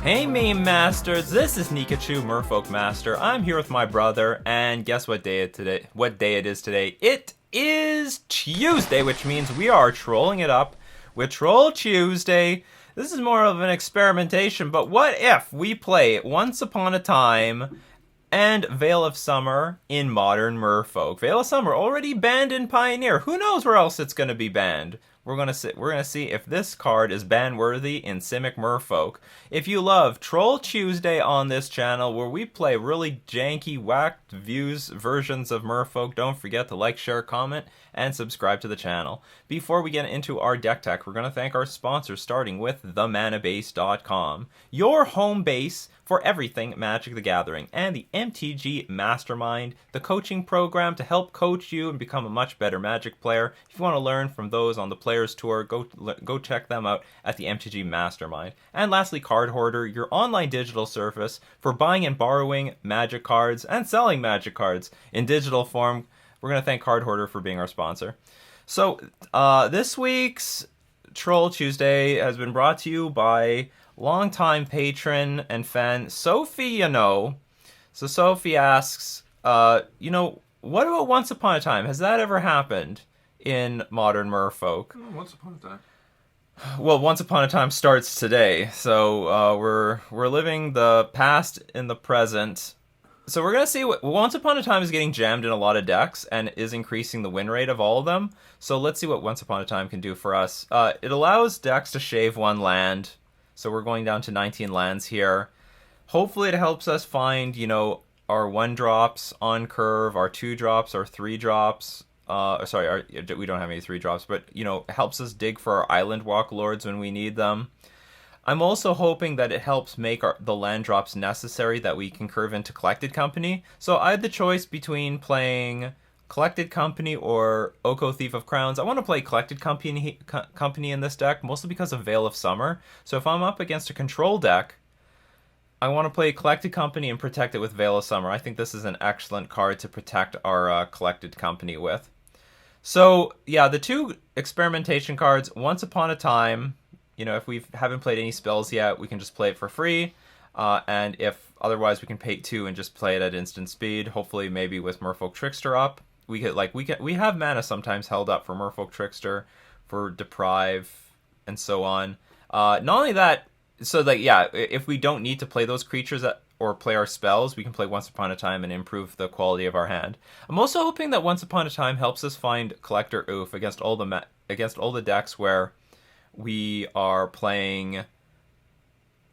Hey meme masters, this is Nikachu, Merfolk Master. I'm here with my brother, and guess what day it is today? It is Tuesday, which means we are trolling it up with Troll Tuesday. This is more of an experimentation, but what if we play Once Upon a Time and Veil of Summer in Modern Merfolk? Veil of Summer already banned in Pioneer. Who knows where else it's going to be banned? We're gonna see if this card is ban worthy in Simic Merfolk. If you love Troll Tuesday on this channel, where we play really janky, whacked views versions of Merfolk, don't forget to like, share, comment, and subscribe to the channel. Before we get into our deck tech, we're gonna thank our sponsors, starting with themanabase.com, your home base for everything Magic the Gathering, and the MTG Mastermind, the coaching program to help coach you and become a much better Magic player. If you want to learn from those on the Players Tour, go check them out at the MTG Mastermind. And lastly, Card Hoarder, your online digital service for buying and borrowing Magic cards and selling Magic cards in digital form. We're going to thank Card Hoarder for being our sponsor. So this week's Troll Tuesday has been brought to you by longtime patron and fan Sophie. So Sophie asks, what about Once Upon a Time? Has that ever happened in Modern Merfolk? Once upon a time. Well, Once Upon a Time starts today, so we're living the past in the present. So we're gonna see what Once Upon a Time is getting jammed in a lot of decks and is increasing the win rate of all of them. So let's see what Once Upon a Time can do for us. It allows decks to shave one land. So we're going down to 19 lands here. Hopefully it helps us find, our 1-drops on curve, our 2-drops, our 3-drops. We don't have any 3-drops, but, helps us dig for our Island Walk Lords when we need them. I'm also hoping that it helps make the land drops necessary that we can curve into Collected Company. So I had the choice between playing Collected Company or Oko Thief of Crowns. I want to play Collected Company in this deck, mostly because of Veil of Summer. So if I'm up against a control deck, I want to play Collected Company and protect it with Veil of Summer. I think this is an excellent card to protect our Collected Company with. So yeah, the two experimentation cards, Once Upon a Time, if we haven't played any spells yet, we can just play it for free. And if otherwise, we can pay 2 and just play it at instant speed. Hopefully, maybe with Merfolk Trickster up. We have mana sometimes held up for Merfolk Trickster, for Deprive, and so on. Not only that, if we don't need to play those creatures or play our spells, we can play Once Upon a Time and improve the quality of our hand. I'm also hoping that Once Upon a Time helps us find Collector Oof against all the decks where we are playing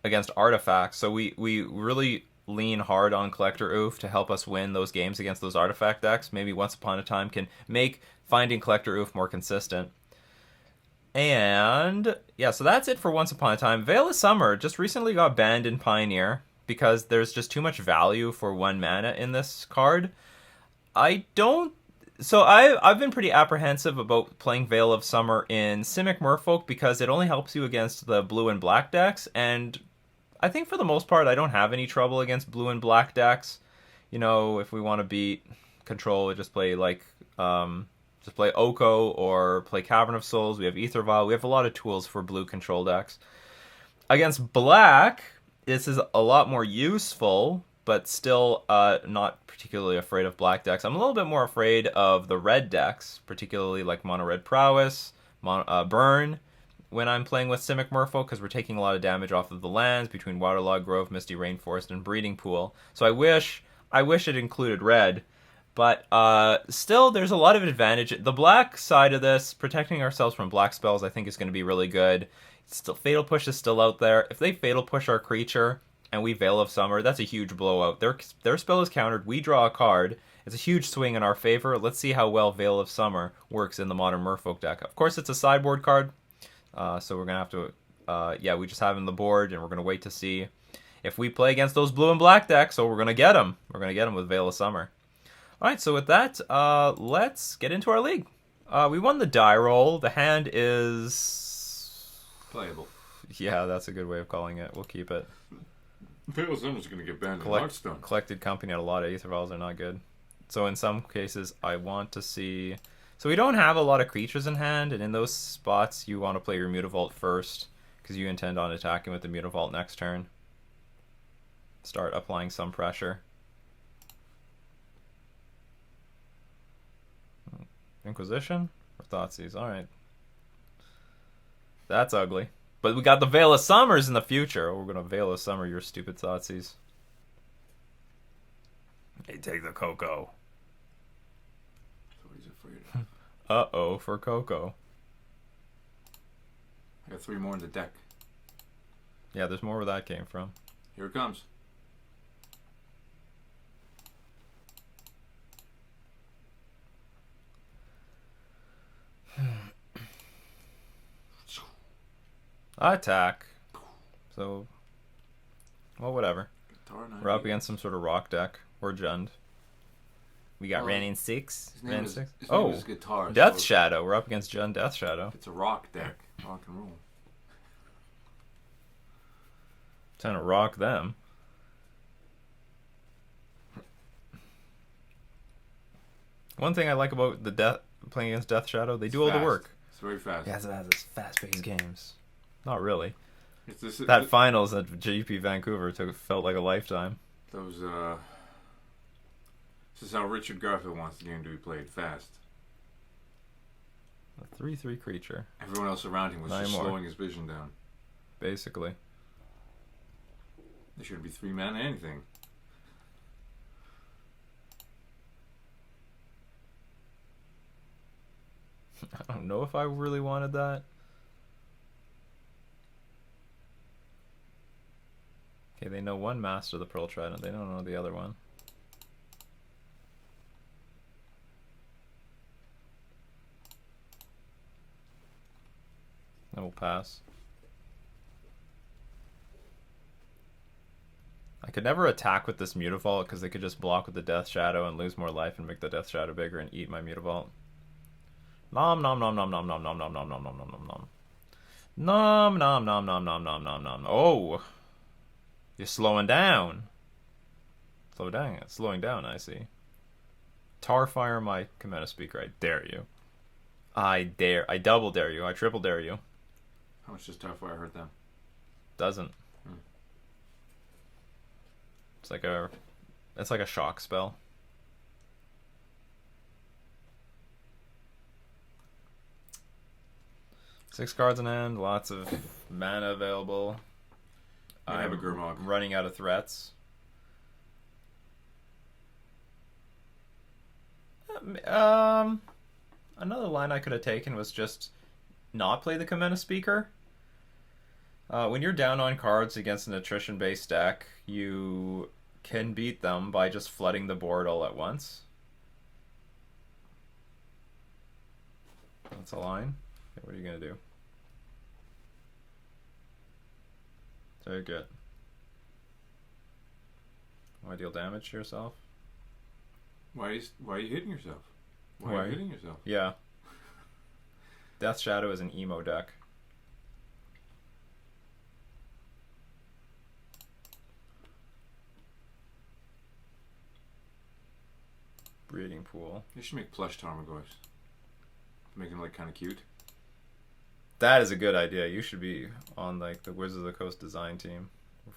against artifacts. So we really lean hard on Collector Oof to help us win those games against those artifact decks. Maybe Once Upon a Time can make finding Collector Oof more consistent. And yeah, so that's it for Once Upon a Time. Veil of Summer just recently got banned in Pioneer because there's just too much value for 1 mana in this card. I've been pretty apprehensive about playing Veil of Summer in Simic Merfolk because it only helps you against the blue and black decks, and I think for the most part I don't have any trouble against blue and black decks. If we want to beat control, we just play play Oko or play Cavern of Souls. We have Aether Vial. We have a lot of tools for blue control decks. Against black, this is a lot more useful, but still not particularly afraid of black decks. I'm a little bit more afraid of the red decks, particularly like Mono Red Prowess, Burn, when I'm playing with Simic Merfolk, because we're taking a lot of damage off of the lands between Waterlogged Grove, Misty Rainforest, and Breeding Pool. So I wish it included red, but still there's a lot of advantage. The black side of this, protecting ourselves from black spells, I think is going to be really good. Fatal Push is still out there. If they Fatal Push our creature and we Veil of Summer, that's a huge blowout. Their spell is countered, we draw a card. It's a huge swing in our favor. Let's see how well Veil of Summer works in the Modern Merfolk deck. Of course, it's a sideboard card, so we're going to have to... we just have him on the board, and we're going to wait to see if we play against those blue and black decks, so we're going to get them. We're going to get them with Veil of Summer. Alright, so with that, let's get into our league. We won the die roll. The hand is... playable. Yeah, that's a good way of calling it. We'll keep it. Veil of Summer's going to get banned in Hearthstone. Collected Company, a lot of Aether Vials are not good. So in some cases, I want to see... So we don't have a lot of creatures in hand, and in those spots, you want to play your Mutavault first, because you intend on attacking with the Mutavault next turn. start applying some pressure. Inquisition or Thoughtseize? Alright. That's ugly. But we got the Veil of Summers in the future. Oh, we're gonna Veil of Summer your stupid Thoughtseize. Hey, take the Coco. So he's afraid of. Uh-oh for Coco. I got 3 more in the deck. Yeah, there's more where that came from. Here it comes. Attack. So, well, whatever. Guitar We're up against some sort of rock deck. Or Jund. We got Ranin 6. His name is Oh, Guitar. Death so Shadow. We're up against Jund Death Shadow. it's a rock deck. Rock and roll. Trying to rock them. One thing I like about the playing against Death Shadow, they do all the fast. work. It's very fast. Yeah, it has this fast-paced games. Not really. It's this, That finals at GP Vancouver felt like a lifetime. Those this is how Richard Garfield wants the game to be played fast. A 3/3 creature, Everyone else around him was 9 just more. slowing his vision down. basically. There shouldn't be 3 mana anything. I don't know if I really wanted that. Okay, they know one Master of the Pearl Trident. They don't know the other one. I will pass. I could never attack with this Mutavault because they could just block with the Death Shadow and lose more life and make the Death Shadow bigger and eat my Mutavault. Nom nom nom nom nom nom nom nom nom nom nom nom nom nom. Nom nom nom nom nom nom nom nom. Oh, you're slowing down. Slowing down. I see. Tarfire my Commander Speaker. I dare you. I dare. I double dare you. I triple dare you. How much does Starfire hurt them? Doesn't. It's like a shock spell. Six cards in hand, lots of mana available. I have a Gurmag. Running out of threats. Another line I could have taken was just not play the Commander Speaker. When you're down on cards against an attrition-based deck, you can beat them by just flooding the board all at once. That's a line. Okay, what are you going to do? Very good. Want to deal damage to yourself? Why are you hitting yourself? Why are you hitting yourself? Yeah. Death Shadow is an emo deck. Breeding Pool. You should make plush Tarmogoyfs. Make them like kind of cute. That is a good idea. You should be on like the Wizards of the Coast design team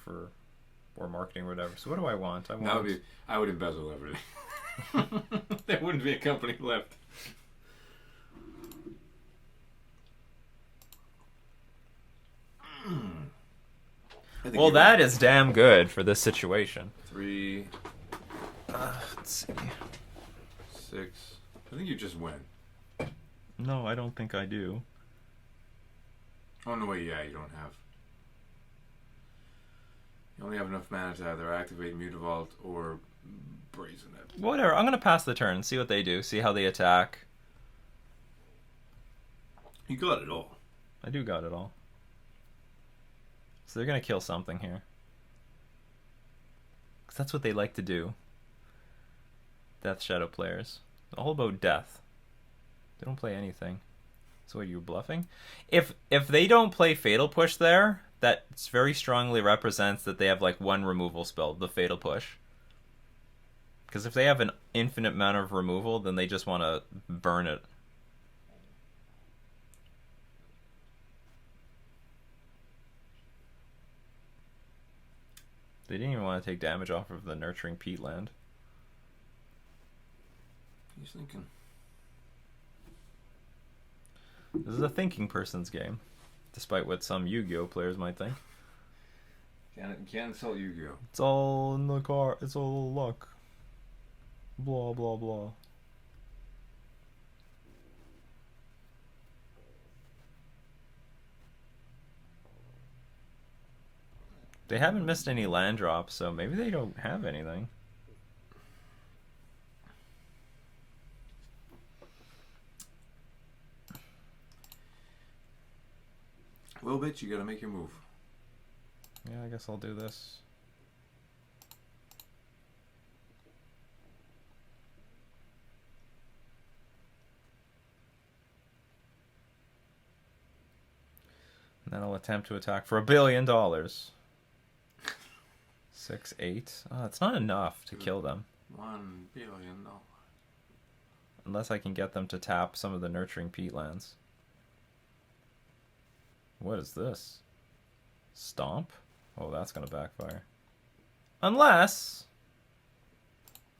or marketing or whatever. So what do I want? I would embezzle everything. There wouldn't be a company left. Well, that is damn good for this situation. 3, Let's see. 6. I think you just win. No, I don't think I do. Oh no, wait, yeah, you don't have. You only have enough mana to either activate Mutavault or Brazen It. Whatever. I'm gonna pass the turn. See what they do. See how they attack. You got it all. I do got it all. So they're gonna kill something here. 'Cause that's what they like to do. Death Shadow players. All about death. They don't play anything. So what, are you bluffing? If they don't play Fatal Push there, that very strongly represents that they have like one removal spell, the Fatal Push. Because if they have an infinite amount of removal, then they just want to burn it. They didn't even want to take damage off of the Nurturing Peat land. He's thinking. This is a thinking person's game, despite what some Yu-Gi-Oh players might think. Can't insult Yu-Gi-Oh. It's all in the car. It's all luck. Blah blah blah. They haven't missed any land drops, so maybe they don't have anything. Well, bitch, you gotta make your move. Yeah, I guess I'll do this. And then I'll attempt to attack for $1 billion. 6, 8. Oh, it's not enough to kill them. $1 billion. Unless I can get them to tap some of the Nurturing Peatlands. What is this? Stomp? Oh, that's gonna backfire. Unless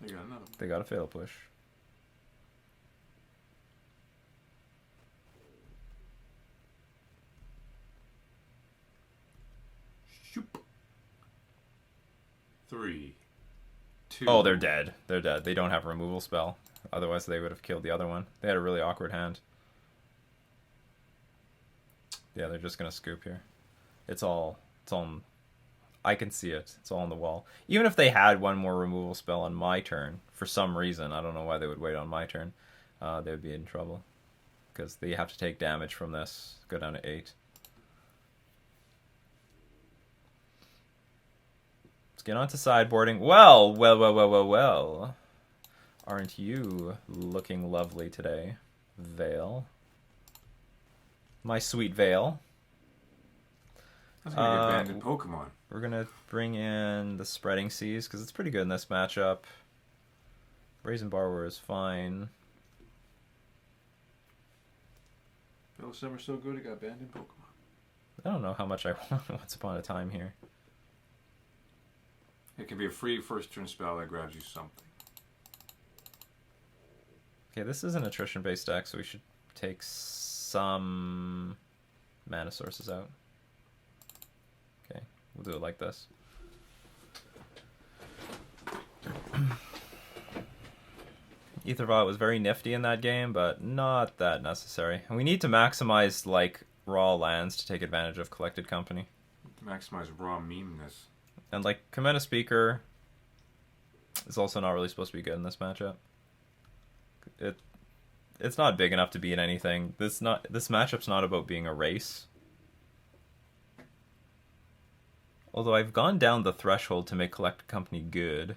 They got another. they got a fatal push. Shoop. 3, 2. Oh, they're dead. They're dead. They don't have a removal spell. Otherwise, they would have killed the other one. They had a really awkward hand. Yeah, they're just gonna scoop here. It's all. I can see it. It's all on the wall. Even if they had one more removal spell on my turn, for some reason, I don't know why they would wait on my turn, they would be in trouble. Because they have to take damage from this. Go down to 8. Let's get on to sideboarding. Well. Aren't you looking lovely today, Vale? My sweet Vale. That's gonna get banned in Pokemon. We're going to bring in the Spreading Seas, because it's pretty good in this matchup. Brazen Borrower is fine. Bill Summer's so good, it got banned in Pokemon. I don't know how much I want Once Upon a Time here. It can be a free first turn spell that grabs you something. Okay, this is an attrition-based deck, so we should take some mana sources out. Okay, we'll do it like this. Ether Violet was very nifty in that game, but not that necessary. And we need to maximize, like, raw lands to take advantage of Collected Company. Maximize raw memeness. And, like, Commander Speaker is also not really supposed to be good in this matchup. It's not big enough to beat anything. This matchup's not about being a race. Although I've gone down the threshold to make Collected Company good.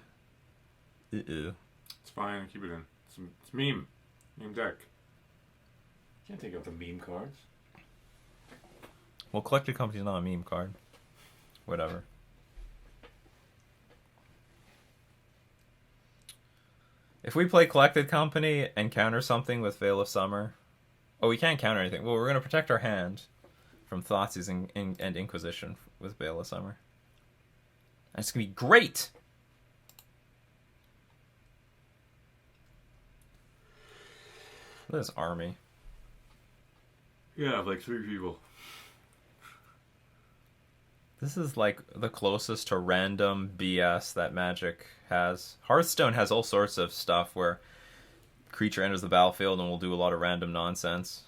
Uh-oh. It's fine, keep it in. It's meme. Meme deck. Can't take out the meme cards. Well, Collected Company's not a meme card. Whatever. If we play Collected Company and counter something with Veil of Summer... Oh, we can't counter anything. Well, we're going to protect our hand from Thoughtseize and Inquisition with Veil of Summer. And it's going to be great! Look at this army. Yeah, I have like 3 people. This is like the closest to random BS that Magic has. Hearthstone has all sorts of stuff where creature enters the battlefield and will do a lot of random nonsense.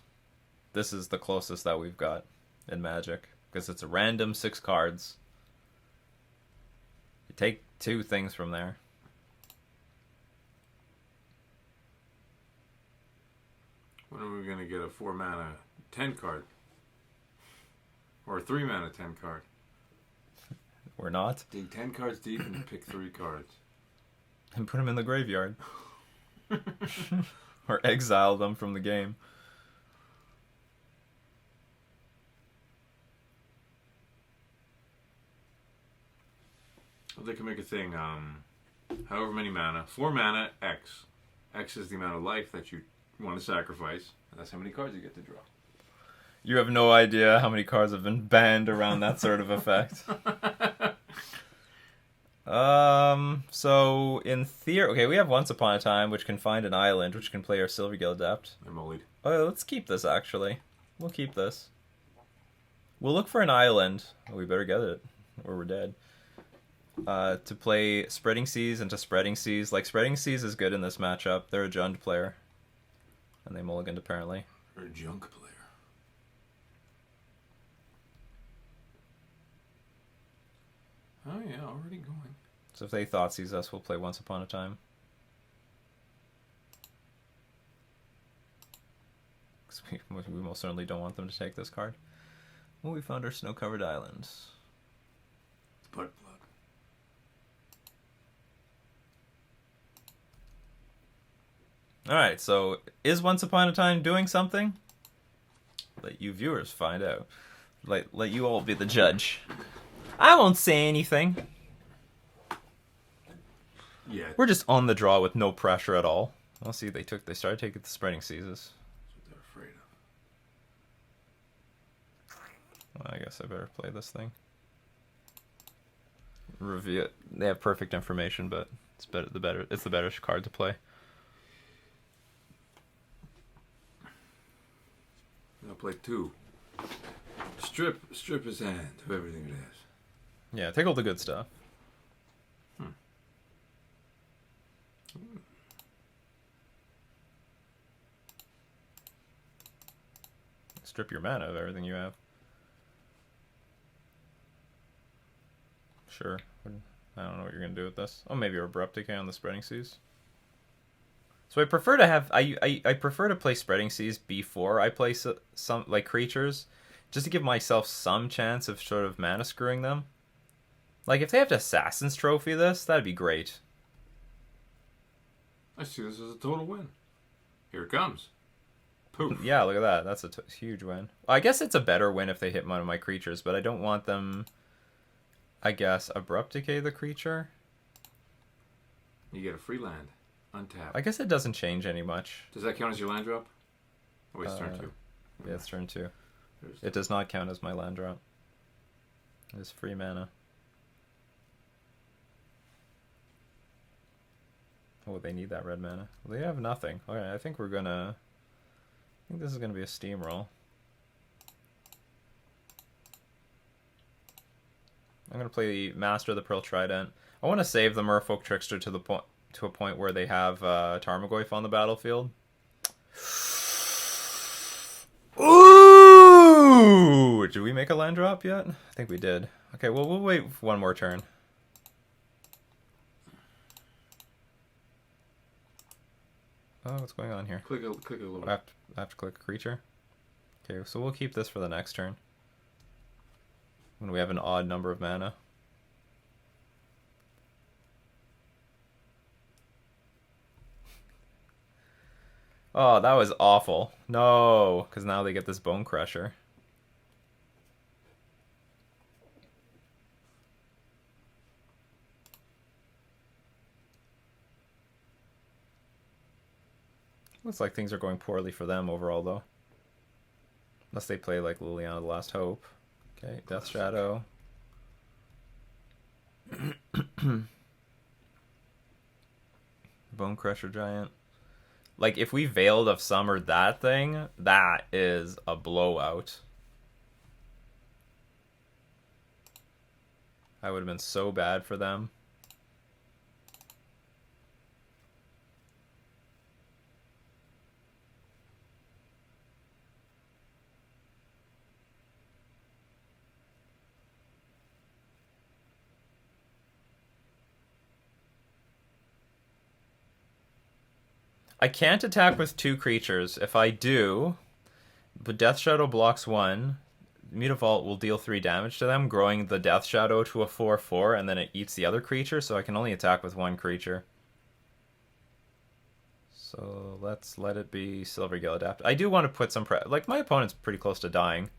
This is the closest that we've got in Magic, because it's a random 6 cards. You take 2 things from there. When are we going to get a 4 mana 10 card? Or a 3 mana 10 card? We're not. Dig 10 cards deep and pick 3 cards. And put them in the graveyard. Or exile them from the game. Well, they can make a thing, however many mana. 4 mana, X. X is the amount of life that you want to sacrifice. And that's how many cards you get to draw. You have no idea how many cards have been banned around that sort of effect. So in theory, okay, we have Once Upon a Time, which can find an island, which can play our Silvergill Adept. I'm bullied. Oh, let's keep this actually. We'll keep this. We'll look for an island. Oh, we better get it, or we're dead. To play Spreading Seas into Spreading Seas. Like, Spreading Seas is good in this matchup. They're a Jund player. And they mulliganed, apparently. Or a junk player. Oh, yeah, already going. So if they Thoughtseize us, we'll play Once Upon a Time. We most certainly don't want them to take this card. Well, we found our snow-covered islands. Butt plug. Alright, so is Once Upon a Time doing something? Let you viewers find out. Let you all be the judge. I won't say anything. Yeah. We're just on the draw with no pressure at all. I'll see, they started taking the Spreading Seas. That's what they're afraid of. Well, I guess I better play this thing. Review it. They have perfect information, but it's it's the better card to play. I'll play 2. Strip his hand of everything it has. Yeah, take all the good stuff. Strip your mana of everything you have. Sure. I don't know what you're gonna do with this. Oh, maybe Abrupt Decay on the Spreading Seas. So I prefer to have I prefer to play Spreading Seas before I play some like creatures, just to give myself some chance of sort of mana screwing them. Like if they have to Assassin's Trophy this, that'd be great. I see this as a total win. Here it comes. Poof. Yeah, look at that. That's a huge win. Well, I guess it's a better win if they hit one of my creatures, but I don't want them. I guess Abrupt Decay the creature. You get a free land. Untap. I guess it doesn't change any much. Does that count as your land drop? Oh, it's turn 2. Yeah, it's turn 2. It does not count as my land drop. It's free mana. Oh, they need that red mana. Well, they have nothing. Okay, I think we're gonna... I think this is gonna be a steamroll. I'm gonna play Master of the Pearl Trident. I want to save the Merfolk Trickster to a point where they have Tarmogoyf on the battlefield. Ooh! Did we make a land drop yet? I think we did. Okay, well, we'll wait one more turn. Oh, what's going on here? Click a little. I have to click a creature. Okay, so we'll keep this for the next turn. When we have an odd number of mana. Oh, that was awful. No, because now they get this Bone Crusher. Looks like things are going poorly for them overall, though. Unless they play like Liliana the Last Hope. Okay, Death Shadow. Bone Crusher Giant. Like, if we Veiled of Summer that thing, that is a blowout. That would have been so bad for them. I can't attack with 2 creatures. If I do, but Death Shadow blocks 1, Mutavault will deal 3 damage to them, growing the Death Shadow to a 4/4, and then it eats the other creature, so I can only attack with 1 creature. So let's let it be Silvergill Adapt. I do want to put some like, my opponent's pretty close to dying.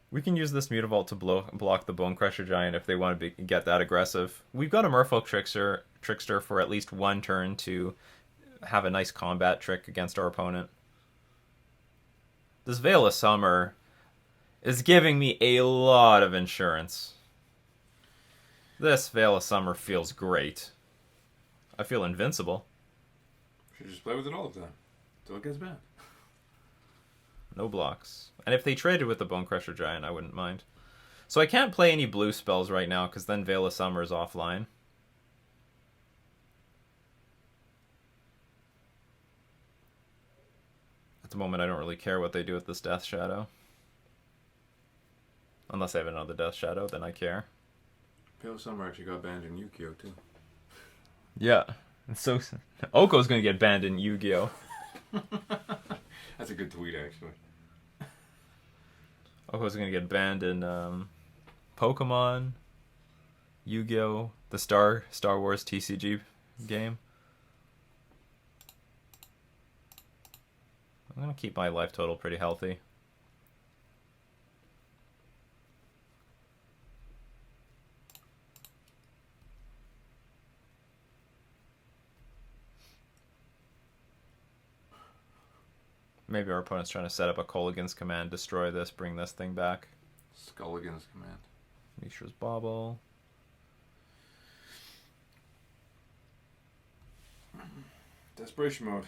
We can use this Mutavault to block the Bone Crusher Giant if they want to get that aggressive. We've got a Merfolk Trickster for at least 1 turn to have a nice combat trick against our opponent. This Veil of Summer is giving me a lot of insurance. This Veil of Summer feels great. I feel invincible. Should just play with it all the time. Until it gets bad. No blocks. And if they traded with the Bone Crusher Giant, I wouldn't mind. So I can't play any blue spells right now, because then Veil of Summer is offline. At the moment, I don't really care what they do with this Death Shadow. Unless I have another Death Shadow, then I care. Pale Summer actually got banned in Yu-Gi-Oh! Too. Yeah. And so Oko's gonna get banned in Yu-Gi-Oh! That's a good tweet, actually. Oko's gonna get banned in Pokemon, Yu-Gi-Oh!, the Star Wars TCG game. I'm gonna keep my life total pretty healthy. Maybe our opponent's trying to set up a Kolaghan's Command, destroy this, bring this thing back. Skulligan's Command. Mishra's Bauble. Desperation mode.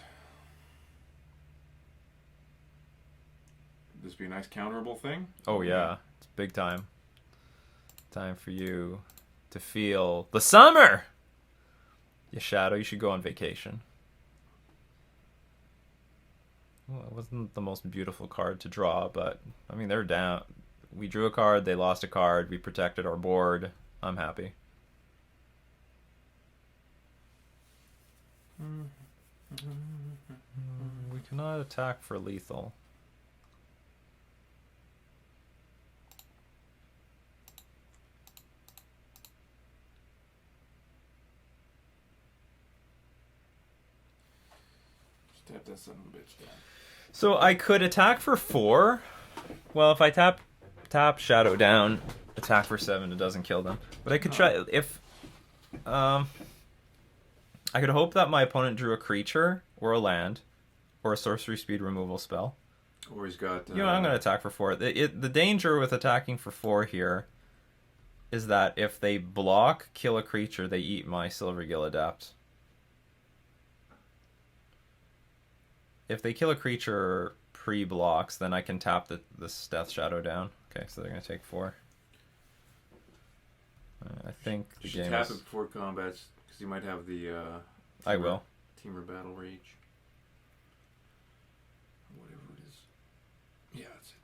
Could this be a nice counterable thing? Oh yeah, it's big time. Time for you to feel the summer! You Shadow, you should go on vacation. Well, it wasn't the most beautiful card to draw, but I mean, they're down. We drew a card, they lost a card, we protected our board. I'm happy. We cannot attack for lethal. Just tap that son of a bitch down. So I could attack for 4. Well, if I tap Shadow down, attack for 7, it doesn't kill them. But I could try if I could hope that my opponent drew a creature or a land or a sorcery speed removal spell. Or he's got. You know, I'm going to attack for 4. The danger with attacking for 4 here is that if they block, kill a creature, they eat my Silvergill Adept. If they kill a creature pre-blocks, then I can tap this Death Shadow down. Okay, so they're going to take 4. I think the game tap is... it before combat, because you might have the... I will. Teamer Battle Rage. Whatever it is. Yeah, that's it.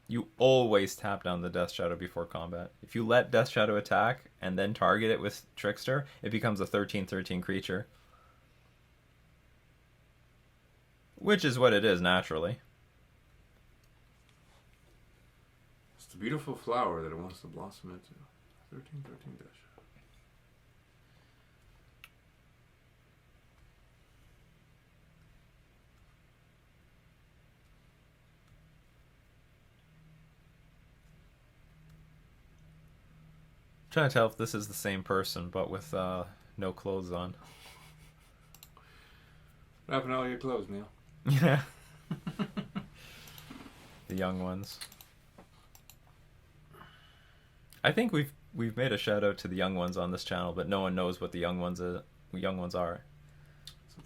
You always tap down the Death Shadow before combat. If you let Death Shadow attack and then target it with Trickster, it becomes a 13/13 creature. Which is what it is, naturally. It's the beautiful flower that it wants to blossom into. 13/13 dash. Trying to tell if this is the same person, but with no clothes on. What happened to all your clothes, Neil? Yeah. The young ones. I think we've made a shout out to the young ones on this channel, but no one knows what the young ones are.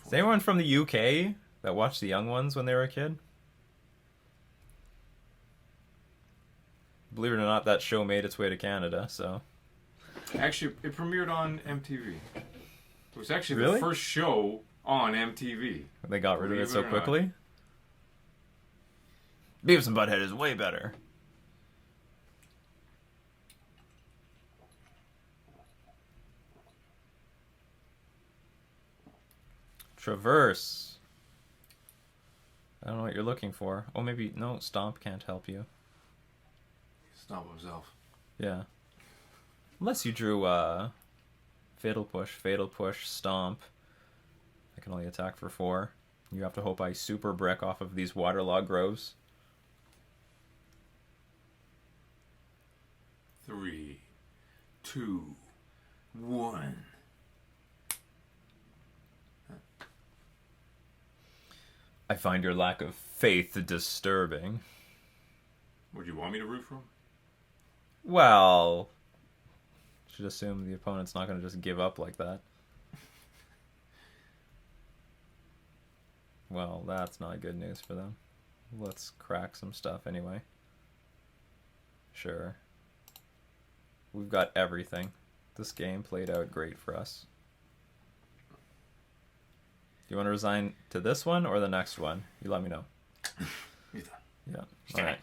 Is anyone from the UK that watched the young ones when they were a kid? Believe it or not, that show made its way to Canada, so... Actually, it premiered on MTV. It was actually Really? the first show on MTV. They got rid of it Believe so it or quickly? Beavis and Butthead is way better. Traverse. I don't know what you're looking for. Oh, maybe... No, Stomp can't help you. Stomp himself. Yeah. Unless you drew Fatal Push, Stomp. I can only attack for 4. You have to hope I super brick off of these Waterlogged Groves. 3, 2, 1. I find your lack of faith disturbing. Would you want me to root for him? Well, should assume the opponent's not going to just give up like that. Well, that's not good news for them. Let's crack some stuff anyway. Sure. We've got everything. This game played out great for us. Do you want to resign to this one or the next one? You let me know. Yeah. All right.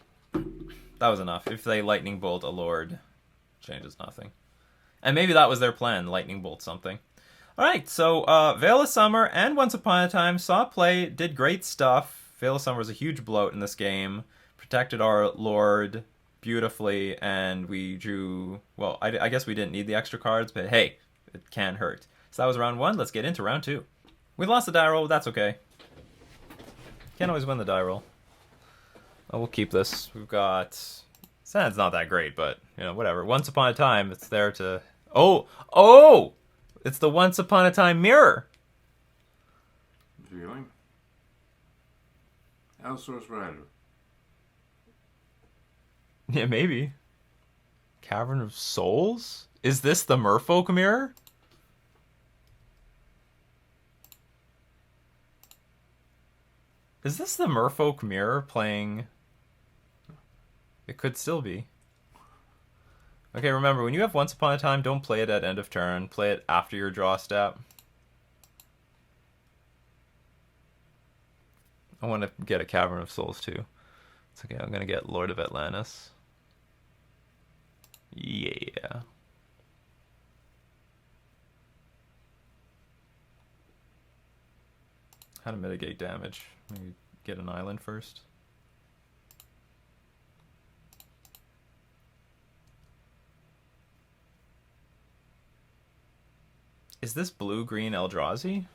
That was enough. If they lightning bolt a lord, changes nothing. And maybe that was their plan, lightning bolt something. All right, so Veil of Summer and Once Upon a Time saw play, did great stuff. Veil of Summer was a huge bloat in this game, protected our lord beautifully, and we drew... Well, I guess we didn't need the extra cards, but hey, it can hurt. So that was round 1. Let's get into round 2. We lost the die roll, but that's okay. Can't always win the die roll. Oh, we'll keep this. We've got... Sand's not that great, but, you know, whatever. Once Upon a Time, it's there to... Oh! It's the Once Upon a Time mirror. Viewing. Outsource Rider. Yeah, maybe. Cavern of Souls? Is this the Merfolk mirror? Is this the Merfolk mirror playing... It could still be. Okay, remember, when you have Once Upon a Time, don't play it at end of turn. Play it after your draw step. I want to get a Cavern of Souls, too. It's okay, I'm going to get Lord of Atlantis. Yeah. How to mitigate damage. Maybe get an island first. Is this blue-green Eldrazi?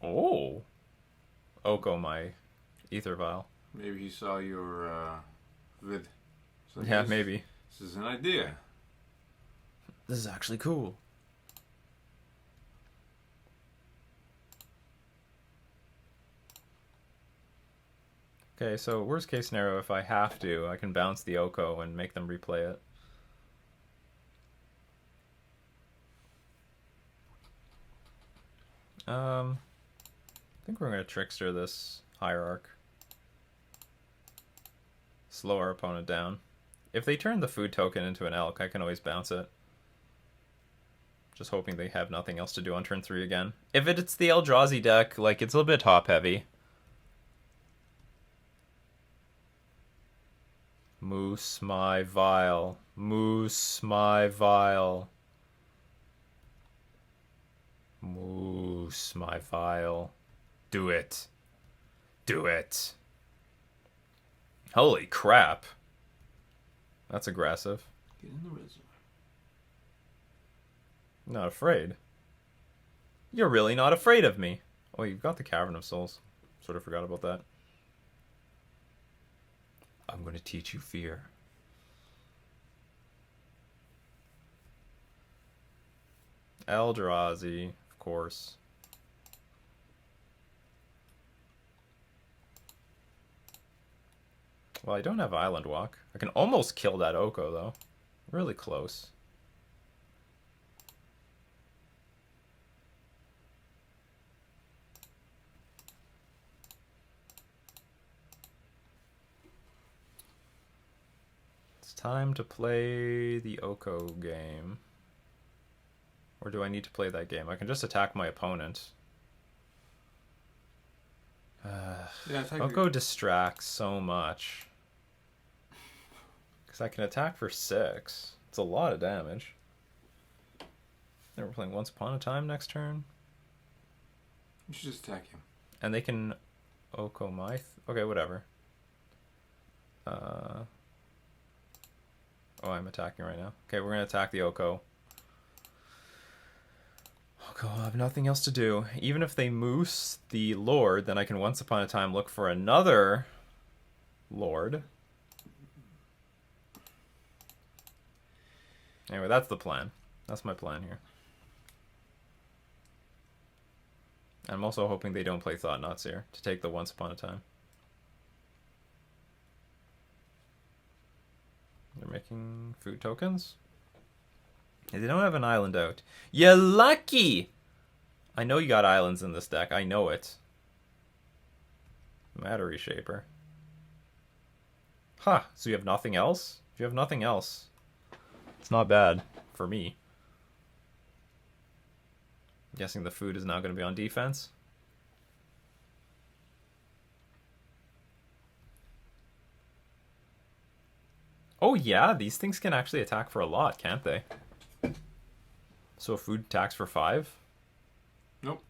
Oh. Oko my Ether Vial. Maybe he saw your vid. So Yeah, maybe. This is an idea. This is actually cool. Okay, so worst case scenario, if I have to, I can bounce the Oko and make them replay it. I think we're going to Trickster this Hierarch. Slow our opponent down. If they turn the food token into an Elk, I can always bounce it. Just hoping they have nothing else to do on turn 3 again. If it's the Eldrazi deck, like, it's a little bit top heavy. Moose my vial. Moose my vial. Moose my vial. Do it. Do it. Holy crap. That's aggressive. Get in the red zone. Not afraid. You're really not afraid of me. Oh, you've got the Cavern of Souls. Sort of forgot about that. I'm going to teach you fear. Eldrazi, of course. Well, I don't have Island Walk. I can almost kill that Oko, though. Really close. It's time to play the Oko game. Or do I need to play that game? I can just attack my opponent. Yeah, Oko distracts so much. Because I can attack for 6. It's a lot of damage. Then we're playing Once Upon a Time next turn. You should just attack him. And they can Oko my... Okay, whatever. Oh, I'm attacking right now. Okay, we're going to attack the Oko. Oko will have nothing else to do. Even if they moose the Lord, then I can Once Upon a Time look for another Lord. Anyway, that's the plan. That's my plan here. I'm also hoping they don't play Thought-Knots here to take the Once Upon a Time. They're making food tokens. They don't have an island out. You're lucky! I know you got islands in this deck. I know it. Matter Reshaper. Huh, so you have nothing else? If you have nothing else, it's not bad for me. I'm guessing the food is now going to be on defense. Oh yeah, these things can actually attack for a lot, can't they? So food attacks for 5? Nope.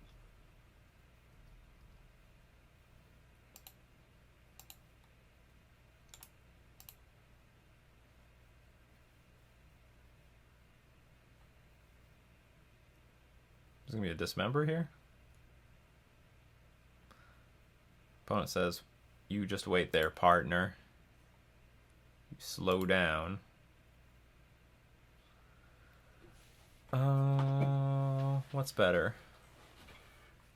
There's going to be a dismember here. Opponent says, you just wait there, partner. You slow down. What's better?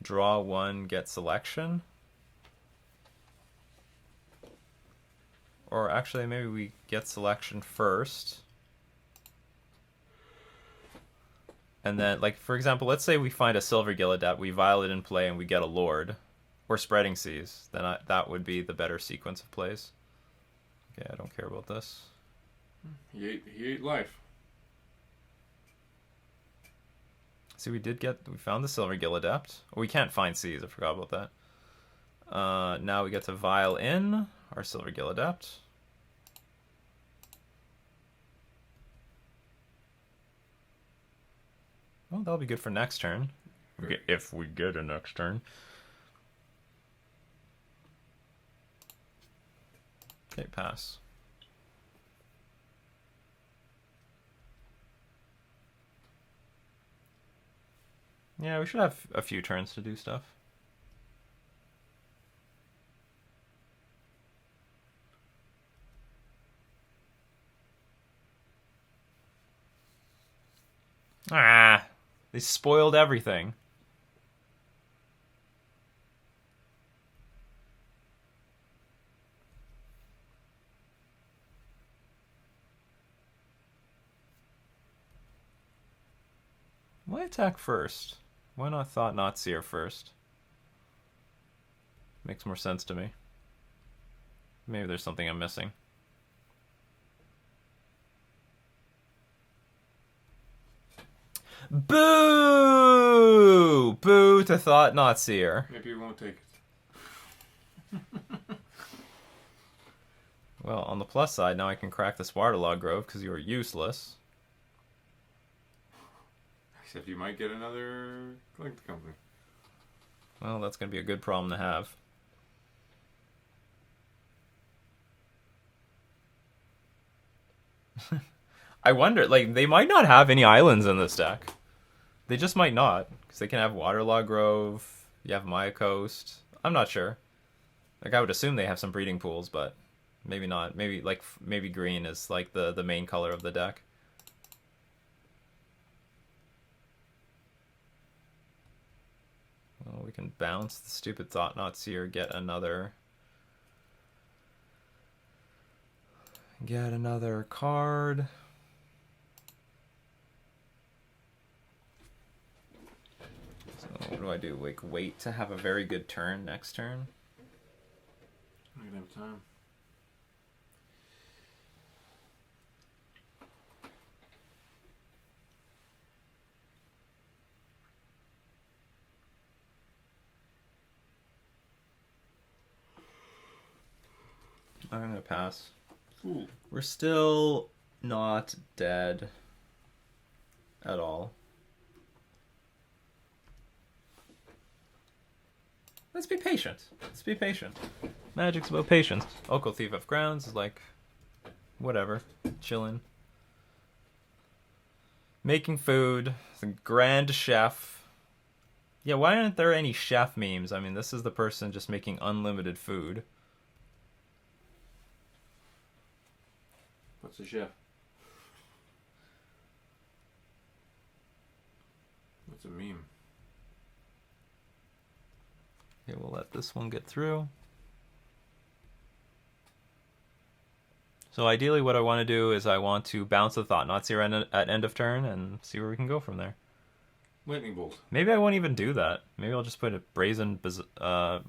Draw 1, get selection? Or actually, maybe we get selection first. And then, like, for example, let's say we find a Silver Gill-Adept, we vial it in play, and we get a Lord. Or Spreading Seas. Then that would be the better sequence of plays. Okay, I don't care about this. He ate life. See, we found the Silver Gill-Adept. Oh, we can't find Seas, I forgot about that. Now we get to vial in our Silver Gill-Adept. Well, that'll be good for next turn. If we get a next turn. Okay, pass. Yeah, we should have a few turns to do stuff. Ah, they spoiled everything. Why attack first? Why not Thought Not Seer first? Makes more sense to me. Maybe there's something I'm missing. Boo! Boo to Thought Not Seer. Maybe he won't take it. Well, on the plus side, now I can crack this Waterlog Grove because you are useless. Except you might get another Collector Company. Well, that's going to be a good problem to have. I wonder, like, they might not have any islands in this deck. They just might not, because they can have Waterlog Grove, you have Maya Coast. I'm not sure. Like, I would assume they have some breeding pools, but maybe not. Maybe green is, like, the main color of the deck. Well, we can bounce the stupid Thought Not Seer, get another card. So what do I do? Like, wait to have a very good turn next turn? I can have time. I'm gonna pass. Cool. We're still not dead at all. Let's be patient. Let's be patient. Magic's about patience. Oko Thief of Crowns is like, whatever, chilling. Making food. The Grand Chef. Yeah, why aren't there any chef memes? I mean, this is the person just making unlimited food. What's a chef? What's a meme? Okay, we'll let this one get through. So ideally what I want to do is I want to bounce the Thought-Knot Seer at end of turn and see where we can go from there. Lightning bolt. Maybe I won't even do that. Maybe I'll just put a Brazen... I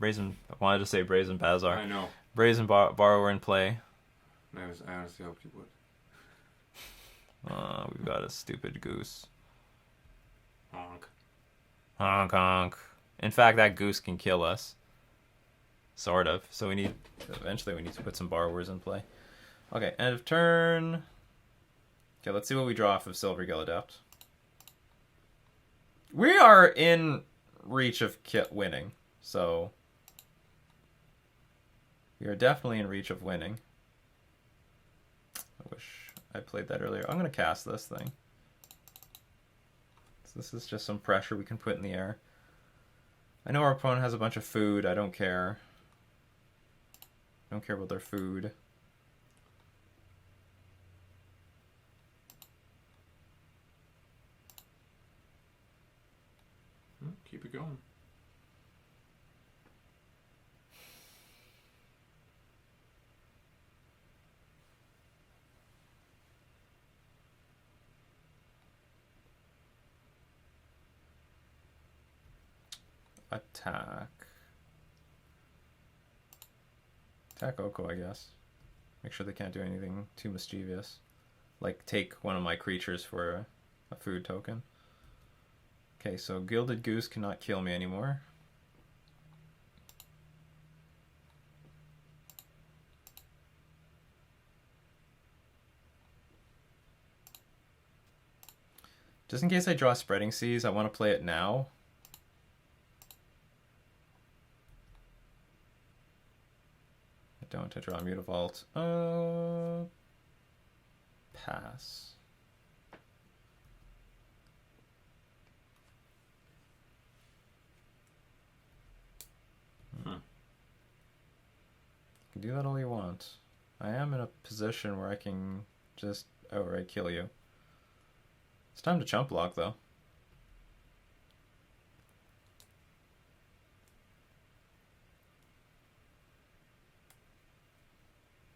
wanted to say Brazen Bazaar. I know. Brazen Borrower in play. I honestly hoped you would. We've got a stupid goose. Honk. Honk honk. In fact, that goose can kill us. Sort of. So eventually we need to put some borrowers in play. Okay, end of turn. Okay, let's see what we draw off of Silvergill Adept. We are in reach of winning, so we are definitely in reach of winning. I wish I played that earlier. I'm going to cast this thing. So this is just some pressure we can put in the air. I know our opponent has a bunch of food. I don't care. I don't care about their food. Keep it going. Attack. Attack Oko, I guess. Make sure they can't do anything too mischievous. Like take one of my creatures for a food token. Okay, so Gilded Goose cannot kill me anymore. Just in case I draw Spreading Seas, I want to play it now. I don't. I draw a Mutavault. Pass. You can do that all you want. I am in a position where I can just outright kill you. It's time to chump block, though.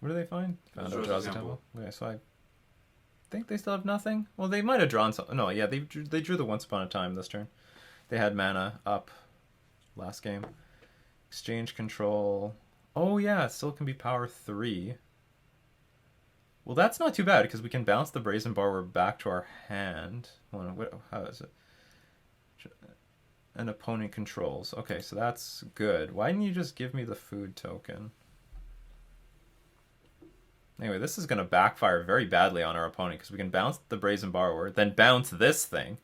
What do they find? Found a Drowsy Temple. Okay, so I think they still have nothing. Well, they might have drawn some. No, yeah, they drew the Once Upon a Time this turn. They had mana up last game. Exchange control. Oh yeah, it still can be power 3. Well, that's not too bad because we can bounce the Brazen Borrower back to our hand. How is it? An opponent controls. Okay, so that's good. Why didn't you just give me the food token? Anyway, this is going to backfire very badly on our opponent because we can bounce the Brazen Borrower, then bounce this thing.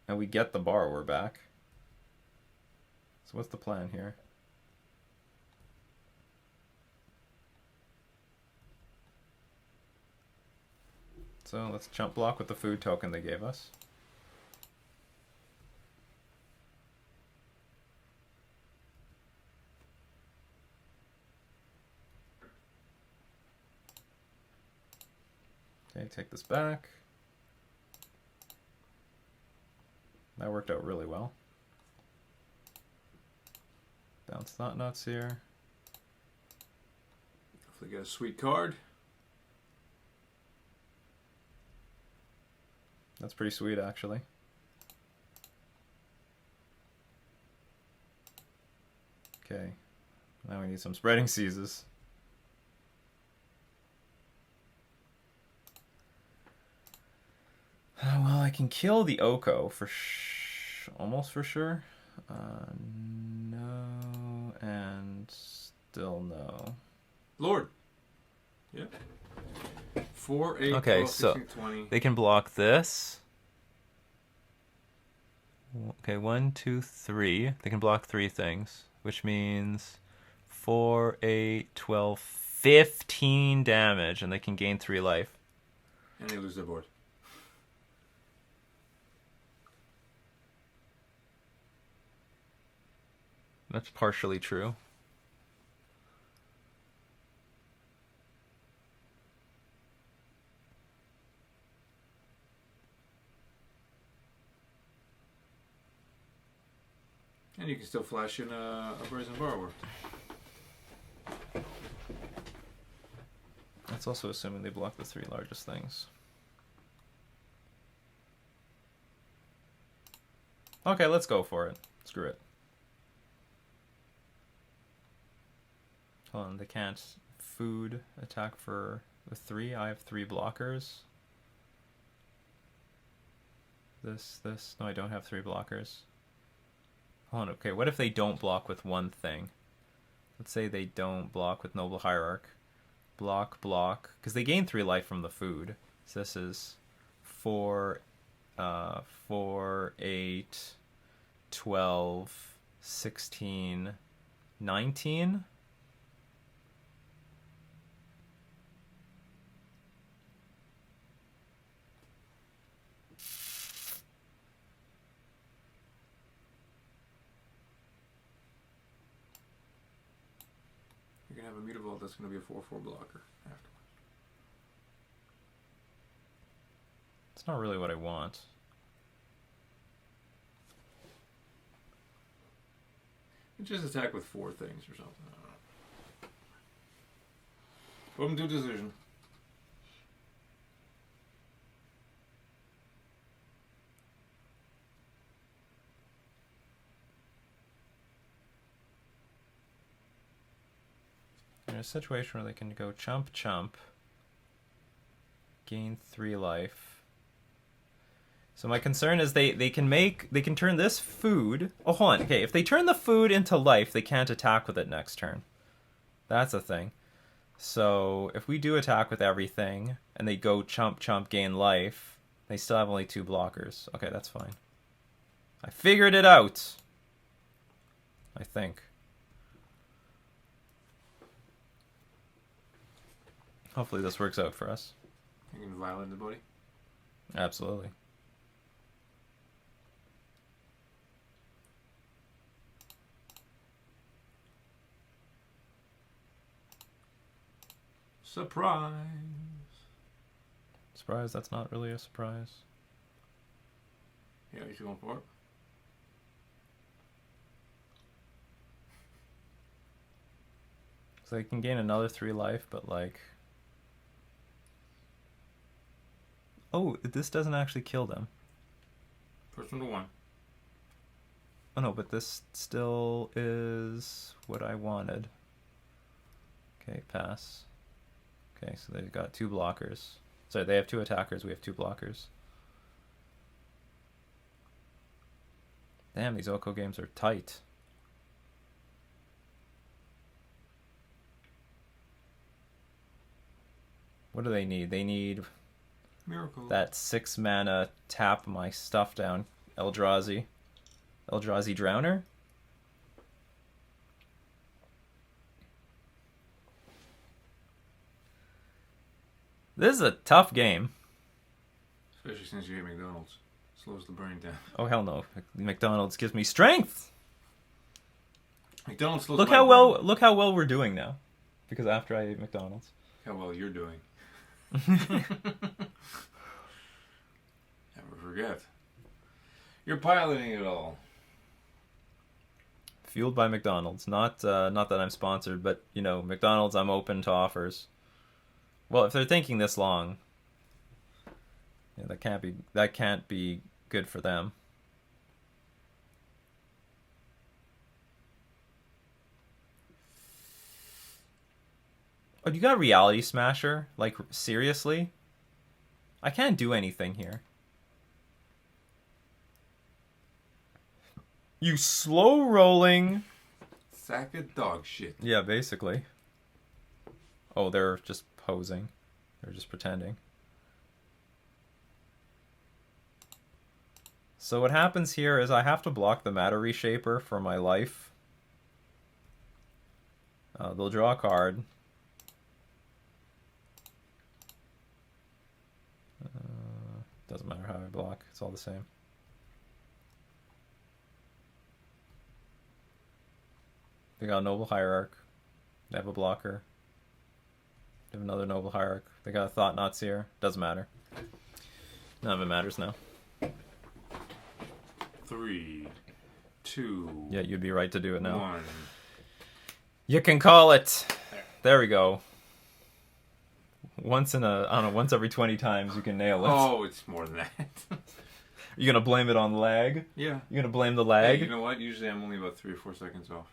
And we get the Borrower back. So what's the plan here? So let's chump block with the food token they gave us. Okay, take this back. That worked out really well. Bounce Thought-Knot Seer. Hopefully get a sweet card. That's pretty sweet, actually. Okay. Now we need some Spreading Seizes. Well, I can kill the Oko for almost for sure. No, and still no. Lord. Yeah. 4, 8, Okay, 12, so 16, 20. they can block this. Okay, 1, 2, 3. They can block 3 things, which means 4, 8, 12, 15 damage, and they can gain 3 life. And they lose their board. That's partially true. And you can still flash in a Brazen Borrower. That's also assuming they block the 3 largest things. Okay, let's go for it. Screw it. Hold on, they can't food attack for the 3. I have 3 blockers. This. No, I don't have 3 blockers. Hold on, okay, what if they don't block with one thing? Let's say they don't block with Noble Hierarch. Block, because they gain 3 life from the food. So this is 4, 8, 12, 16, 19. You're going to have a Mutavault that's going to be a 4/4 blocker afterwards. It's not really what I want. You just attack with 4 things or something. I don't know. Put them to decision. In a situation where they can go chump, gain 3 life. So my concern is they can turn this food. Oh, hold on. Okay, if they turn the food into life, they can't attack with it next turn. That's a thing. So if we do attack with everything and they go chump, gain life, they still have only 2 blockers. Okay, that's fine. I figured it out. I think. Hopefully this works out for us. You can violate the body? Absolutely. Surprise! Surprise, that's not really a surprise. Yeah, you going for it? So they can gain another 3 life, but like... Oh, this doesn't actually kill them. First one to 1. Oh no, but this still is what I wanted. Okay, pass. Okay, so they've got 2 blockers. Sorry, they have 2 attackers, we have 2 blockers. Damn, these Oko games are tight. What do they need? They need Miracle. that 6 mana tap my stuff down. Eldrazi. Eldrazi Drowner? This is a tough game. Especially since you ate McDonald's. Slows the brain down. Oh hell no. McDonald's gives me strength. McDonald's slows Look my how brain. look how well we're doing now. Because after I ate McDonald's. How well you're doing. Never forget. You're piloting it all. Fueled by McDonald's. Not that I'm sponsored, but you know, McDonald's, I'm open to offers. Well, if they're thinking this long, yeah, that can't be good for them. Oh, you got Reality Smasher? Like, seriously? I can't do anything here. You slow rolling. Sack of dog shit. Yeah, basically. Oh, they're just posing. They're just pretending. So what happens here is I have to block the Matter Reshaper for my life. They'll draw a card. Doesn't matter how I block. It's all the same. They got a Noble Hierarch. They have a blocker. They have another Noble Hierarch. They got a Thought-Knot Seer. Doesn't matter. None of it matters now. 3, 2. Yeah, you'd be right to do it now. 1. You can call it. There we go. once in a, I don't know, once every 20 times you can nail it. Oh, it's more than that. You're gonna blame it on lag? Yeah. You're gonna blame the Hey, lag? you know what? Usually I'm only about 3 or 4 seconds off.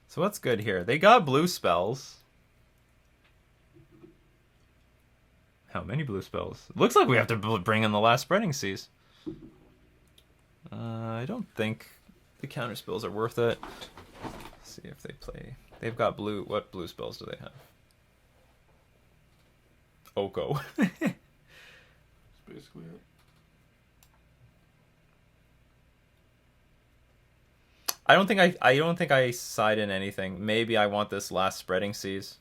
So what's good here? They got blue spells. How many blue spells? Looks like we have to bring in the last spreading seas. I don't think the counter spells are worth it. Let's see if they play. They've got blue. What blue spells do they have? Oko. That's basically it. I don't think I side in anything. Maybe I want this last spreading seas.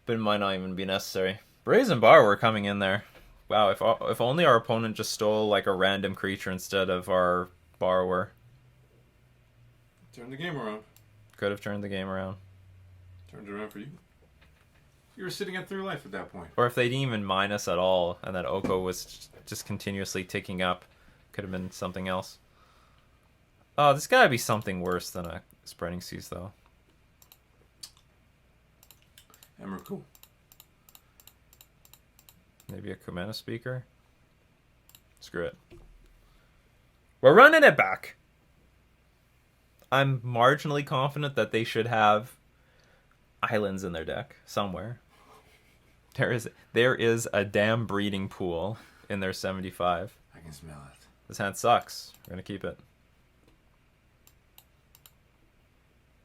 But it might not even be necessary. Brazen Borrower coming in there. Wow, if only our opponent just stole like a random creature instead of our Borrower. Turn the game around. Could have turned the game around. Turned it around for you. You were sitting at 3 life at that point. Or if they didn't even mine us at all, and that Oko was just continuously ticking up, could have been something else. Oh, there's gotta be something worse than a spreading seas, though. Emrakul. Maybe a Kumena speaker? Screw it. We're running it back! I'm marginally confident that they should have islands in their deck somewhere. There is a damn breeding pool in their 75. I can smell it. This hand sucks. We're gonna keep it.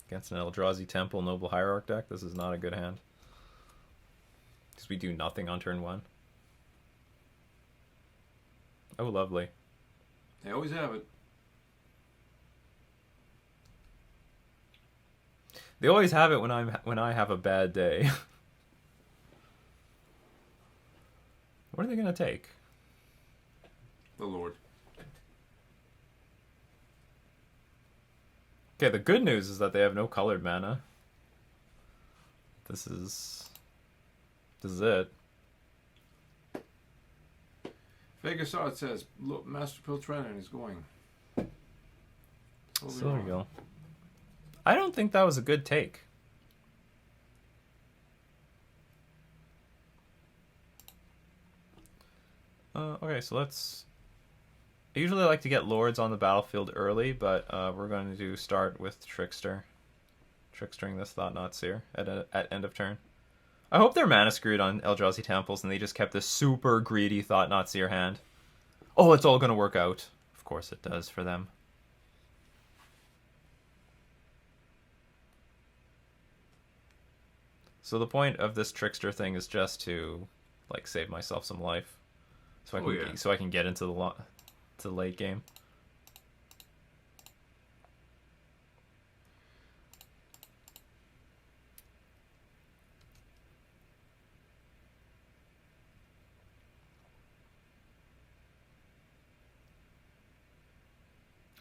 Against an Eldrazi Temple Noble Hierarch deck, this is not a good hand. Because we do nothing on turn 1. Oh, lovely. They always have it. They always have it when I have a bad day. What are they gonna take? The Lord. Okay, the good news is that they have no colored mana. This is it. Vegas saw it says, look, Master Piltranen is going. So there you go. I don't think that was a good take. Okay, so let's... I usually like to get Lords on the battlefield early, but we're going to start with Trickster. Trickstering this Thought-Knot Seer at end of turn. I hope they're mana screwed on Eldrazi Temples and they just kept this super greedy Thought-Knot Seer hand. Oh, it's all going to work out. Of course it does for them. So the point of this Trickster thing is just to like save myself some life, so I can get into the late game.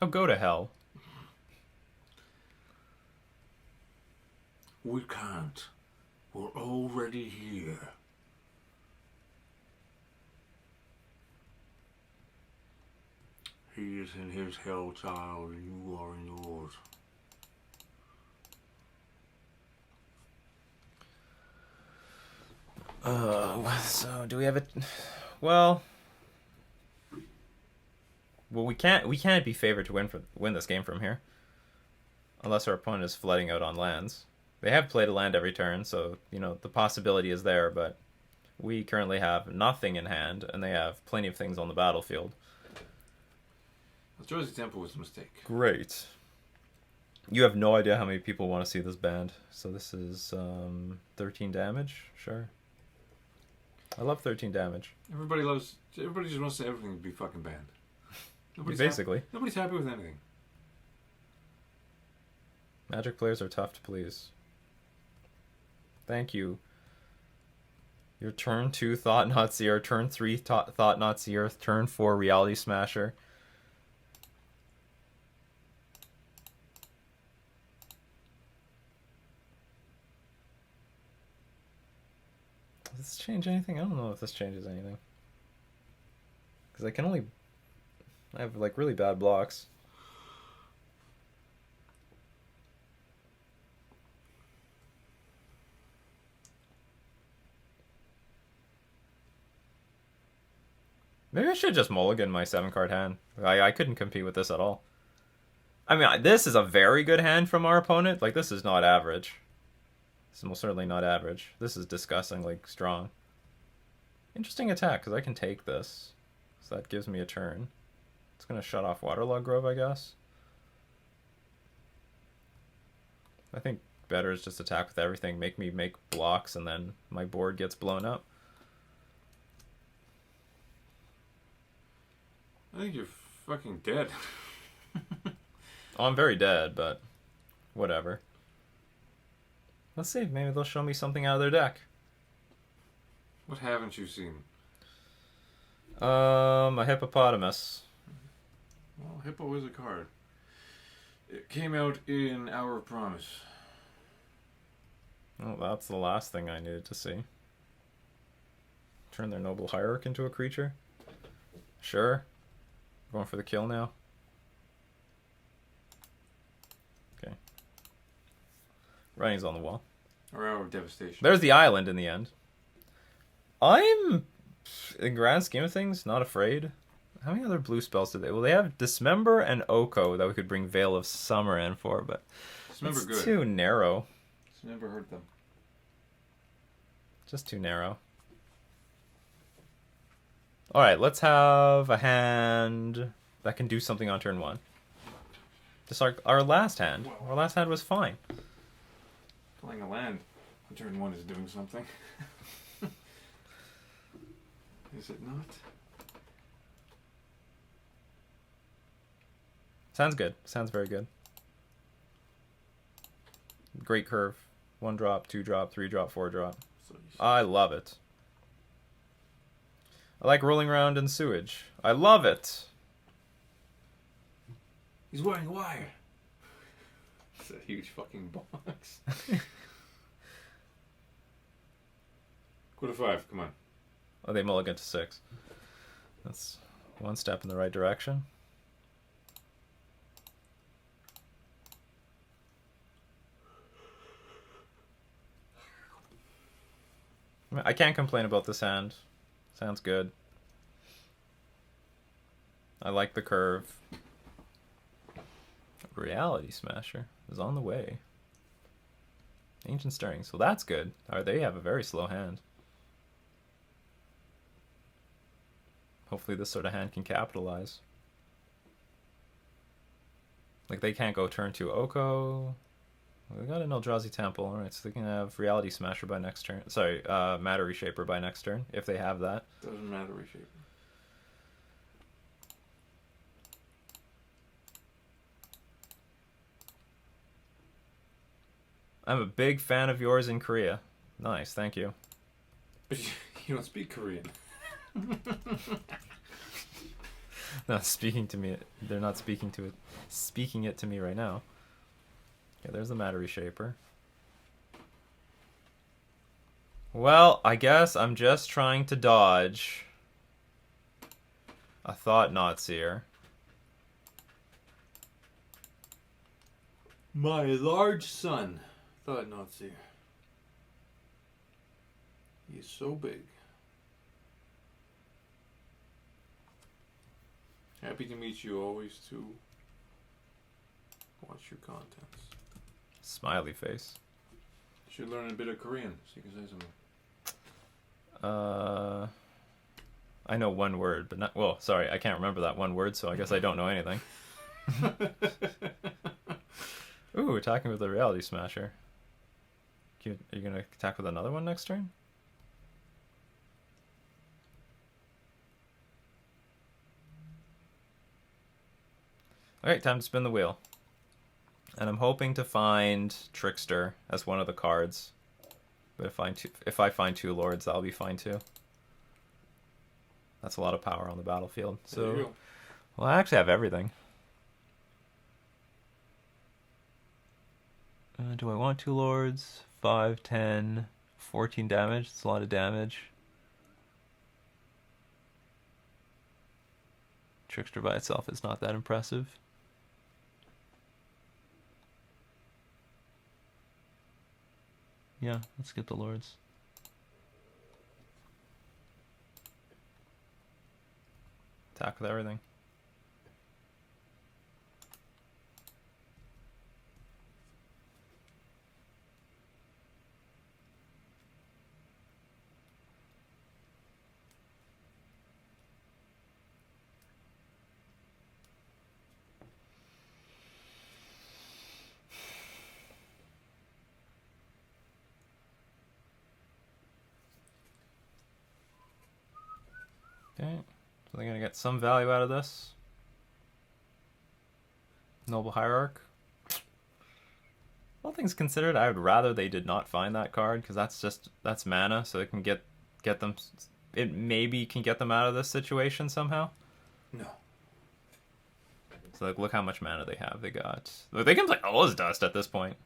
Oh, go to hell. We can't. We're already here. He is in his hell child and you are in yours. So do we have it? Well, we can't be favored to win this game from here, unless our opponent is flooding out on lands. They have played a land every turn, so the possibility is there. But we currently have nothing in hand, and they have plenty of things on the battlefield. Eldrazi Temple was a mistake. Great. You have no idea how many people want to see this banned. So this is 13 damage. Sure. I love 13 damage. Everybody just wants everything to be fucking banned. Basically. Nobody's happy with anything. Magic players are tough to please. Thank you. Your turn 2 Thought-Knot Seer, turn 3 Thought-Knot Seer, turn 4 Reality Smasher. Does this change anything? I don't know if this changes anything. Because I have like really bad blocks. Maybe I should just mulligan my 7-card hand. I couldn't compete with this at all. I mean, this is a very good hand from our opponent. Like, this is not average. This is most certainly not average. This is disgustingly strong. Interesting attack, because I can take this. So that gives me a turn. It's going to shut off Waterlog Grove, I guess. I think better is just attack with everything. Make me make blocks, and then my board gets blown up. I think you're fucking dead. Oh, I'm very dead, but whatever. Let's see. Maybe they'll show me something out of their deck. What haven't you seen? A hippopotamus. Well, Hippo is a card. It came out in Hour of Promise. Oh, that's the last thing I needed to see. Turn their Noble Hierarch into a creature? Sure. Going for the kill now. Okay. Writing's on the wall. Or Hour of Devastation. There's the island in the end. I'm, in grand scheme of things, not afraid. How many other blue spells did they? Well, they have Dismember and Oko that we could bring Veil of Summer in for, but Dismember it's good. too narrow. Dismember hurt them. Just too narrow. Alright, let's have a hand that can do something on turn 1. Just our last hand. Our last hand was fine. Playing a land on turn 1 is doing something. Is it not? Sounds good. Sounds very good. Great curve. 1 drop, 2 drop, 3 drop, 4 drop. I love it. I like rolling around in sewage. I love it. He's wearing a wire. It's a huge fucking box. Go to 5, come on. Oh, they mulligan to 6. That's one step in the right direction. I can't complain about this hand. Sounds good. I like the curve. Reality Smasher is on the way. Ancient Stirring, so that's good. Alright, they have a very slow hand. Hopefully this sort of hand can capitalize. Like, they can't go turn 2 Oko. We got an Eldrazi Temple. Alright, so they can have Reality Smasher by next turn. Sorry, Matter Reshaper by next turn, if they have that. Doesn't matter, Reshaper. I'm a big fan of yours in Korea. Nice, thank you. But you don't speak Korean. Not speaking to me. They're not speaking to it. Speaking it to me right now. Okay, there's the Matter Reshaper. Well, I guess I'm just trying to dodge a Thought Knotseer. My large son. Thought Knotseer. He is so big. Happy to meet you, always to watch your contents. Smiley face. Should learn a bit of Korean so you can say something. I know one word, but not. Well, sorry, I can't remember that one word, so I guess I don't know anything. Ooh, attacking with a Reality Smasher. Are you gonna attack with another one next turn? Alright, time to spin the wheel. And I'm hoping to find Trickster as one of the cards. But if I find 2 Lords, that'll be fine too. That's a lot of power on the battlefield. So, well, I actually have everything. Do I want 2 Lords? 5, 10, 14 damage. It's a lot of damage. Trickster by itself is not that impressive. Yeah, let's get the Lords. with everything. Okay, so they're gonna get some value out of this. Noble Hierarch. All things considered, I would rather they did not find that card, because that's mana, so it can get them. It maybe can get them out of this situation somehow. No. So like, look how much mana they have. They can play All's Dust at this point.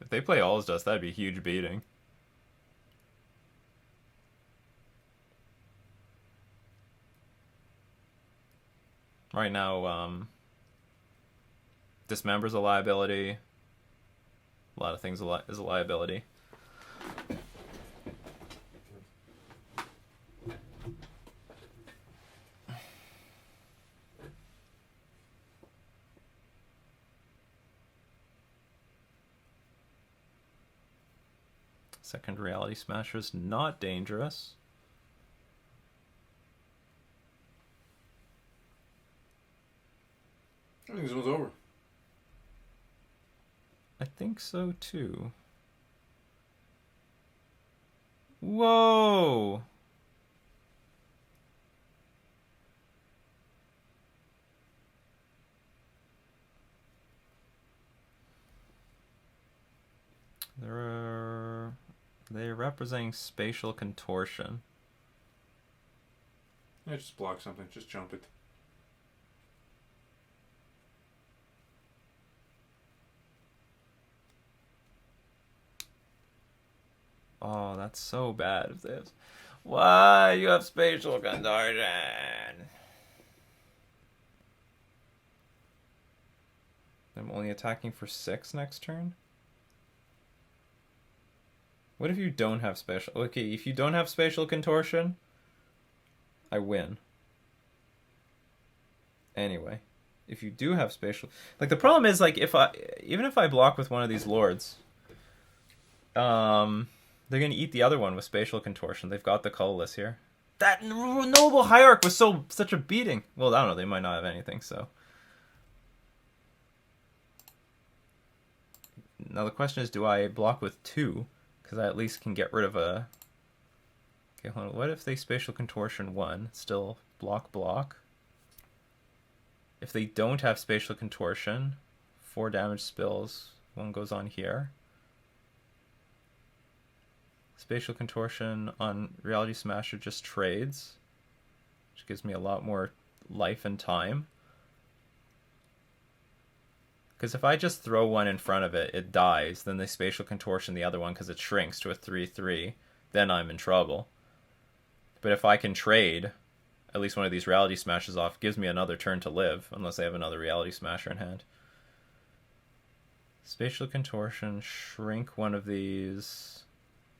If they play All's Dust, that'd be a huge beating. Right now, Dismember's a liability. A lot of things is a liability. Second Reality Smasher is not dangerous. I think this one's over. I think so too. Whoa! They're representing spatial contortion. Yeah, just block something. Just jump it. Oh, that's so bad if this. Why you have spatial contortion? I'm only attacking for 6 next turn? What if you don't have spatial... Okay, if you don't have spatial contortion, I win. Anyway, if you do have spatial... Like, the problem is, like, even if I block with one of these lords, they're going to eat the other one with spatial contortion. They've got the colorless here. That Noble Hierarch was such a beating. Well, I don't know. They might not have anything, so... Now the question is, do I block with 2? Because I at least can get rid of a... Okay, hold on. What if they spatial contortion 1? Still block. If they don't have spatial contortion, 4 damage spills. 1 goes on here. Spatial contortion on Reality Smasher just trades, which gives me a lot more life and time. Because if I just throw 1 in front of it, it dies. Then they spatial contortion the other one because it shrinks to a 3/3. Then I'm in trouble. But if I can trade at least one of these Reality Smashes off, it gives me another turn to live, unless I have another Reality Smasher in hand. Spatial contortion, shrink one of these,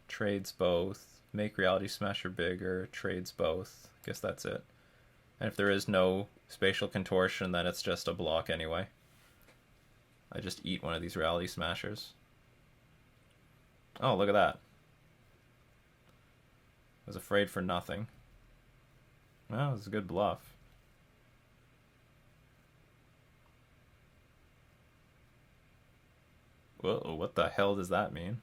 trades both, make Reality Smasher bigger, trades both. Guess that's it. And if there is no spatial contortion, then it's just a block anyway. I just eat one of these Reality Smashers. Oh, look at that. I was afraid for nothing. Well, it was a good bluff. Whoa, what the hell does that mean?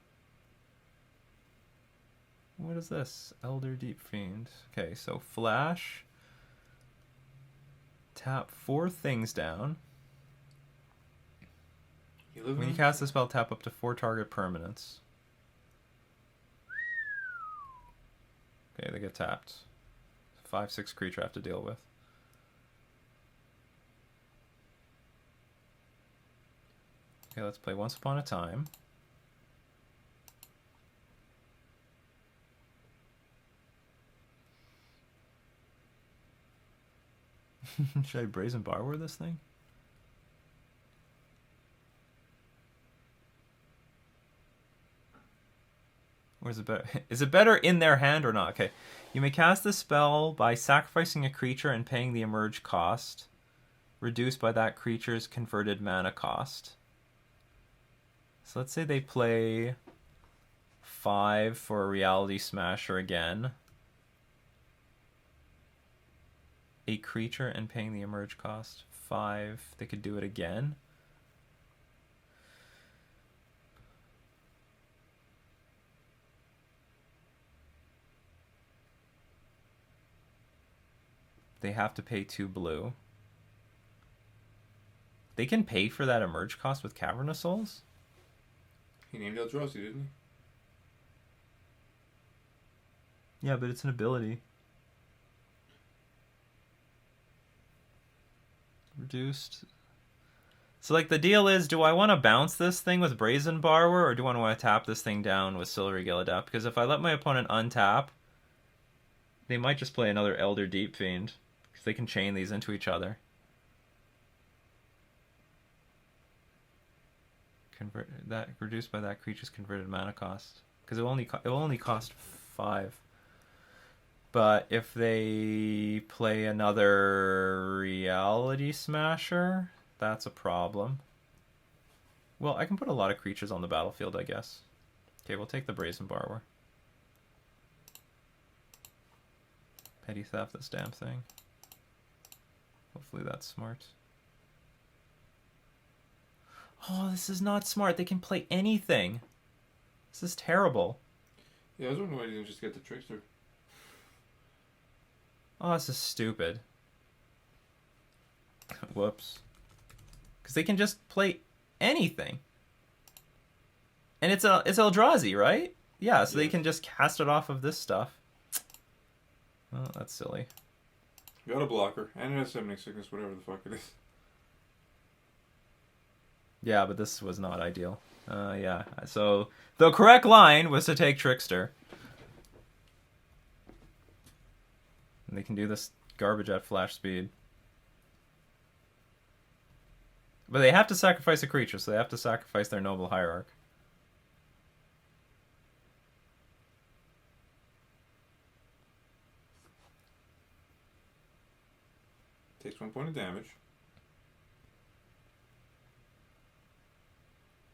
What is this? Elder Deep Fiend. Okay, so flash. Tap 4 things down. When you cast the spell, tap up to 4 target permanents. Okay, they get tapped. 5/6 creature I have to deal with. Okay, let's play Once Upon a Time. Should I Brazen Barware this thing? Or is it better? Is it better in their hand or not? Okay. You may cast this spell by sacrificing a creature and paying the emerge cost, reduced by that creature's converted mana cost. So let's say they play 5 for a Reality Smasher again. A creature and paying the emerge cost. 5. They could do it again. They have to pay 2 blue. They can pay for that emerge cost with Cavernous Souls? He named Eldrazi, didn't Yeah, but it's an ability. Reduced. So, like, the deal is, do I want to bounce this thing with Brazen Borrower, or do I want to tap this thing down with Silvery Gillidapt? Because if I let my opponent untap, they might just play another Elder Deep Fiend. Because they can chain these into each other. Convert that reduced by that creature's converted mana cost. Because it will only cost 5. But if they play another Reality Smasher, that's a problem. Well, I can put a lot of creatures on the battlefield, I guess. Okay, we'll take the Brazen Borrower. Petty Theft this damn thing. Hopefully that's smart. Oh, this is not smart. They can play anything. This is terrible. he? Yeah, I was wondering why he didn't just get the Trickster. Oh, this is stupid. Whoops. Because they can just play anything. And it's Eldrazi, right? Yeah, so they can just cast it off of this stuff. Oh, that's silly. Got a blocker, and it has Summoning Sickness, whatever the fuck it is. Yeah, but this was not ideal. Yeah, so the correct line was to take Trickster. And they can do this garbage at flash speed. But they have to sacrifice a creature, so they have to sacrifice their Noble Hierarch. Takes 1 point of damage.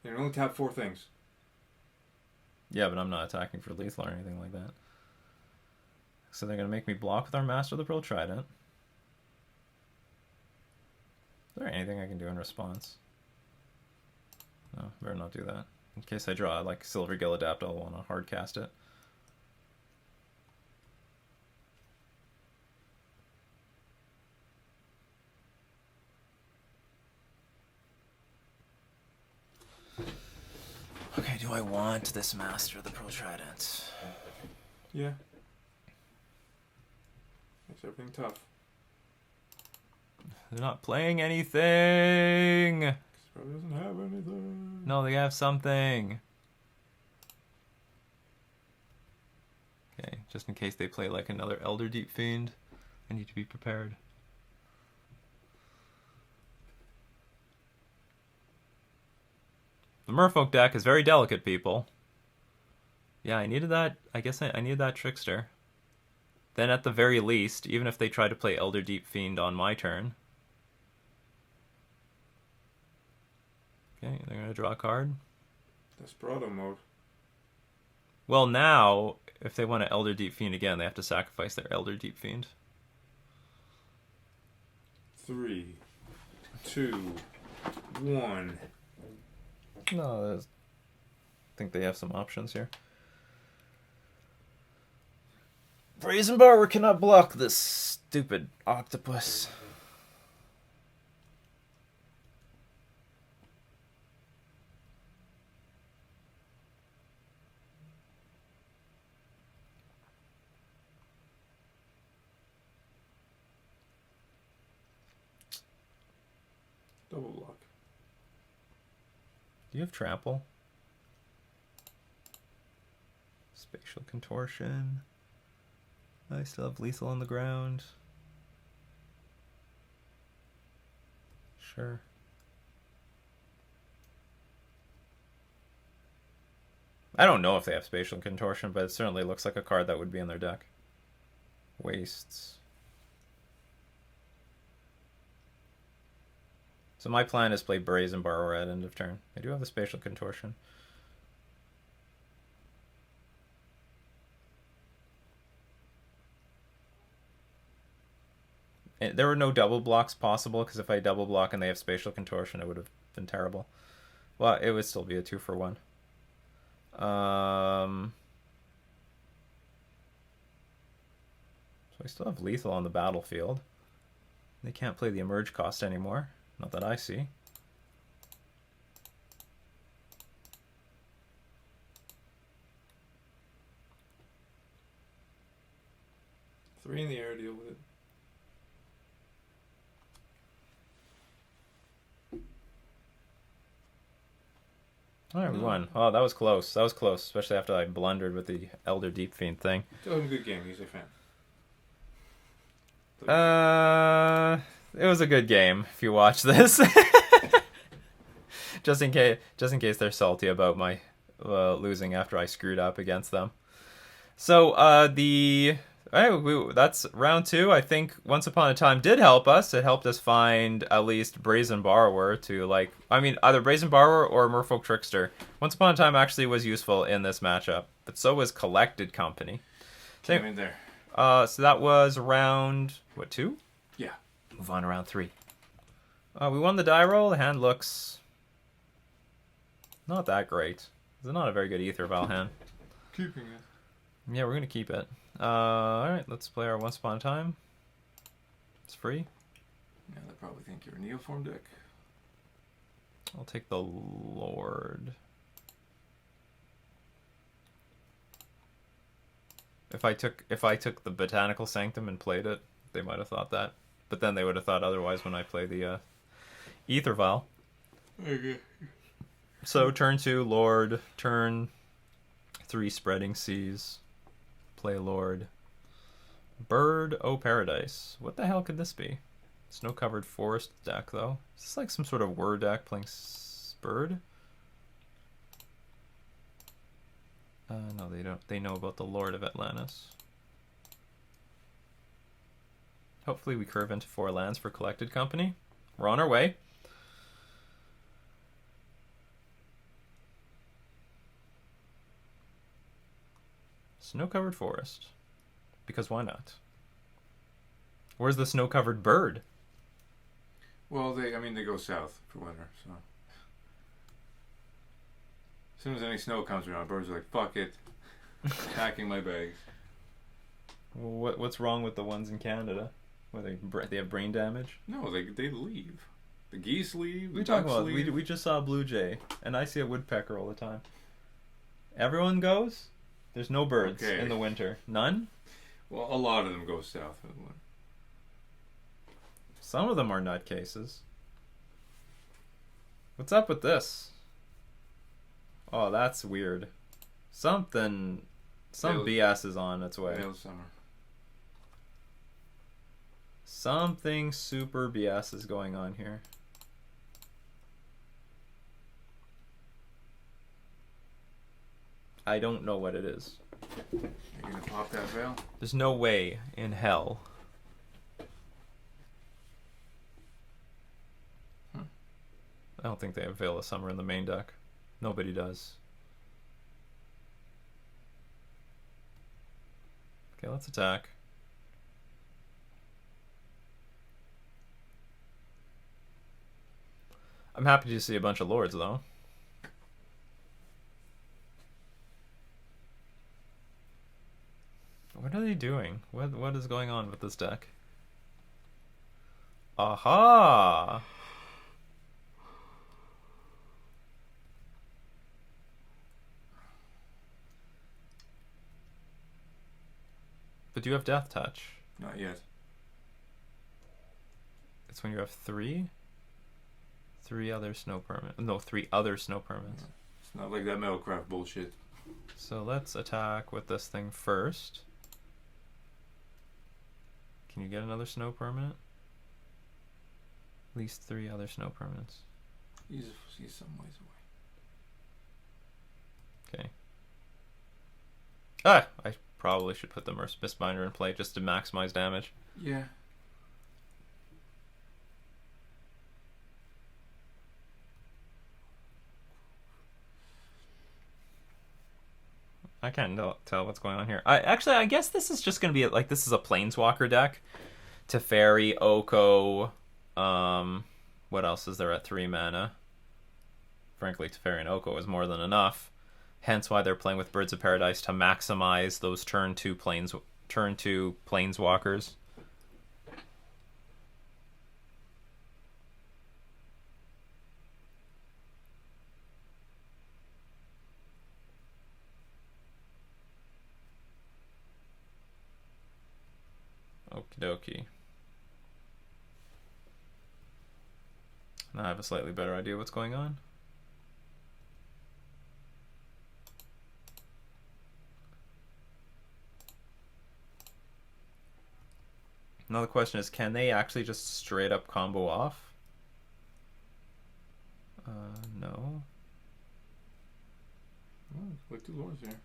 They can only tap 4 things. Yeah, but I'm not attacking for lethal or anything like that. So they're going to make me block with our Master of the Pearl Trident. Is there anything I can do in response? No, better not do that. In case I draw like Silver Gillidapt, I'll want to hard cast it. Okay, do I want this Master of the Pearl Trident? Yeah. Makes everything tough. They're not playing anything! He probably doesn't have anything. No, they have something. Okay, just in case they play like another Elder Deep Fiend, I need to be prepared. The Merfolk deck is very delicate, people. Yeah, I needed that. I guess I needed that Trickster. Then at the very least, even if they try to play Elder Deep Fiend on my turn. Okay, they're going to draw a card. Desperado mode. Well, now, if they want to Elder Deep Fiend again, they have to sacrifice their Elder Deep Fiend. 3, 2, 1. No, I think they have some options here. Brazen Borrower cannot block this stupid octopus. Double block. Do you have trample? Spatial contortion. I still have lethal on the ground. Sure. I don't know if they have spatial contortion, but it certainly looks like a card that would be in their deck. Wastes. So my plan is play Brazen Borrower at end of turn. I do have the Spatial Contortion. And there were no double blocks possible, because if I double block and they have Spatial Contortion, it would have been terrible. Well, it would still be a 2-for-1. So I still have lethal on the battlefield. They can't play the emerge cost anymore. Not that I see. Three in the air, deal with it. Alright, we won. Oh, that was close. That was close, especially after I blundered with the Elder Deep Fiend thing. Still having a good game. He's a fan. It was a good game if you watch this. just in case they're salty about my losing after I screwed up against them. So that's round 2. I think Once Upon a Time did help us. It helped us find at least Brazen Borrower to either Brazen Borrower or Merfolk Trickster. Once Upon a Time actually was useful in this matchup, but so was Collected Company. Came in there. So that was round 2? Yeah. Move on to round 3. We won the die roll. The hand looks not that great. It's not a very good Ether Vial hand. Keeping it. Yeah, we're gonna keep it. Alright, let's play our Once Upon a Time. It's free. Yeah, they probably think you're a Neoform deck. I'll take the Lord. If I took the Botanical Sanctum and played it, they might have thought that. But then they would have thought otherwise when I play the Ether Vial. Okay. So turn 2, Lord. Turn 3, Spreading Seas. Play Lord. Bird, Oh Paradise. What the hell could this be? Snow-covered forest deck, though. Is this like some sort of word deck playing Bird? No, they don't. They know about the Lord of Atlantis. Hopefully we curve into 4 lands for Collected Company. We're on our way. Snow-covered forest. Because why not? Where's the snow-covered bird? Well, they go south for winter, so. As soon as any snow comes around, birds are like, fuck it. Packing my bags. What's wrong with the ones in Canada? Where they have brain damage? No, they leave. The geese leave, the We ducks leave. We just saw a blue jay, and I see a woodpecker all the time. Everyone goes? There's no birds in the winter. None? Well, a lot of them go south in the winter. Some of them are nutcases. What's up with this? Oh, that's weird. Some BS is on its way. Veil summer. Something super BS is going on here. I don't know what it is. You're gonna pop that veil? There's no way in hell. I don't think they have Veil of Summer in the main deck. Nobody does. Okay, let's attack. I'm happy to see a bunch of Lords, though. What are they doing? What is going on with this deck? Aha! But do you have Death Touch? Not yet. It's when you have 3? 3 other snow permanents. No, 3 other snow permanents. It's not like that Metalcraft bullshit. So let's attack with this thing first. Can you get another snow permanent? At least 3 other snow permanents. He's some ways away. Okay. Ah! I probably should put the Mistbinder in play just to maximize damage. Yeah. I can't tell what's going on here. I guess this is just going to be like, this is a Planeswalker deck. Teferi, Oko, what else is there at 3 mana? Frankly, Teferi and Oko is more than enough. Hence why they're playing with Birds of Paradise to maximize those turn 2 Planeswalkers. Okie dokie. Now I have a slightly better idea what's going on. Now the question is, can they actually just straight up combo off? No. Oh, like 2 lords here.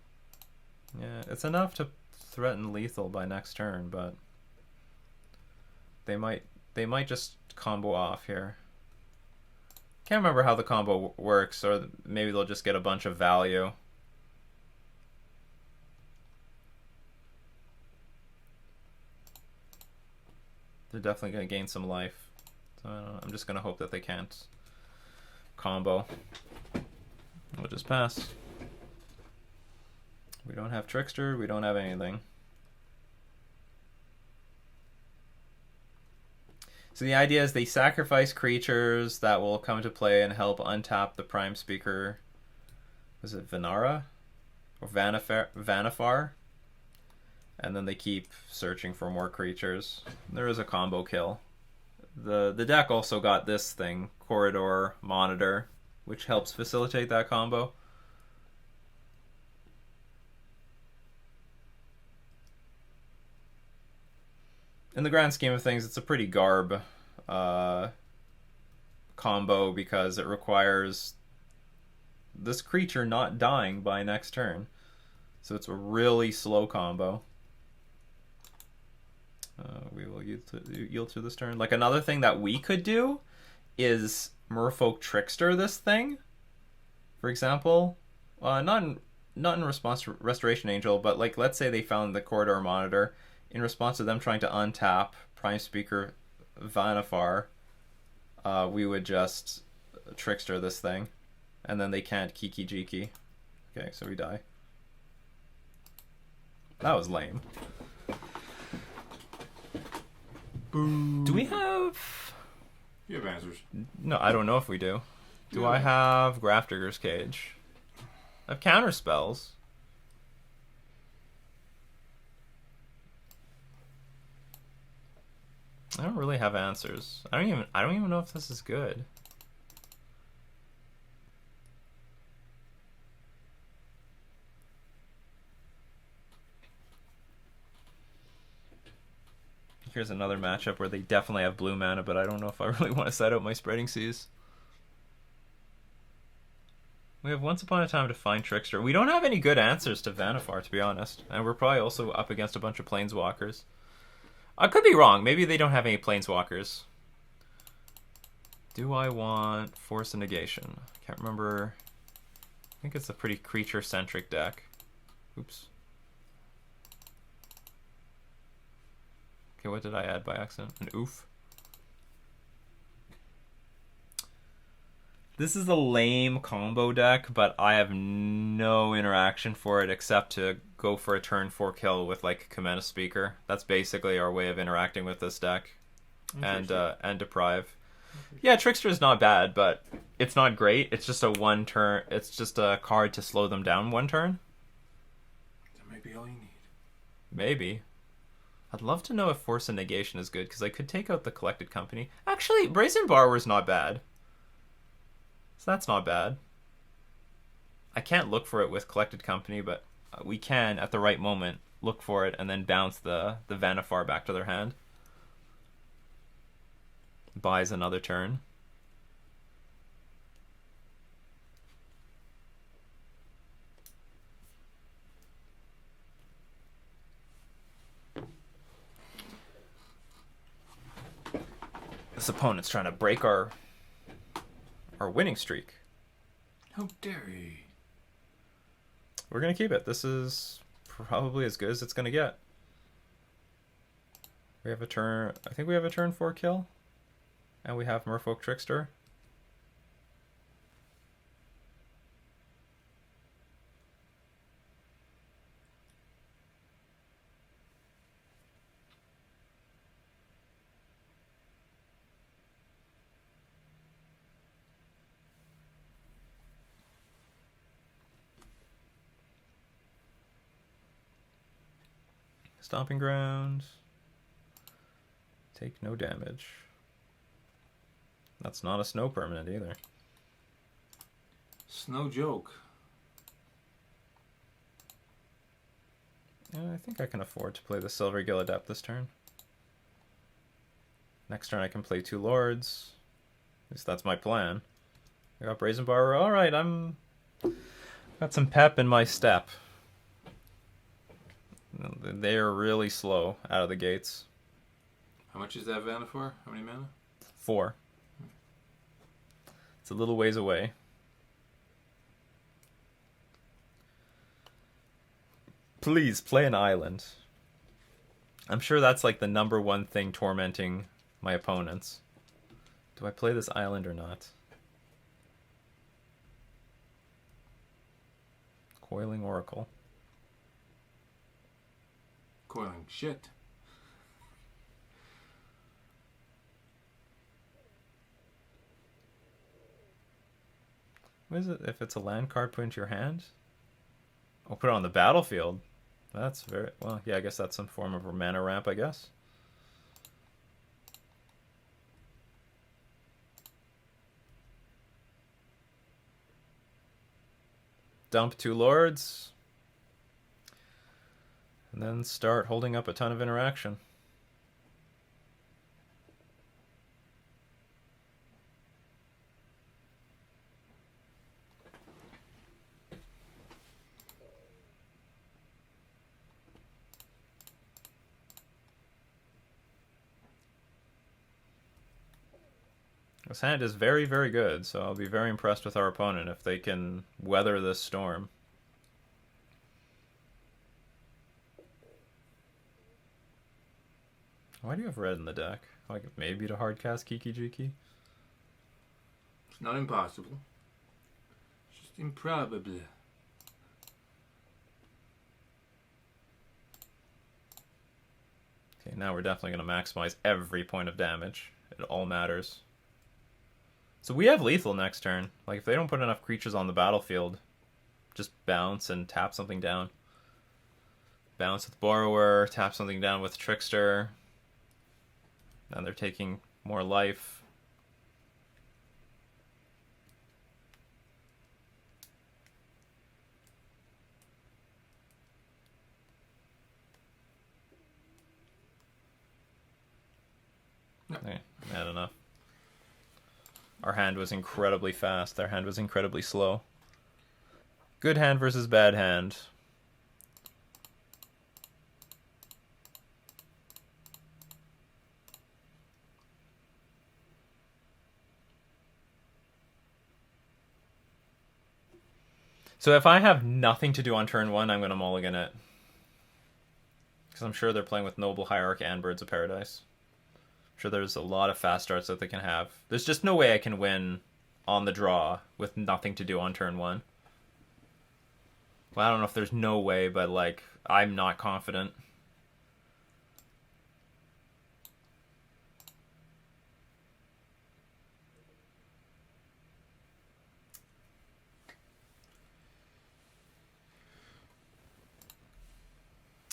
Yeah, it's enough to threaten lethal by next turn, but they might just combo off here. Can't remember how the combo works, or maybe they'll just get a bunch of value. They're definitely going to gain some life. So I'm just going to hope that they can't combo. We'll just pass. We don't have Trickster, we don't have anything. So the idea is they sacrifice creatures that will come to play and help untap the Prime Speaker. Was it Vanara? Or Vanifar? And then they keep searching for more creatures. There is a combo kill. The deck also got this thing, Corridor Monitor, which helps facilitate that combo. In the grand scheme of things, it's a pretty garb combo because it requires this creature not dying by next turn. So it's a really slow combo. We will yield to this turn. Like, another thing that we could do is Merfolk Trickster this thing. For example, not in response to Restoration Angel, but like, let's say they found the Corridor Monitor. In response to them trying to untap Prime Speaker Vanifar, we would just Trickster this thing, and then they can't Kiki Jiki. Okay, so we die. That was lame. Boom. Do we have... You have answers. No, I don't know if we do. Do I have Grafdigger's Cage? I have counter spells. I don't really have answers. I don't even know if this is good. Here's another matchup where they definitely have blue mana, but I don't know if I really want to set out my Spreading Seas. We have Once Upon a Time to find Trickster. We don't have any good answers to Vanifar, to be honest. And we're probably also up against a bunch of Planeswalkers. I could be wrong. Maybe they don't have any Planeswalkers. Do I want Force of Negation? Can't remember. I think it's a pretty creature-centric deck. Oops. Okay, what did I add by accident? An oof. This is a lame combo deck, but I have no interaction for it except to go for a turn 4 kill with like Command Speaker. That's basically our way of interacting with this deck. And Deprive. Yeah, Trickster is not bad, but it's not great. It's just a one turn. It's just a card to slow them down one turn. That might be all you need. Maybe. I'd love to know if Force of Negation is good, because I could take out the Collected Company. Actually, Brazen Borrower's not bad. So that's not bad. I can't look for it with Collected Company, but we can, at the right moment, look for it and then bounce the Vanifar back to their hand. Buys another turn. This opponent's trying to break our winning streak. How dare he? We're gonna keep it. This is probably as good as it's gonna get. We have a turn. I think we have a turn 4 kill, and we have Merfolk Trickster. Stomping Ground. Take no damage. That's not a snow permanent either. Snow joke. Yeah, I think I can afford to play the Silver Gill Adept this turn. Next turn I can play 2 Lords. At least that's my plan. I got Brazen Borrower. Alright, got some pep in my step. They are really slow out of the gates. How much is that mana for? How many mana? 4. It's a little ways away. Please, play an island. I'm sure that's like the #1 thing tormenting my opponents. Do I play this island or not? Coiling Oracle. Coiling shit. What is it? If it's a land card, put into your hand? Oh, put it on the battlefield. That's very... Well, yeah, I guess that's some form of a mana ramp, I guess. Dump 2 Lords. And then start holding up a ton of interaction. This hand is very, very good, so I'll be very impressed with our opponent if they can weather this storm. Why do you have red in the deck? Like maybe to hardcast Kiki Jiki? It's not impossible. It's just improbable. Okay, now we're definitely going to maximize every point of damage. It all matters. So we have lethal next turn. Like, if they don't put enough creatures on the battlefield, just bounce and tap something down. Bounce with Borrower, tap something down with Trickster. And they're taking more life. No. Okay, not enough. Our hand was incredibly fast. Their hand was incredibly slow. Good hand versus bad hand. So if I have nothing to do on turn 1, I'm going to mulligan it. Because I'm sure they're playing with Noble Hierarch and Birds of Paradise. I'm sure there's a lot of fast starts that they can have. There's just no way I can win on the draw with nothing to do on turn 1. Well, I don't know if there's no way, but like, I'm not confident.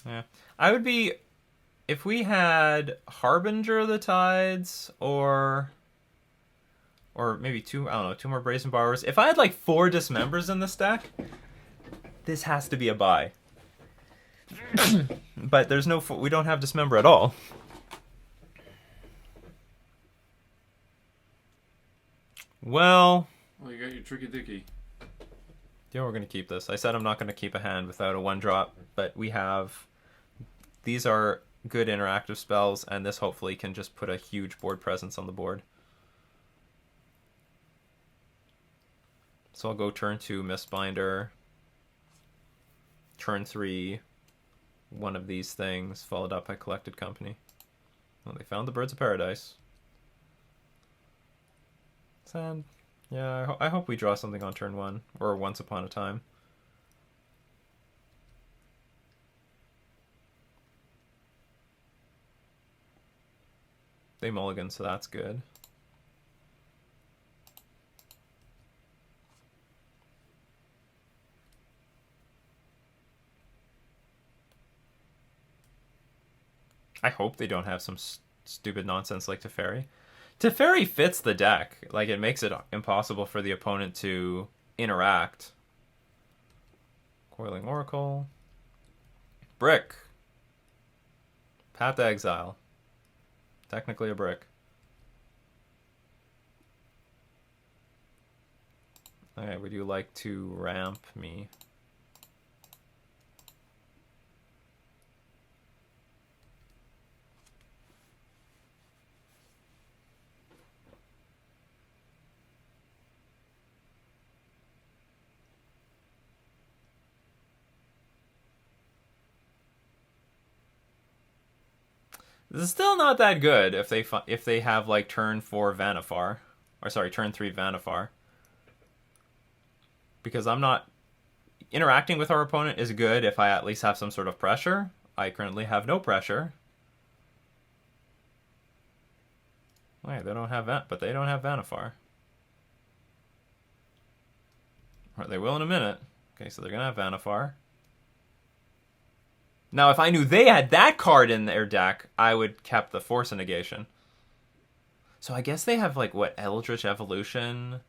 Yeah. I would be... If we had Harbinger of the Tides, or maybe 2, I don't know, 2 more Brazen Borrowers. If I had like 4 Dismembers in this deck, this has to be a buy. But there's no... We don't have Dismember at all. Well, you got your Tricky Dicky. Yeah, we're going to keep this. I said I'm not going to keep a hand without a 1-drop, but we have... These are good interactive spells, and this hopefully can just put a huge board presence on the board. So I'll go turn 2, Mistbinder. Turn 3, one of these things, followed up by Collected Company. Well, they found the Birds of Paradise. Sad. Yeah, I hope we draw something on turn 1, or Once Upon a Time. They mulligan, so that's good. I hope they don't have some stupid nonsense like Teferi. Teferi fits the deck. Like, it makes it impossible for the opponent to interact. Coiling Oracle. Brick. Path to Exile. Technically a brick. Okay, would you like to ramp me? This is still not that good if they have like turn 4 Vanifar, or sorry, turn 3 Vanifar. Because I'm not interacting with our opponent is good if I at least have some sort of pressure. I currently have no pressure. Wait, they don't have but they don't have Vanifar. Or they will in a minute. Okay, so they're gonna have Vanifar. Now, if I knew they had that card in their deck, I would kept the Force of Negation. So I guess they have, like, what, Eldritch Evolution,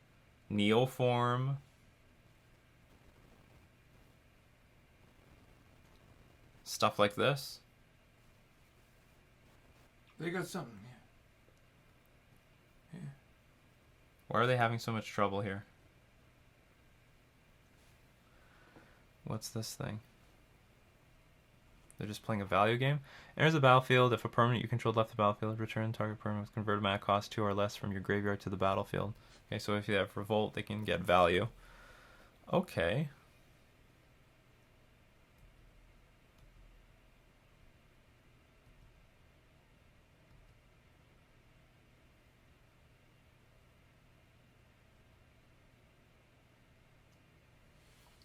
Neoform. Stuff like this. They got something, yeah. Why are they having so much trouble here? What's this thing? They're just playing a value game. Enters the battlefield. If a permanent you controlled left the battlefield, return target permanent with converted mana cost 2 or less from your graveyard to the battlefield. Okay, so if you have Revolt, they can get value. Okay.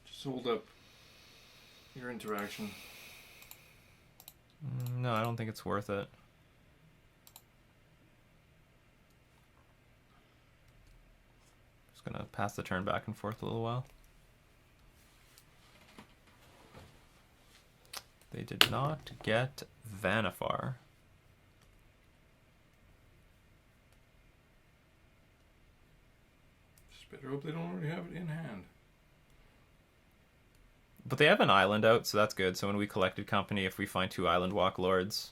Just hold up your interaction. No, I don't think it's worth it. Just gonna pass the turn back and forth a little while. They did not get Vanifar. Just better hope they don't already have it in hand. But they have an island out, so that's good. So when we collected company, if we find 2 Island Walk Lords,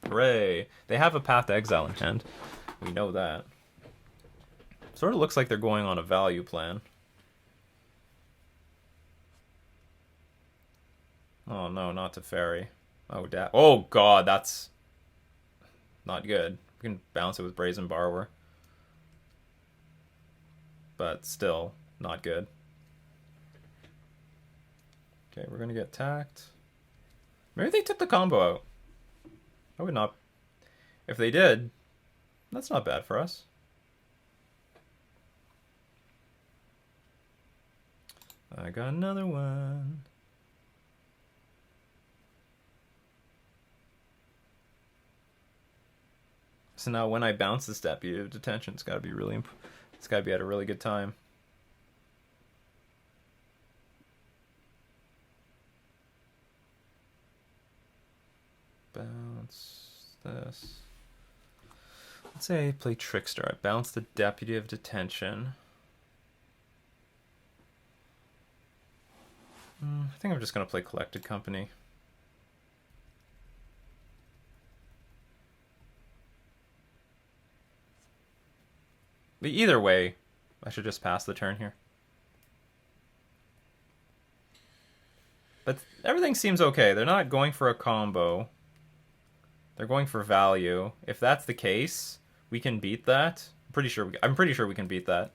hooray! They have a Path to Exile in hand. We know that. Sort of looks like they're going on a value plan. Oh no, not Teferi. Oh god, that's not good. We can bounce it with Brazen Borrower. But still, not good. Okay, we're gonna get tacked. Maybe they took the combo out. I would not. If they did, that's not bad for us. I got another one. So now when I bounce this Deputy of Detention, it's gotta be it's gotta be at a really good time. Bounce this. Let's say I play Trickster. I bounce the Deputy of Detention. I think I'm just going to play Collected Company. But either way, I should just pass the turn here. But everything seems okay. They're not going for a combo. They're going for value. If that's the case, we can beat that. I'm pretty sure we can beat that.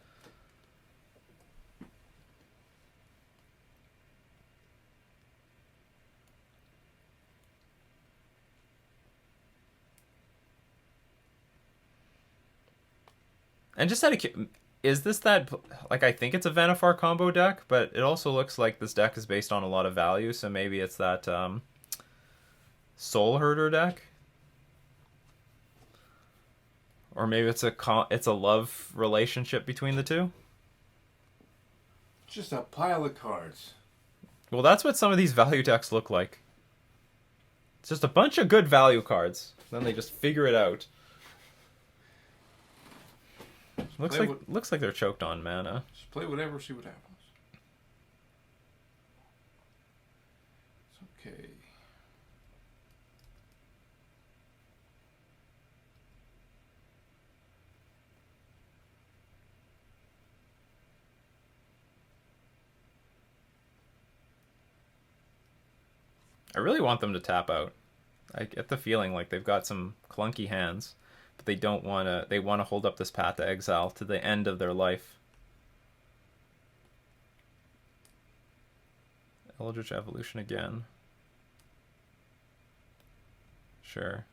And just out of, is this that, like, I think it's a Vanifar combo deck, but it also looks like this deck is based on a lot of value, so maybe it's that Soul Herder deck, or maybe it's a love relationship between the two. Just a pile of cards. Well, that's what some of these value decks look like. It's just a bunch of good value cards. Then they just figure it out. Looks like they're choked on mana. Just play whatever, see what happens. It's okay. I really want them to tap out. I get the feeling like they've got some clunky hands, but they don't want to. They want to hold up this Path to Exile to the end of their life. Eldritch Evolution again. Sure.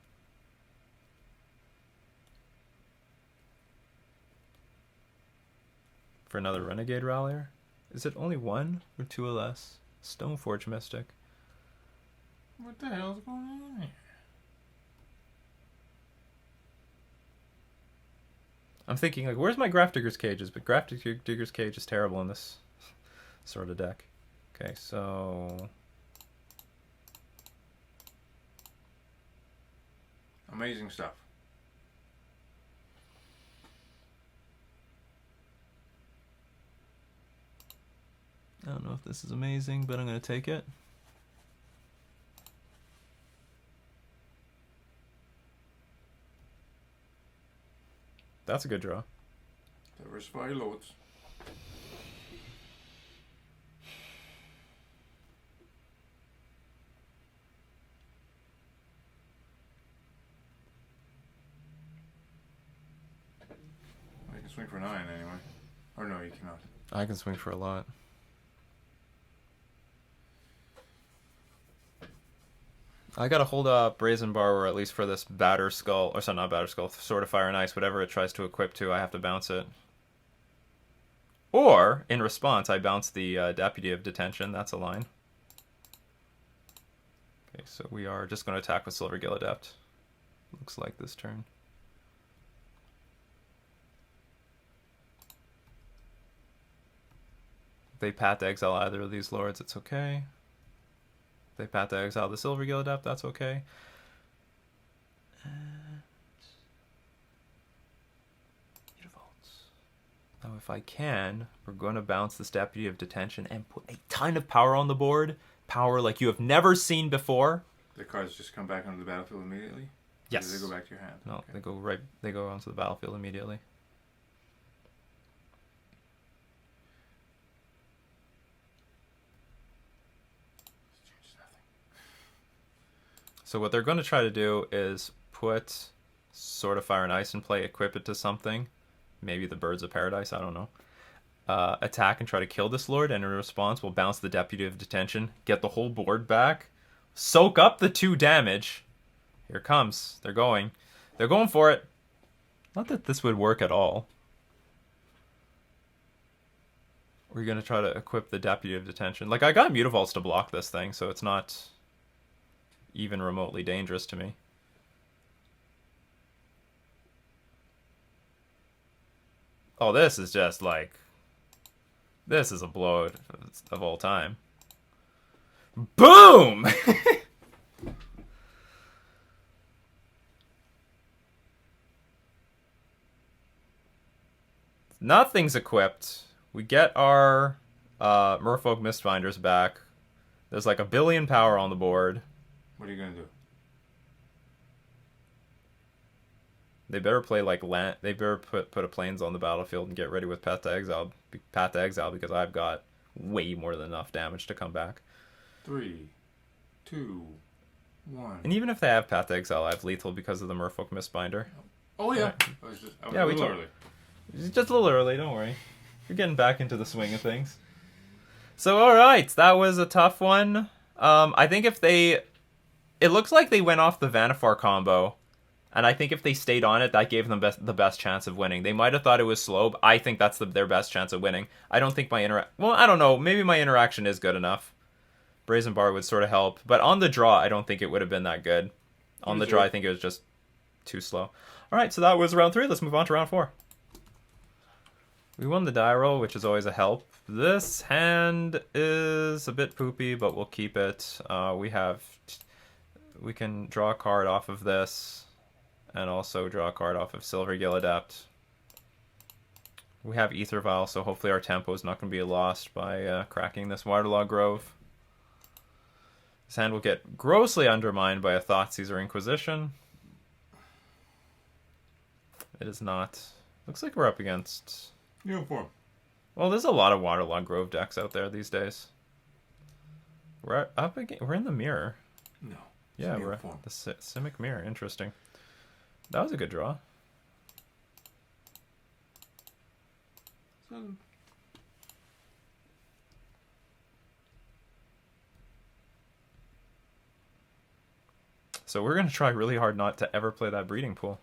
For another Renegade Rallier? Is it only one or two or less? Stoneforge Mystic. What the hell's going on here? I'm thinking, like, where's my Grafdigger's Cages? But Grafdigger's Cage is terrible in this sort of deck. Okay, so... Amazing stuff. I don't know if this is amazing, but I'm going to take it. That's a good draw. Diversify loads. Well, you can swing for 9 anyway. Or no, you cannot. I can swing for a lot. I gotta hold up Brazen Borrower at least for this Batter Skull, or sorry, not Batter Skull, Sword of Fire and Ice, whatever it tries to equip to, I have to bounce it. Or, in response, I bounce the Deputy of Detention, that's a line. Okay, so we are just going to attack with Silvergill Adept. Looks like this turn. If they Path to Exile either of these lords, it's okay. They Path to Exile the Silvergill Adept, that's okay. And... Now if I can, we're going to bounce this Deputy of Detention and put a ton of power on the board. Power like you have never seen before. The cards just come back onto the battlefield immediately? Yes. Or do they go back to your hand? No, okay. they go onto the battlefield immediately. So what they're going to try to do is put Sword of Fire and Ice in play, equip it to something. Maybe the Birds of Paradise, I don't know. Attack and try to kill this lord, and in response we'll bounce the Deputy of Detention, get the whole board back, soak up the 2 damage. Here it comes. They're going. They're going for it. Not that this would work at all. We're going to try to equip the Deputy of Detention. Like, I got Mutavaults to block this thing, so it's not even remotely dangerous to me. Oh, this is just like... This is a blowout of all time. Boom! Nothing's equipped. We get our Merfolk Mistbinders back. There's like 1 billion power on the board. What are you going to do? They better play like land. They better put a plains on the battlefield and get ready with Path to Exile. Path to Exile because I've got way more than enough damage to come back. 3, 2, One. And even if they have Path to Exile, I have lethal because of the Merfolk Mistbinder. Oh, yeah. Right. I was Yeah, a we little told- early. It's just a little early, don't worry. You're getting back into the swing of things. So, alright, that was a tough one. I think if they... It looks like they went off the Vanifar combo. And I think if they stayed on it, that gave them the best chance of winning. They might have thought it was slow, but I think that's their best chance of winning. I don't think my Well, I don't know. Maybe my interaction is good enough. Brazen Bar would sort of help. But on the draw, I don't think it would have been that good. On the draw, I think it was just too slow. Alright, so that was round 3. Let's move on to round 4. We won the die roll, which is always a help. This hand is a bit poopy, but we'll keep it. We can draw a card off of this, and also draw a card off of Silver Gill Adept. We have Ether Vial, so hopefully our tempo is not going to be lost by cracking this Waterlog Grove. This hand will get grossly undermined by a Thoughtseize or Inquisition. It is not. Looks like we're up against... Uniform. Well, there's a lot of Waterlog Grove decks out there these days. We're up again. We're in the mirror. No. Yeah, we're the Simic mirror. Interesting. That was a good draw. So we're gonna try really hard not to ever play that breeding pool.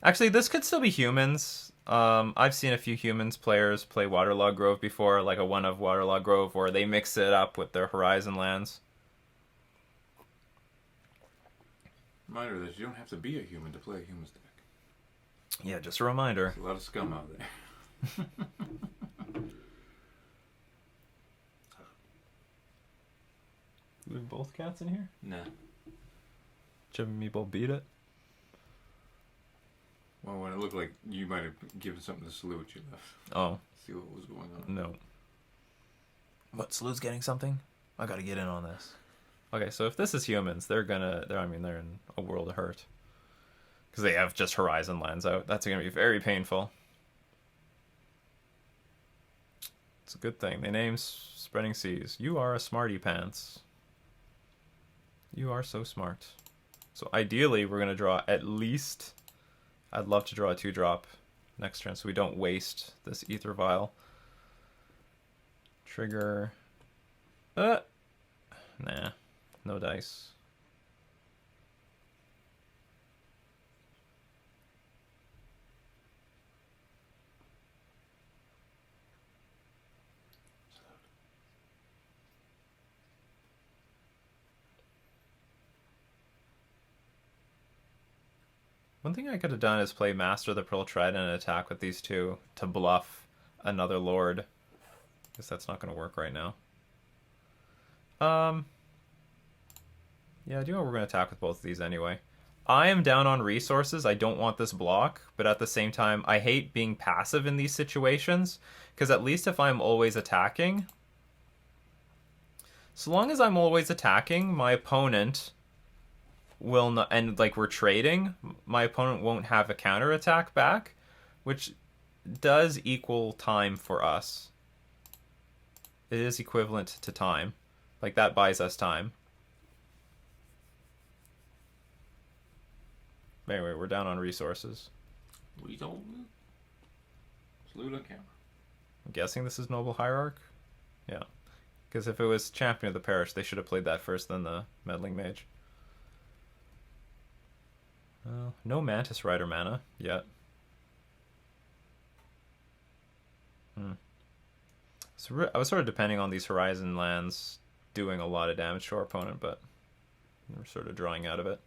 Actually, this could still be humans. I've seen a few humans players play Waterlog Grove before, like a one of Waterlog Grove, or they mix it up with their Horizon lands. Reminder that you don't have to be a human to play a human's deck. Yeah, just a reminder. There's a lot of scum out there. We have both cats in here? Nah. Chip and Meeple beat it? Well, when it looked like you might have given something to Salute, you left. Oh. See what was going on. No. What, Salute's getting something? I gotta get in on this. Okay, so if this is humans, they're in a world of hurt. Because they have just Horizon lands out. That's gonna be very painful. It's a good thing. They name Spreading Seas. You are a smarty pants. You are so smart. So ideally, we're gonna draw at least... I'd love to draw a 2-drop next turn so we don't waste this Ether Vial. Trigger. Nah. No dice. One thing I could have done is play Master of the Pearl Trident and attack with these two to bluff another Lord. Guess that's not going to work right now. Yeah, I do know we're going to attack with both of these anyway. I am down on resources. I don't want this block, but at the same time, I hate being passive in these situations, because at least if I'm always attacking, so long as I'm always attacking, my opponent will not, and like we're trading, my opponent won't have a counter attack back, which does equal time for us. It is equivalent to time. Like that buys us time. Anyway, we're down on resources. We don't Salute on camera. I'm guessing this is Noble Hierarch? Yeah. Because if it was Champion of the Parish, they should have played that first, then the Meddling Mage. No Mantis Rider mana yet. So I was sort of depending on these Horizon lands doing a lot of damage to our opponent, but we're sort of drawing out of it.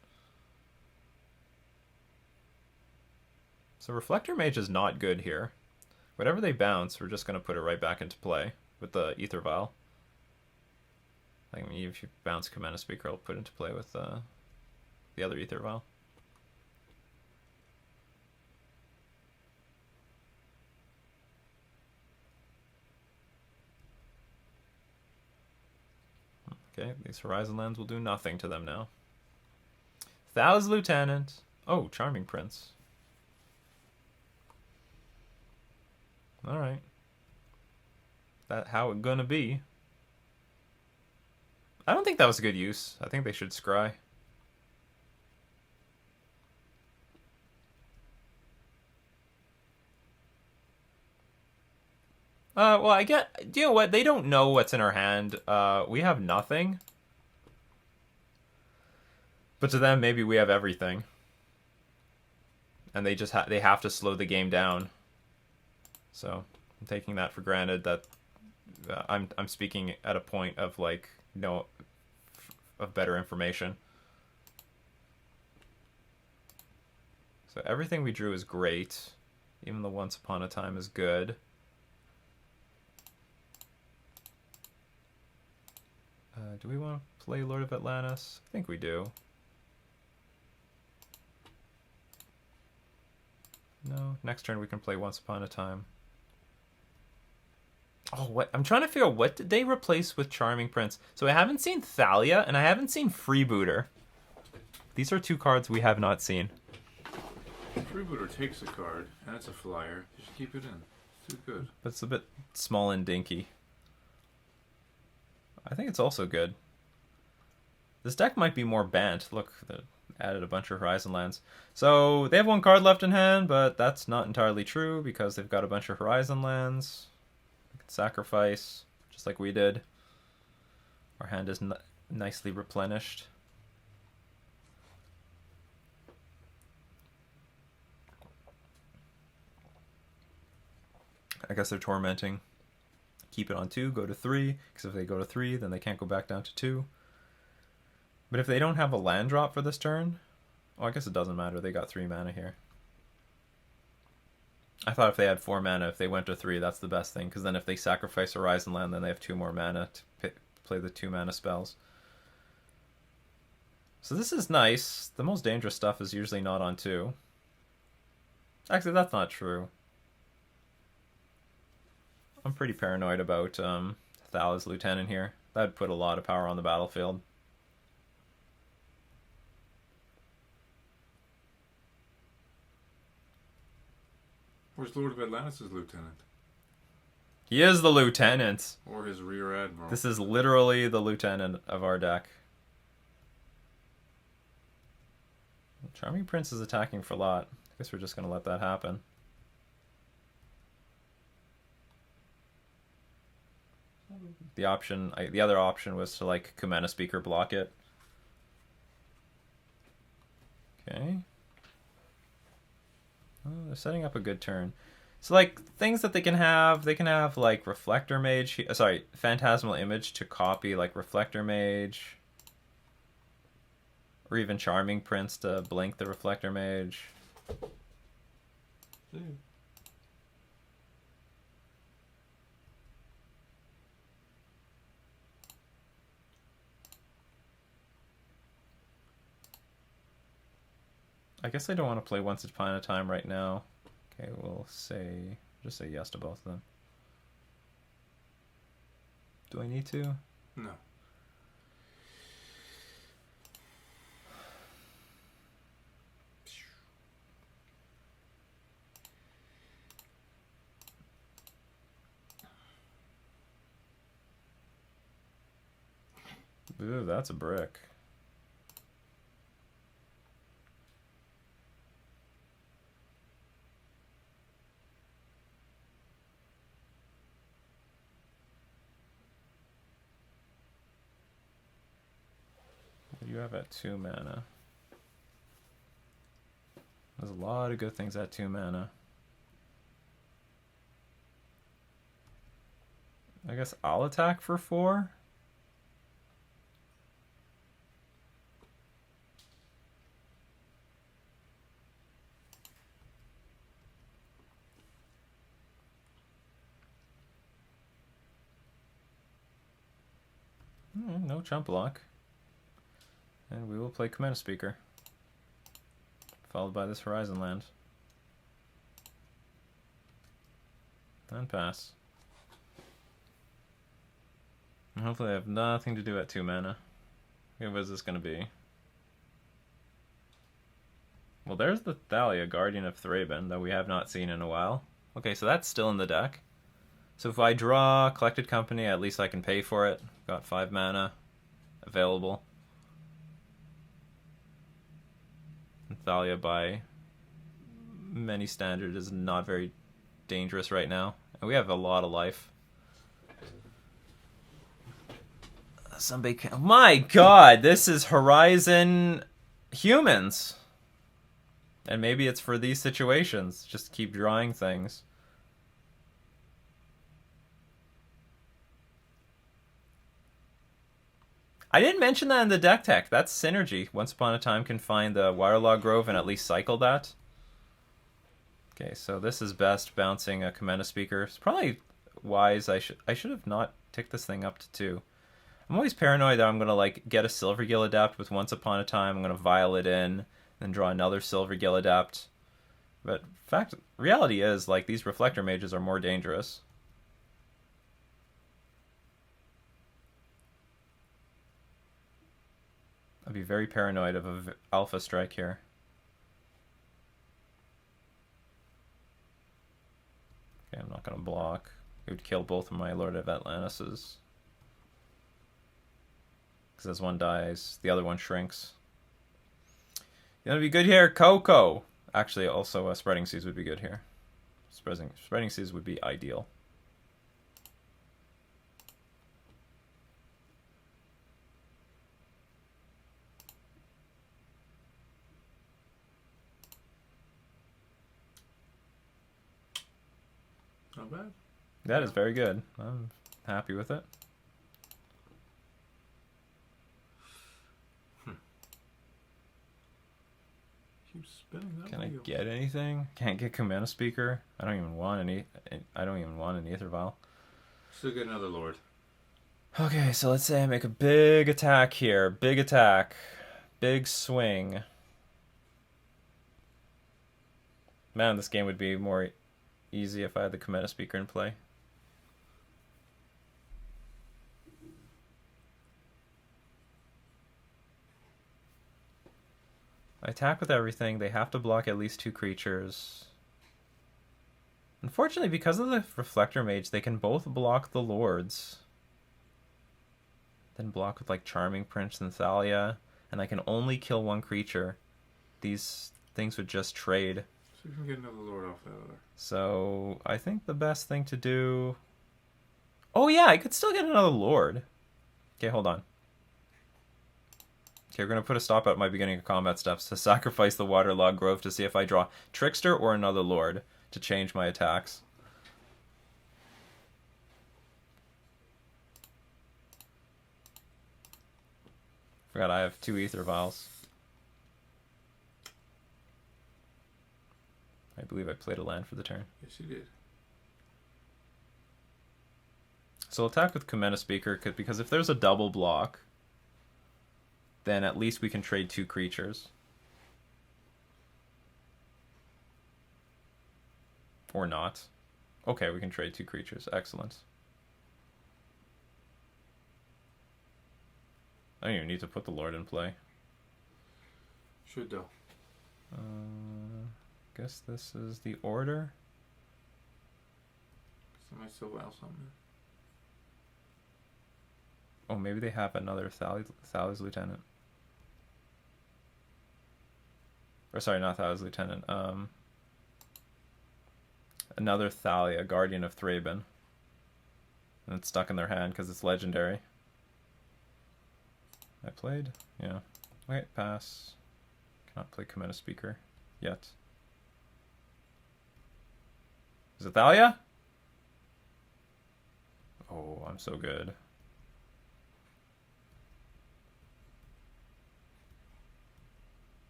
So Reflector Mage is not good here. Whatever they bounce, we're just going to put it right back into play with the Ether Vial. I mean, if you bounce Command Speaker, I'll put into play with the other Ether Vial. Okay, these Horizon lands will do nothing to them now. Thou's Lieutenant. Oh, Charming Prince. Alright. That how it gonna be. I don't think that was a good use. I think they should scry. Well, I get. Do you know what? They don't know what's in our hand. We have nothing. But to them, maybe we have everything. And they just they have to slow the game down. So I'm taking that for granted. That I'm speaking at a point of like no of better information. So everything we drew is great. Even the Once Upon a Time is good. Do we want to play Lord of Atlantis? I think we do. No. Next turn we can play Once Upon a Time. Oh, what? I'm trying to figure out what did they replace with Charming Prince. So I haven't seen Thalia and I haven't seen Freebooter. These are two cards we have not seen. Freebooter takes a card, and it's a flyer. You should keep it in. It's too good. But it's a bit small and dinky. I think it's also good. This deck might be more banned. Look, they added a bunch of Horizon lands. So they have one card left in hand, but that's not entirely true because they've got a bunch of Horizon lands. They can sacrifice, just like we did. Our hand is nicely replenished. I guess they're tormenting. Keep it on 2, go to 3, because if they go to 3, then they can't go back down to 2. But if they don't have a land drop for this turn, oh, I guess it doesn't matter. They got 3 mana here. I thought if they had 4 mana, if they went to 3, that's the best thing, because then if they sacrifice Horizon Land, then they have 2 more mana to play the 2 mana spells. So this is nice. The most dangerous stuff is usually not on 2. Actually, that's not true. I'm pretty paranoid about Thala's Lieutenant here. That'd put a lot of power on the battlefield. Where's Lord of Atlantis' lieutenant? He is the lieutenant. Or his rear admiral. This is literally the lieutenant of our deck. Charming Prince is attacking for a lot. I guess we're just going to let that happen. The other option was to like Kumana Speaker block it. Okay. Oh, they're setting up a good turn. So like things that they can have like Reflector Mage, Phantasmal Image to copy like Reflector Mage. Or even Charming Prince to blink the Reflector Mage. I guess I don't want to play Once Upon a Time right now. Okay, we'll just say yes to both of them. Do I need to? No. Ooh, that's a brick. You have at 2 mana. There's a lot of good things at 2 mana. I guess I'll attack for 4. No chump block. And we will play Command Speaker. Followed by this Horizon Land. And pass. And hopefully I have nothing to do at 2 mana. Okay, what is this going to be? Well, there's the Thalia, Guardian of Thraben, that we have not seen in a while. Okay, so that's still in the deck. So if I draw Collected Company, at least I can pay for it. Got 5 mana available. Thalia by many standards is not very dangerous right now. And we have a lot of life. Somebody can... My god, this is Horizon Humans. And maybe it's for these situations. Just keep drawing things. I didn't mention that in the deck tech. That's synergy. Once Upon a Time can find the Waterlog Grove and at least cycle that. Okay, so this is best bouncing a Commander Speaker. It's probably wise. I should have not ticked this thing up to 2. I'm always paranoid that I'm going to like get a Silvergill Adapt with Once Upon a Time. I'm going to vial it in, then draw another Silvergill Adapt. But reality is, like, these Reflector Mages are more dangerous. I'd be very paranoid of an Alpha Strike here. Okay, I'm not going to block. It would kill both of my Lord of Atlantis's. Because as one dies, the other one shrinks. You want to be good here? Coco! Actually, also Spreading Seas would be good here. Spreading Seas would be ideal. Not bad. That is very good. I'm happy with it. Keep spinning that Can I wheel. get anything? Can't get Commander Speaker. I don't even want any. I don't even want an Aether Vial. Still get another Lord. Okay, so let's say I make a big attack here. Big attack. Big swing. Man, this game would be more easy if I had the Commander Speaker in play. I attack with everything. They have to block at least 2 creatures. Unfortunately, because of the Reflector Mage, they can both block the Lords. Then block with like Charming Prince and Thalia. And I can only kill 1 creature. These things would just trade. So you can get another Lord off that other. So I think the best thing to do... Oh yeah, I could still get another Lord. Okay, hold on. Okay, we're going to put a stop at my beginning of combat steps to sacrifice the Waterlog Grove to see if I draw Trickster or another Lord to change my attacks. Forgot I have 2 Aether Vials. I believe I played a land for the turn. Yes, you did. So I'll attack with Commander Speaker because if there's a double block, then at least we can trade 2 creatures. Or not. Okay, we can trade 2 creatures. Excellent. I don't even need to put the Lord in play. Should though. Guess this is the order. Somebody still wow something. Oh, maybe they have another Thalia's Lieutenant. Or sorry, not Thalia's Lieutenant. Another Thalia, Guardian of Thraben. And it's stuck in their hand because it's legendary. I played? Yeah. Wait, pass. Cannot play Commander Speaker yet. Is it Thalia? Oh, I'm so good.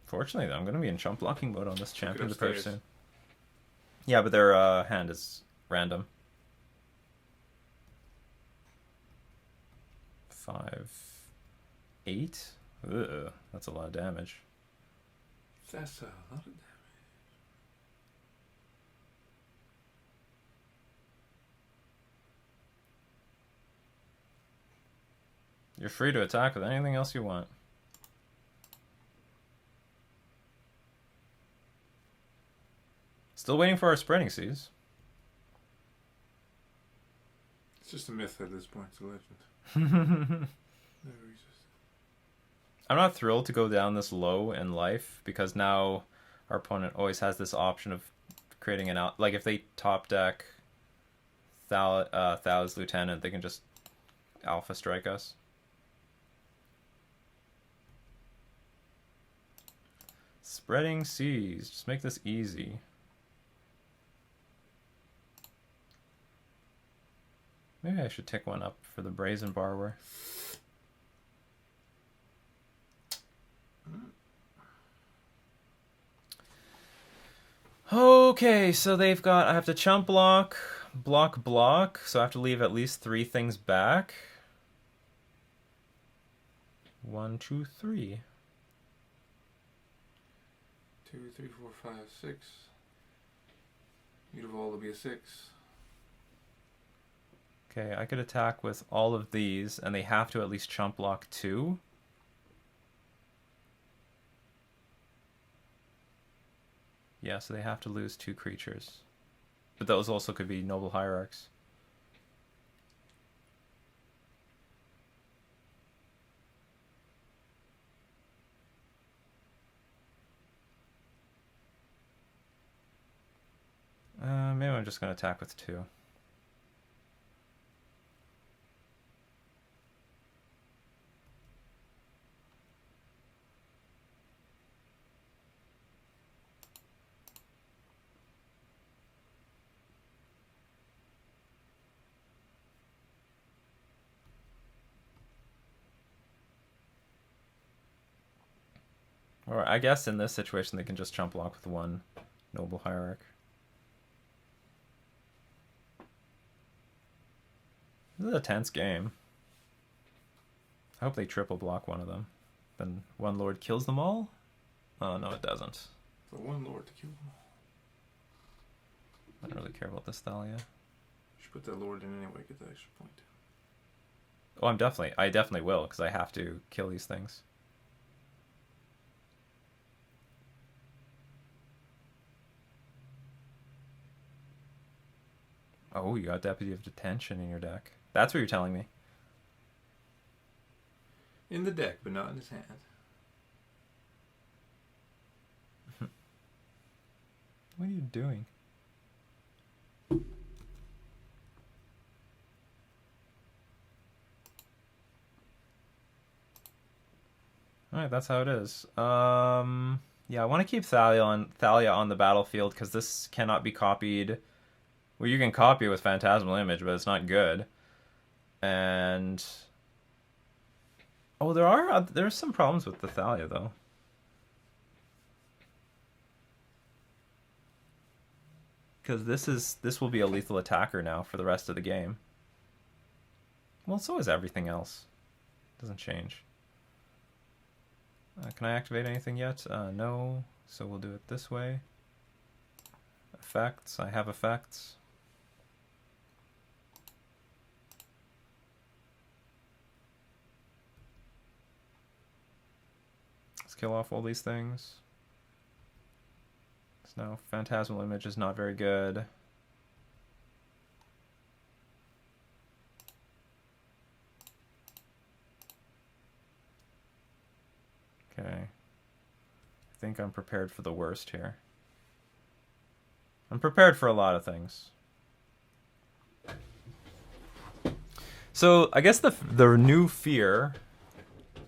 Fortunately, though, I'm going to be in chump blocking mode on this champion to approach soon. Yeah, but their hand is random. 5, 8? Ugh, that's a lot of damage. That's a lot of damage. You're free to attack with anything else you want. Still waiting for our Spreading Seas. It's just a myth at this point. It's a legend. Never existed. I'm not thrilled to go down this low in life because now our opponent always has this option of creating an out. Like if they top deck Thal's Lieutenant, they can just alpha strike us. Spreading seas. Just make this easy. Maybe I should tick one up for the Brazen Borrower. Okay, so they've got... I have to chump block, block, so I have to leave at least 3 things back. 1, 2, 3. 2, 3, 4, 5, 6. You'd evolve to be a 6. Okay, I could attack with all of these, and they have to at least chump block 2. Yeah, so they have to lose 2 creatures. But those also could be Noble Hierarchs. Maybe I'm just going to attack with 2. Or I guess in this situation they can just chump block with 1 Noble Hierarch. This is a tense game. I hope they triple block one of them. Then one Lord kills them all? Oh, no, it doesn't. For 1 Lord to kill them all. I don't really care about this Thalia. You should put that Lord in anyway, get that extra point. Oh, I definitely will, because I have to kill these things. Oh, you got Deputy of Detention in your deck. That's what you're telling me. In the deck, but not in his hand. What are you doing? Alright, that's how it is. Yeah, I want to keep Thalia on the battlefield because this cannot be copied. Well, you can copy it with Phantasmal Image, but it's not good. And oh, there's some problems with the Thalia though. Because this will be a lethal attacker now for the rest of the game. Well, so is everything else. Doesn't change. Can I activate anything yet? No. So we'll do it this way. Effects. I have effects. Let's kill off all these things. So now Phantasmal Image is not very good. Okay. I think I'm prepared for the worst here. I'm prepared for a lot of things. So, I guess the new fear...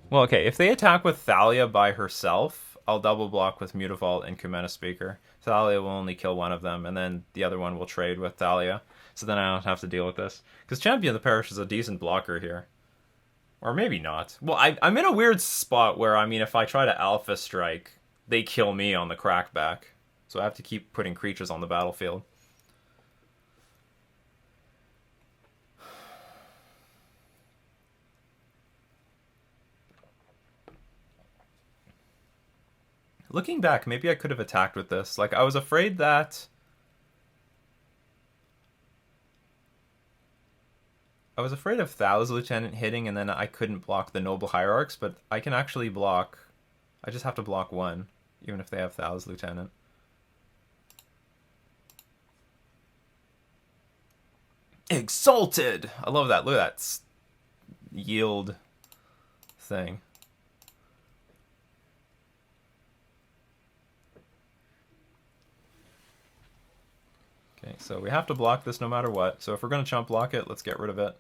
Well, okay, if they attack with Thalia by herself, I'll double block with Mutavault and Kumena Speaker. Thalia will only kill one of them, and then the other one will trade with Thalia. So then I don't have to deal with this. Because Champion of the Parish is a decent blocker here. Or maybe not. Well, I'm in a weird spot where, I mean, if I try to Alpha Strike, they kill me on the crackback. So I have to keep putting creatures on the battlefield. Looking back, maybe I could have attacked with this. Like, I was afraid that... I was afraid of Thal's Lieutenant hitting, and then I couldn't block the Noble Hierarchs, but I can actually block... I just have to block one, even if they have Thal's Lieutenant. Exalted! I love that. Look at that yield thing. Okay, so we have to block this no matter what. So if we're going to chump block it, let's get rid of it.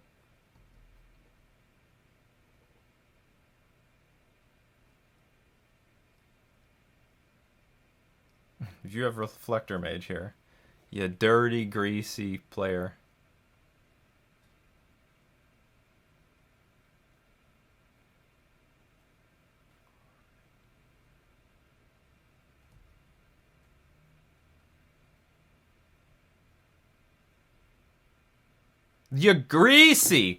If you have Reflector Mage here, you dirty, greasy player. You greasy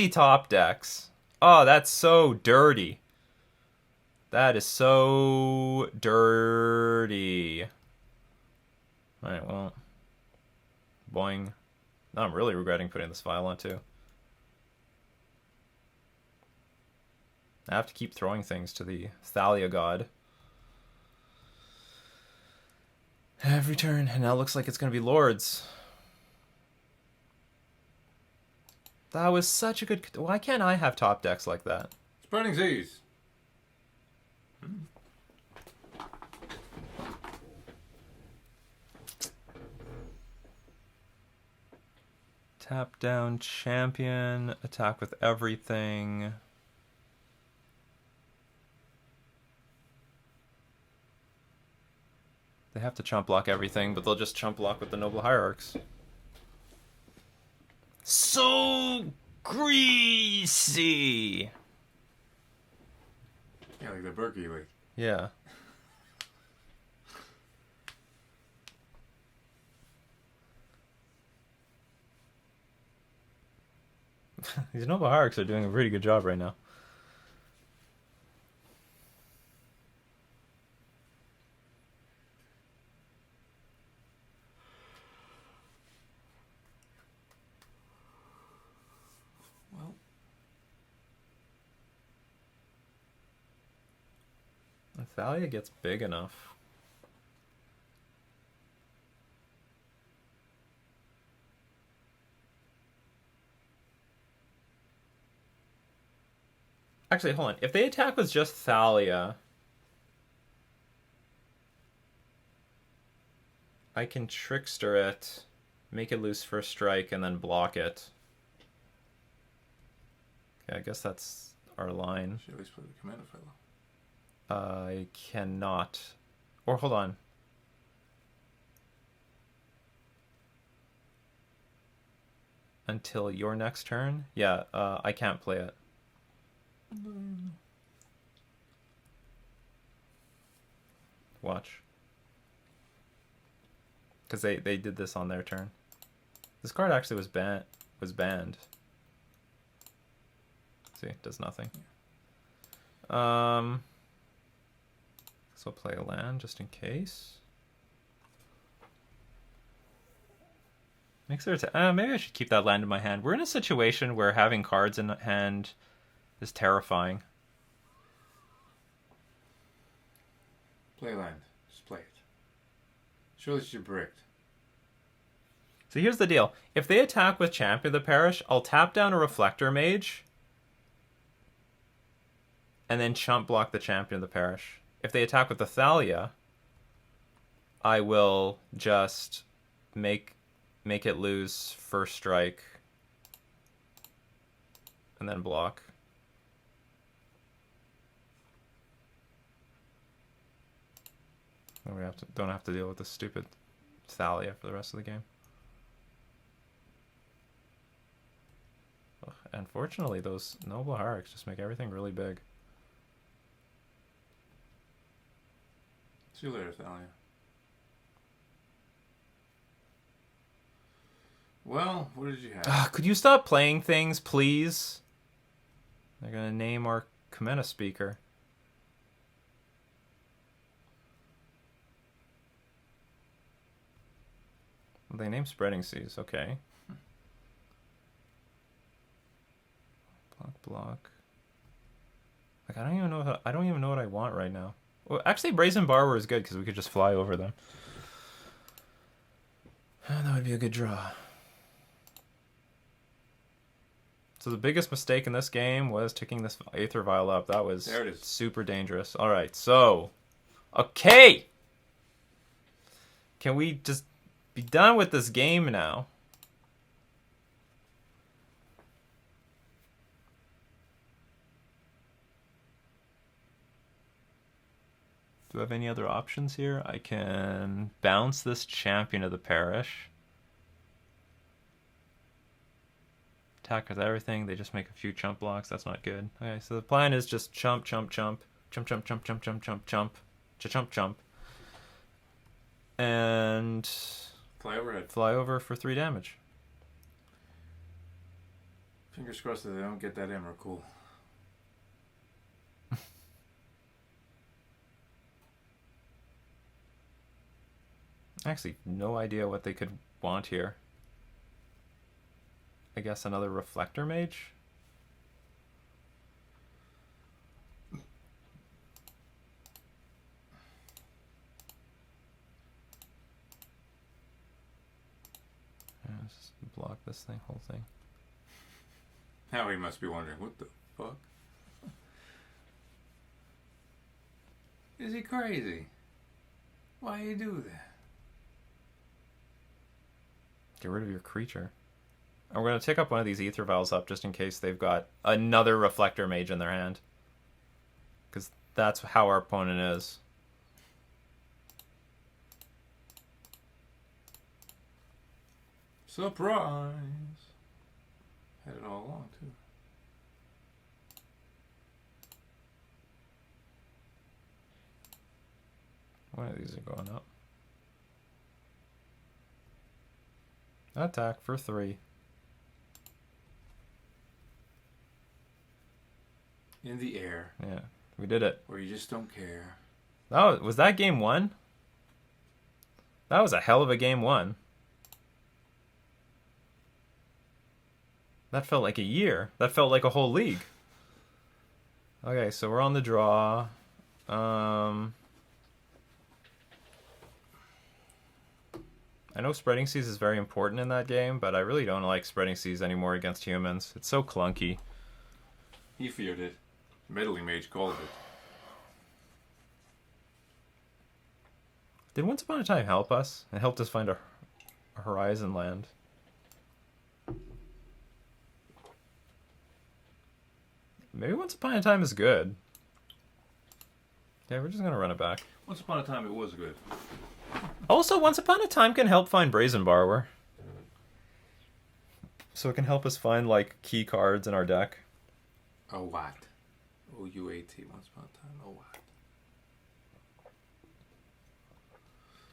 top decks. Oh, that's so dirty. That is so dirty. Alright, well. Boing. Now I'm really regretting putting this file on too. I have to keep throwing things to the Thalia god. Every turn, and now it looks like it's going to be Lords. That was such a good... Why can't I have top decks like that? Spreading Z's. Tap down champion, attack with everything. They have to chump block everything, but they'll just chump block with the Noble Hierarchs. So greasy! Yeah, like the Berkey, like. Yeah. These Noble Hierarchs are doing a pretty good job right now. Well. If Thalia gets big enough. Actually, hold on. If they attack with just Thalia, I can Trickster it, make it lose first strike, and then block it. Okay, I guess that's our line. Should at least play the Commander fellow. I cannot. Or hold on. Until your next turn? Yeah, I can't play it. Watch. Because they did this on their turn. This card actually was banned. See, it does nothing. So I'll play a land just in case. Makes it maybe I should keep that land in my hand. We're in a situation where having cards in hand is terrifying. Play land. Just play it. Surely you're bricked. So here's the deal. If they attack with Champion of the Parish, I'll tap down a Reflector Mage and then chump block the Champion of the Parish. If they attack with the Thalia, I will just make it lose first strike and then block. And we don't have to deal with this stupid Thalia for the rest of the game. Ugh, unfortunately, those Noble Hierarchs just make everything really big. See you later, Thalia. Well, what did you have? Could you stop playing things, please? They're gonna name our Cometa speaker. Well, they name Spreading Seas, okay. Block. Like I don't even know what I want right now. Well, actually, Brazen Borrower is good because we could just fly over them. And that would be a good draw. So the biggest mistake in this game was ticking this Aether Vial up. That was There it is. super dangerous. All right, so... Okay! Can we just be done with this game now? Do I have any other options here? I can bounce this Champion of the Parish. Attack with everything. They just make a few chump blocks. That's not good. Okay, so the plan is just chump, chump, chump. Chump, chump, chump, chump, chump, chump, chump. Chump, chump. And... Fly overhead. Fly over for 3 damage. Fingers crossed that they don't get that Emrakul. Actually, no idea what they could want here. I guess another Reflector Mage? Let's just block this whole thing. Now he must be wondering, what the fuck? Is he crazy? Why you do that? Get rid of your creature. And we're going to tick up one of these Aether Vials up just in case they've got another Reflector Mage in their hand. Because that's how our opponent is. Surprise! Had it all along, too. One of these are going up. Attack for 3. In the air. Yeah, we did it. Where you just don't care. Oh, was that game 1? That was a hell of a game 1. That felt like a year. That felt like a whole league. Okay, so we're on the draw. I know Spreading Seas is very important in that game, but I really don't like Spreading Seas anymore against humans. It's so clunky. He feared it. Meddling Mage called it. Did Once Upon a Time help us? It helped us find a Horizon land. Maybe Once Upon a Time is good. Yeah, we're just going to run it back. Once upon a time it was good. Also, Once Upon a Time can help find Brazen Borrower. So it can help us find, like, key cards in our deck. A what? O-U-A-T, Once Upon a Time, a what?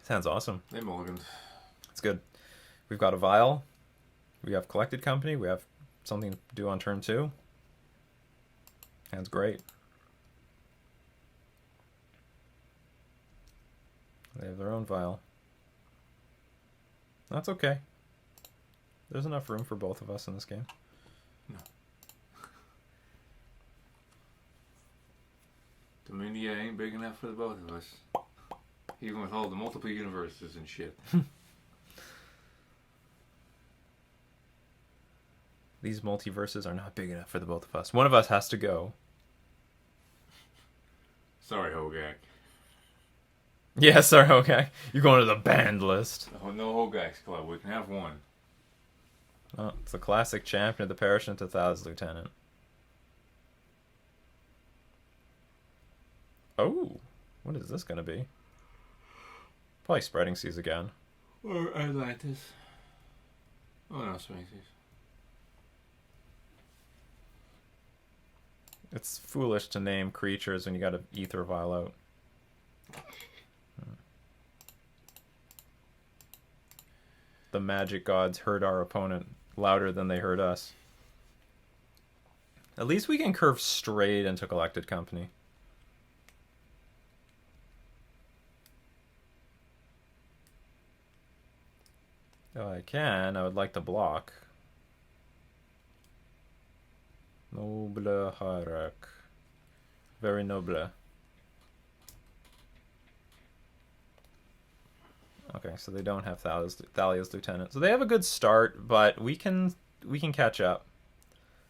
Sounds awesome. They mulliganed. It's good. We've got a Vial. We have Collected Company. We have something to do on turn 2. Sounds great. They have their own Vial. That's okay. There's enough room for both of us in this game. No. Dominia ain't big enough for the both of us. Even with all the multiple universes and shit. These multiverses are not big enough for the both of us. One of us has to go. Sorry, Hogak. Yes, sir, okay. You're going to the banned list. Oh, no Hogaks Club. We can have one. Oh, it's a classic Champion of the Parish into Thou's Lieutenant. Oh, what is this going to be? Probably Spreading Seas again. Or Atlantis. Oh, no, Spreading Seas. It's foolish to name creatures when you got an Aether Vial out. The magic gods hurt our opponent louder than they hurt us. At least we can curve straight into Collected Company. If I can, I would like to block. Noble Harak. Very noble. Okay, so they don't have Thalia's Lieutenant. So they have a good start, but we can catch up.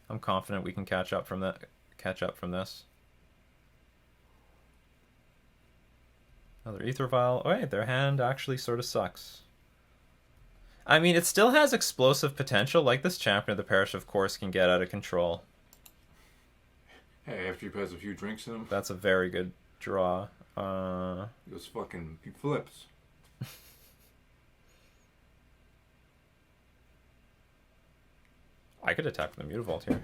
I'm confident we can catch up from that. Catch up from this. Another Ether Vial. Oh, wait, their hand actually sort of sucks. I mean, it still has explosive potential, like this Champion of the Parish, of course, can get out of control. Hey, after he has a few drinks in him, That's a very good draw. he goes fucking, he flips. I could attack with the Mutavault here.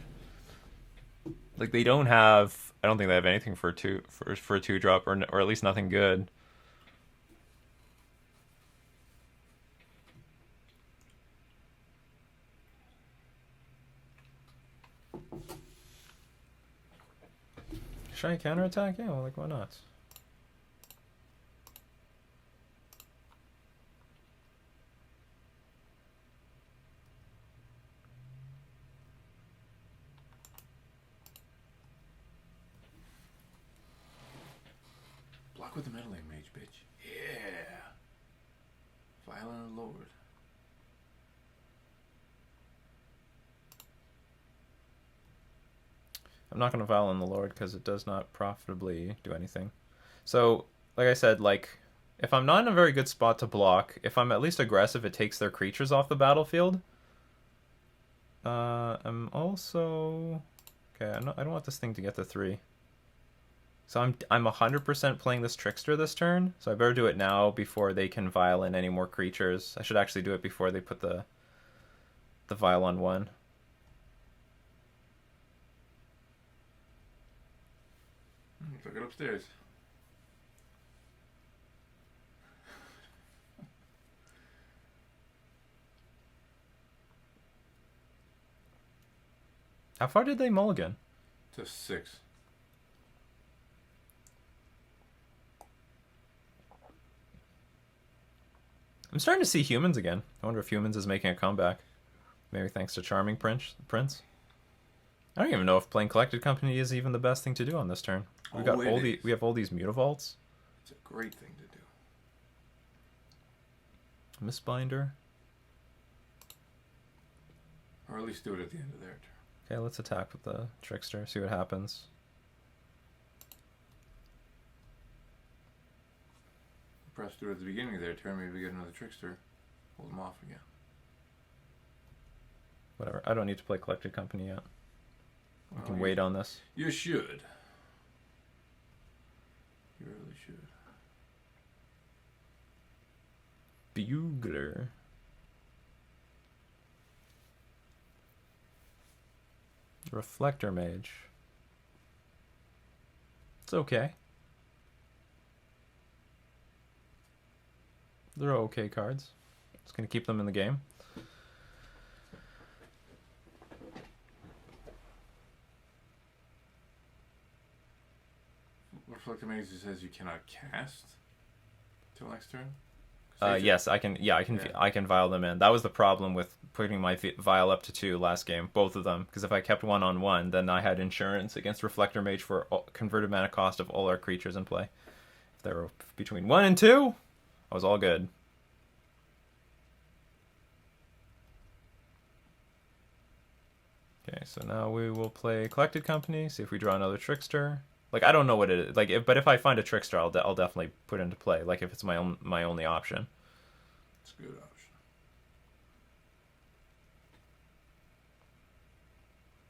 Like, they don't have... I don't think they have anything for a 2-drop, or at least nothing good. Should I counterattack? Yeah, well, like, why not? Block with the meddling mage, bitch. Yeah. Violent Lord. I'm not going to Violin the Lord because it does not profitably do anything. So, like I said, like, if I'm not in a very good spot to block, if I'm at least aggressive, it takes their creatures off the battlefield. I'm also... Okay, I don't want this thing to get to 3. So I'm 100% playing this Trickster this turn, so I better do it now before they can Violin any more creatures. I should actually do it before they put the Vial on 1. Took it upstairs. How far did they mulligan? To 6. I'm starting to see humans again. I wonder if humans is making a comeback. Maybe thanks to Charming Prince. I don't even know if playing Collected Company is even the best thing to do on this turn. We have all these Mutavaults. It's a great thing to do. Mistbinder. Or at least do it at the end of their turn. Okay, let's attack with the Trickster. See what happens. Perhaps do it at the beginning of their turn. Maybe get another Trickster. Hold them off again. Whatever. I don't need to play Collected Company yet. I can wait on this. You should. You really should. Bugler. Reflector Mage. It's okay. They're okay cards. It's going to keep them in the game. Reflector Mage says you cannot cast till next turn. Yes, I can. Yeah, I can vial them in. That was the problem with putting my vial up to 2 last game, both of them. Because if I kept 1 on 1, then I had insurance against Reflector Mage for converted mana cost of all our creatures in play. If they were between 1 and 2, I was all good. Okay, so now we will play Collected Company. See if we draw another Trickster. Like, I don't know what it is. Like, but if I find a Trickster, I'll definitely put into play. Like, if it's my only option. It's a good option.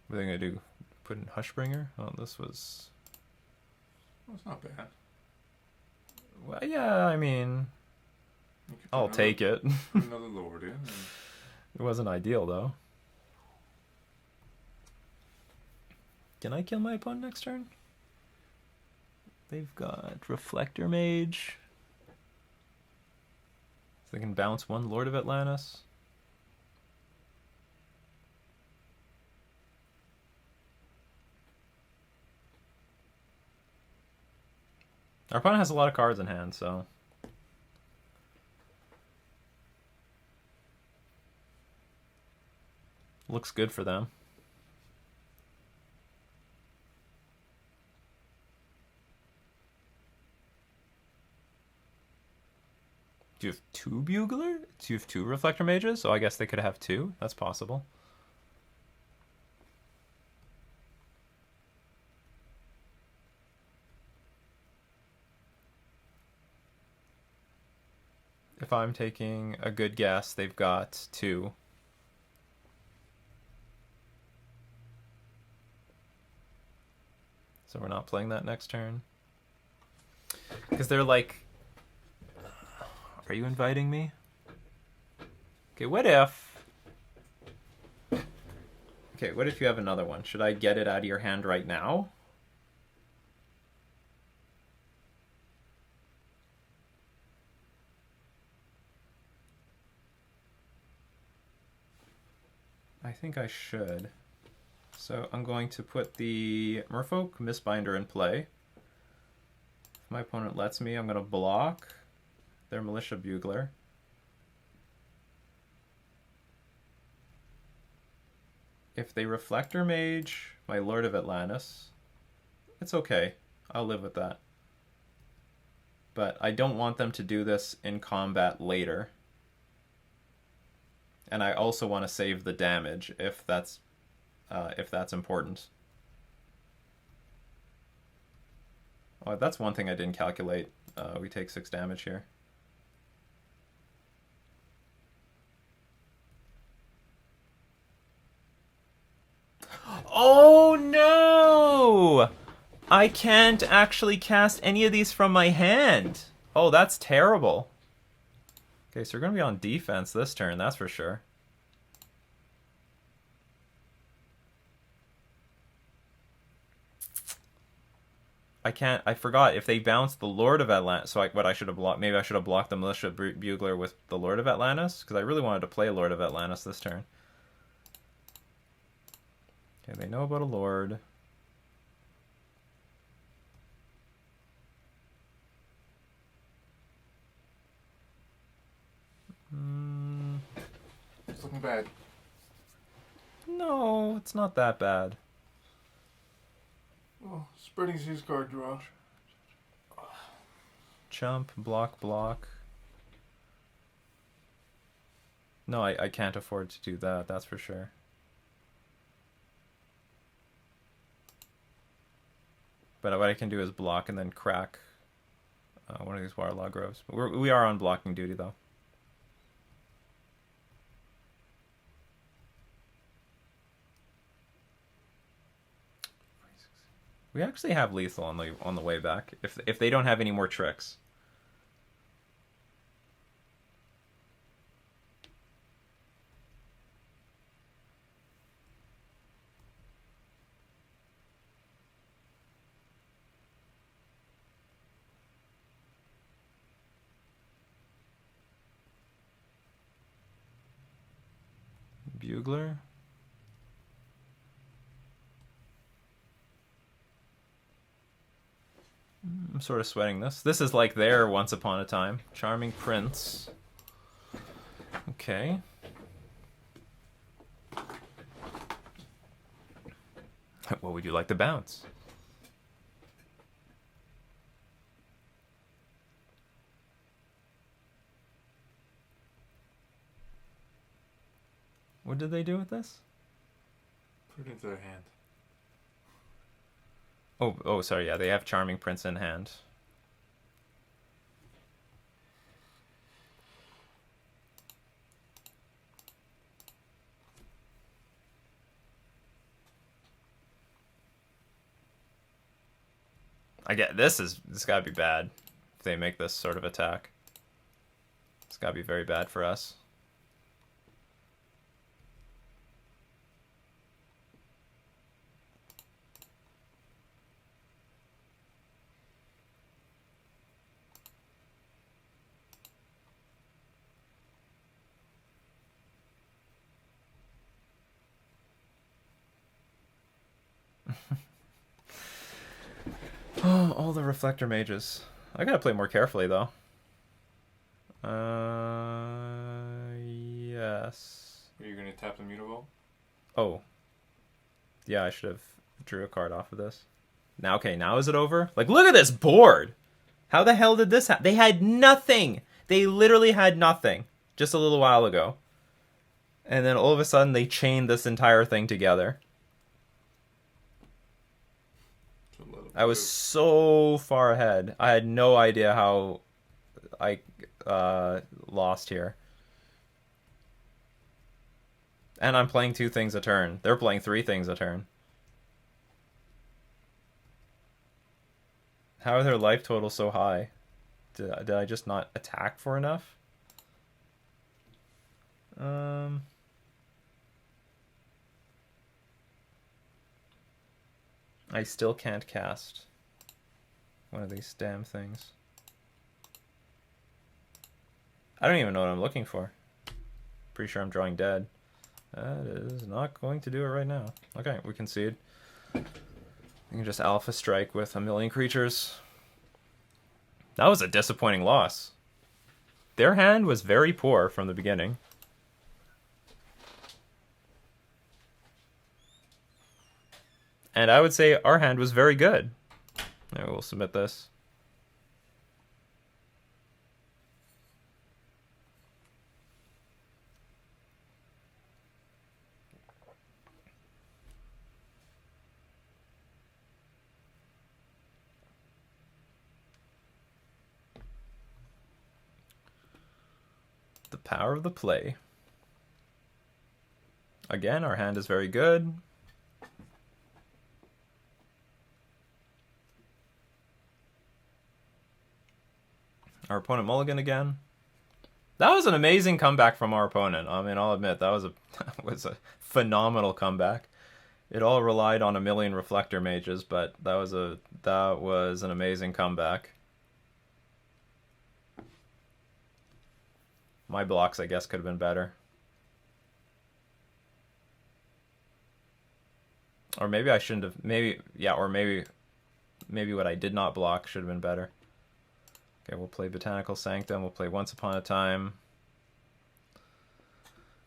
What are they gonna do? Put in Hushbringer? Oh, this was. Well, it's not bad. Well, yeah. I mean, I'll take it. Put another Lord in. It wasn't ideal though. Can I kill my opponent next turn? They've got Reflector Mage. So they can bounce 1 Lord of Atlantis. Our opponent has a lot of cards in hand, so... Looks good for them. Do you have 2 Bugler? Do you have 2 Reflector Mages? So I guess they could have 2. That's possible. If I'm taking a good guess, they've got 2. So we're not playing that next turn. Because they're like... Are you inviting me? Okay, what if... Okay, what if you have another one? Should I get it out of your hand right now? I think I should. So I'm going to put the Merfolk Mistbinder in play. If my opponent lets me, I'm going to block their Militia Bugler. If they Reflector Mage my Lord of Atlantis, it's okay. I'll live with that. But I don't want them to do this in combat later. And I also want to save the damage if that's important. Oh, that's one thing I didn't calculate. We take 6 damage here. Oh no! I can't actually cast any of these from my hand. Oh, that's terrible. Okay, so we're going to be on defense this turn, that's for sure. I forgot, if they bounce the Lord of Atlantis, so what I should have blocked, maybe I should have blocked the Militia Bugler with the Lord of Atlantis, because I really wanted to play Lord of Atlantis this turn. Okay, they know about a Lord. It's looking bad. No, it's not that bad. Well, spreading seas card draw. Chump, block, block. No, I can't afford to do that, that's for sure. But what I can do is block and then crack one of these Warlog Groves. We are on blocking duty, though. We actually have lethal on the way back if they don't have any more tricks. Bugler. I'm sort of sweating this. This is like their Once Upon a Time. Charming Prince. Okay. What would you like to bounce? What did they do with this? Put it into their hand. Oh, sorry, yeah, they have Charming Prince in hand. I get this gotta be bad if they make this sort of attack. It's gotta be very bad for us. Oh, all the Reflector Mages. I gotta play more carefully, though. Yes. Are you going to tap the Mutavault? Oh. Yeah, I should have drew a card off of this. Now, okay, now is it over? Like, look at this board! How the hell did this happen? They had nothing! They literally had nothing just a little while ago. And then all of a sudden, they chained this entire thing together. I was so far ahead. I had no idea how I lost here. And I'm playing 2 things a turn. They're playing 3 things a turn. How are their life totals so high? Did I just not attack for enough? I still can't cast one of these damn things. I don't even know what I'm looking for. Pretty sure I'm drawing dead. That is not going to do it right now. Okay, we concede. We can just alpha strike with a million creatures. That was a disappointing loss. Their hand was very poor from the beginning. And I would say our hand was very good. Right, we'll submit this. The power of the play. Again, our hand is very good. Our opponent mulligan again. That was an amazing comeback from our opponent. I mean, I'll admit that was a phenomenal comeback. It all relied on a million reflector mages, but that was an amazing comeback. My blocks, I guess, could have been better. Or maybe I shouldn't have. Maybe what I did not block should have been better. Okay, we'll play Botanical Sanctum. We'll play Once Upon a Time.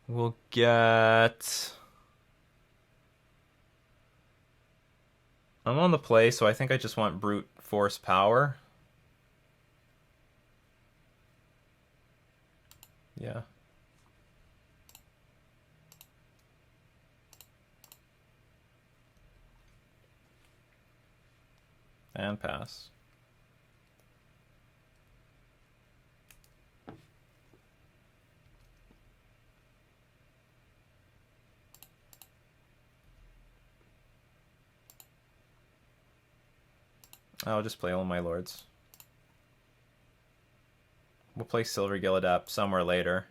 We'll get... I'm on the play, so I think I just want Brute Force Power. Yeah. And pass. I'll just play all my lords. We'll play Silver Gilladap somewhere later.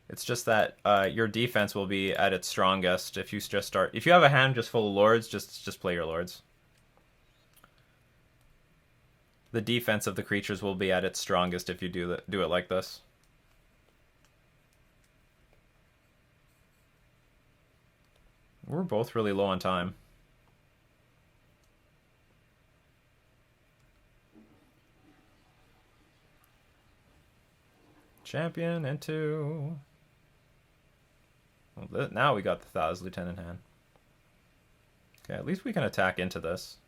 It's just that your defense will be at its strongest if you just start. If you have a hand just full of lords, just play your lords. The defense of the creatures will be at its strongest if you do it like this. We're both really low on time. Champion into... Well, now we got the Thou's Lieutenant hand. Okay, at least we can attack into this.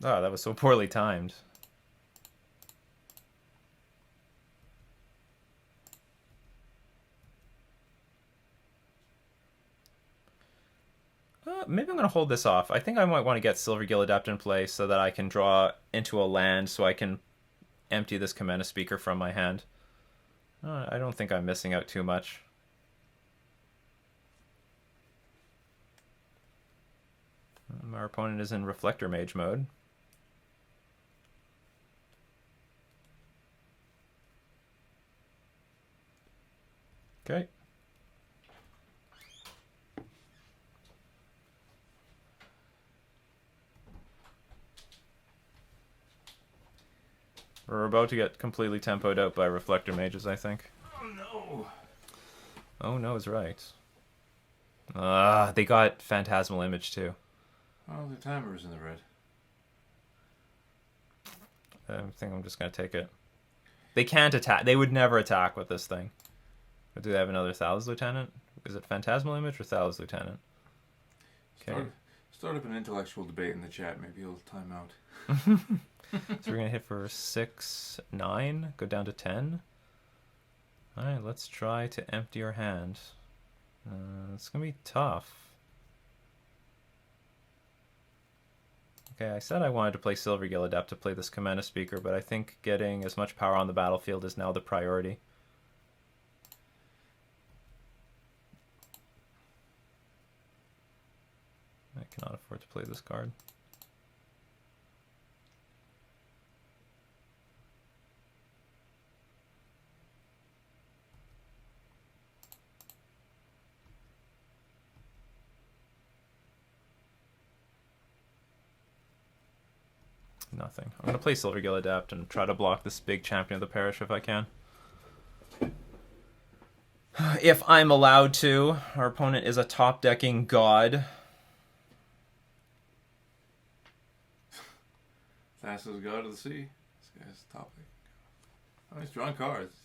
Oh, that was so poorly timed. Maybe I'm going to hold this off. I think I might want to get Silver Gilladap in play so that I can draw into a land so I can empty this Commander Speaker from my hand. I don't think I'm missing out too much. Our opponent is in Reflector Mage mode. Okay. We're about to get completely tempoed out by Reflector Mages, I think. Oh no! Oh no is right. They got Phantasmal Image too. Oh, the timer is in the red. I think I'm just going to take it. They can't attack. They would never attack with this thing. But do they have another Thales Lieutenant? Is it Phantasmal Image or Thales Lieutenant? Okay. Start up an intellectual debate in the chat. Maybe you'll time out. So we're going to hit for 6, 9, go down to 10. Alright, let's try to empty our hand. It's gonna be tough. Okay, I said I wanted to play Silvergill Adept to play this Commander Speaker, but I think getting as much power on the battlefield is now the priority. I cannot afford to play this card. Nothing. I'm going to play Silvergill Adept and try to block this big champion of the parish if I can. If I'm allowed to. Our opponent is a top-decking god. Fastest god of the sea. This guy's topic. Oh, he's drawing cards.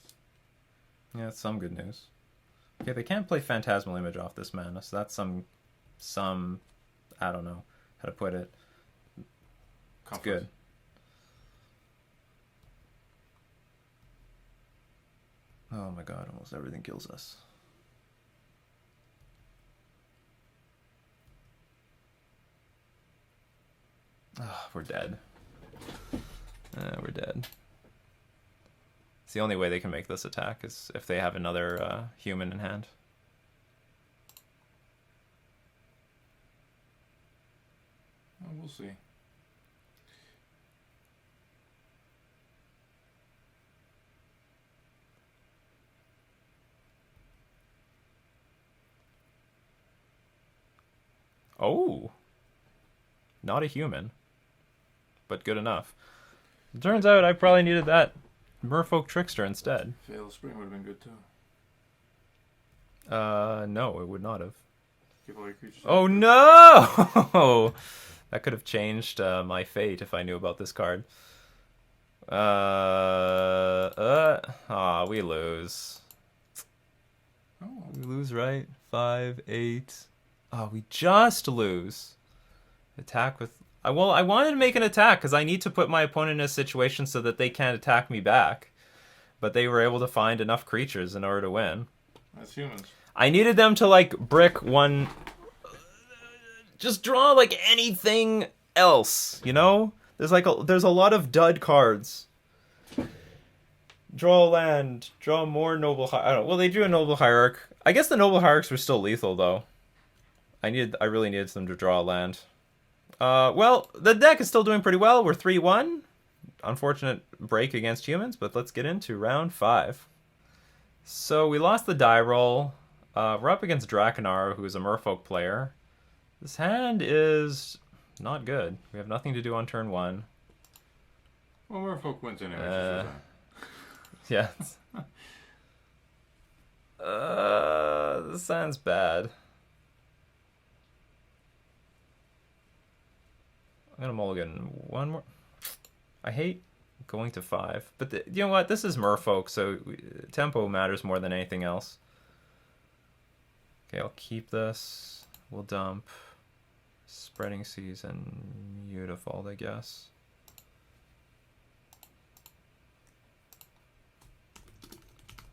Yeah, that's some good news. Okay, they can't play Phantasmal Image off this mana, so that's some I don't know how to put it. It's good. Oh my god, almost everything kills us. Oh, we're dead. We're dead. It's the only way they can make this attack is if they have another human in hand. Well, we'll see. Oh! Not a human. But good enough. It turns out I probably needed that Merfolk Trickster instead. Fail Spring would have been good too. No, it would not have. Give all your creatures. Oh no! That could have changed my fate if I knew about this card. We lose. Oh. We lose, right? 5, 8. Oh, we just lose. Attack with... Well, I wanted to make an attack because I need to put my opponent in a situation so that they can't attack me back. But they were able to find enough creatures in order to win. That's humans. I needed them to, like, brick one... Just draw, like, anything else, you know? There's a lot of dud cards. Draw a land. Draw more Noble Hierarch. I don't know. Well, they drew a Noble Hierarch. I guess the Noble Hierarchs were still lethal, though. I really needed them to draw a land. Well, the deck is still doing pretty well. We're 3-1. Unfortunate break against humans, but let's get into round 5. So we lost the die roll. We're up against Drakenar, who is a Merfolk player. This hand is not good. We have nothing to do on turn 1. Well, Merfolk wins anyway. Yeah. This hand's bad. I'm gonna mulligan one more. I hate going to 5, but you know what? This is Merfolk, so tempo matters more than anything else. Okay, I'll keep this. We'll dump. Spreading Season, Beautiful, I guess.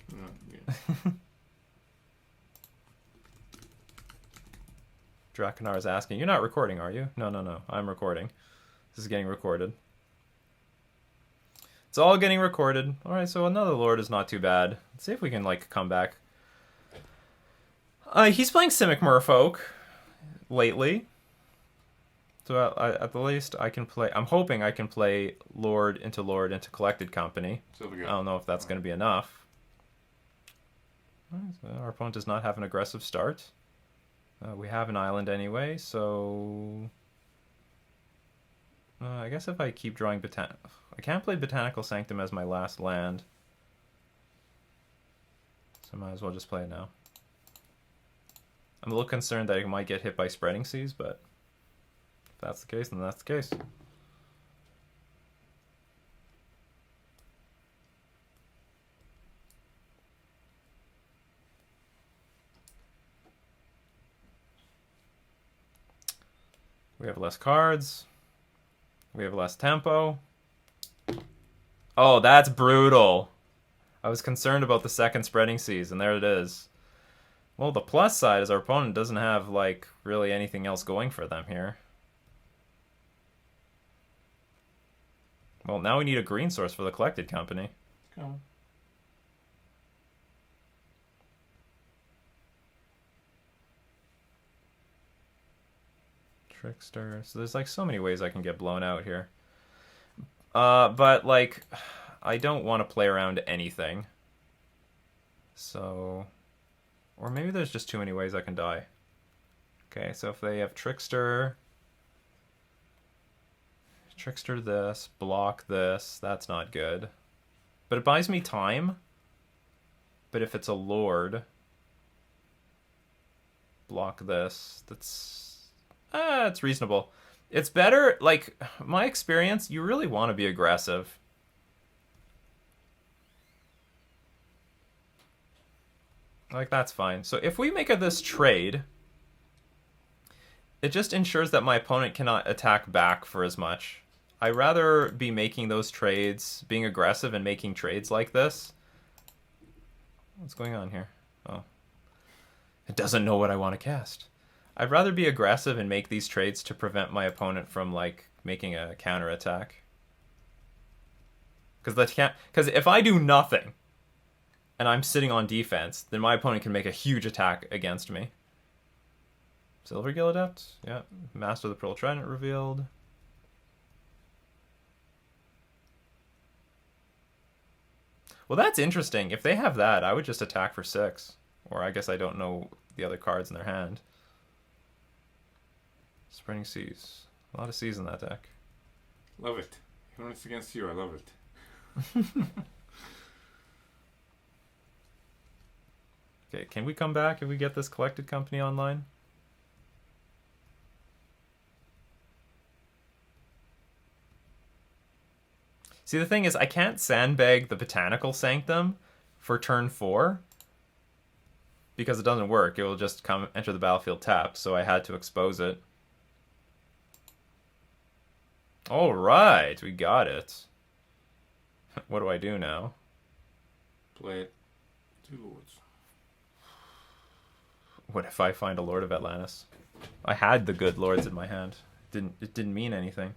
Yeah. Drakenar is asking, you're not recording, are you? No, I'm recording. This is getting recorded. It's all getting recorded. Alright, so another Lord is not too bad. Let's see if we can, like, come back. He's playing Simic Merfolk lately. So at the least, I can play... I'm hoping I can play Lord into Collected Company. I don't know if that's going to be enough. So our opponent does not have an aggressive start. We have an island anyway, so... I guess if I keep drawing I can't play Botanical Sanctum as my last land. So I might as well just play it now. I'm a little concerned that I might get hit by Spreading Seas, but if that's the case, then that's the case. We have less cards. We have less tempo. Oh, that's brutal. I was concerned about the second Spreading Seas, and there it is. Well, the plus side is our opponent doesn't have, like, really anything else going for them here. Well, now we need a green source for the collected company. Come on. Trickster. So there's, like, so many ways I can get blown out here. But, like, I don't want to play around anything. So... Or maybe there's just too many ways I can die. Okay, so if they have Trickster... Trickster this, block this, that's not good. But it buys me time. But if it's a Lord... Block this, that's... it's reasonable. It's better, like, my experience, you really want to be aggressive. Like, that's fine. So if we make this trade, it just ensures that my opponent cannot attack back for as much. I'd rather be making those trades, being aggressive and making trades like this. What's going on here? Oh. It doesn't know what I want to cast. I'd rather be aggressive and make these trades to prevent my opponent from, like, making a counterattack. Because if I do nothing, and I'm sitting on defense, then my opponent can make a huge attack against me. Silver Gill Adept? Yeah. Master of the Pearl Trident revealed. Well, that's interesting. If they have that, I would just attack for 6. Or I guess I don't know the other cards in their hand. Spreading Seas. A lot of Seas in that deck. Love it. Even when it's against you, I love it. Okay, can we come back if we get this collected company online? See, the thing is, I can't sandbag the Botanical Sanctum for turn 4 because it doesn't work. It will just come enter the battlefield tapped, so I had to expose it. All right, we got it. What do I do now? Play it. 2 lords. What if I find a Lord of Atlantis? I had the good lords in my hand. It didn't mean anything.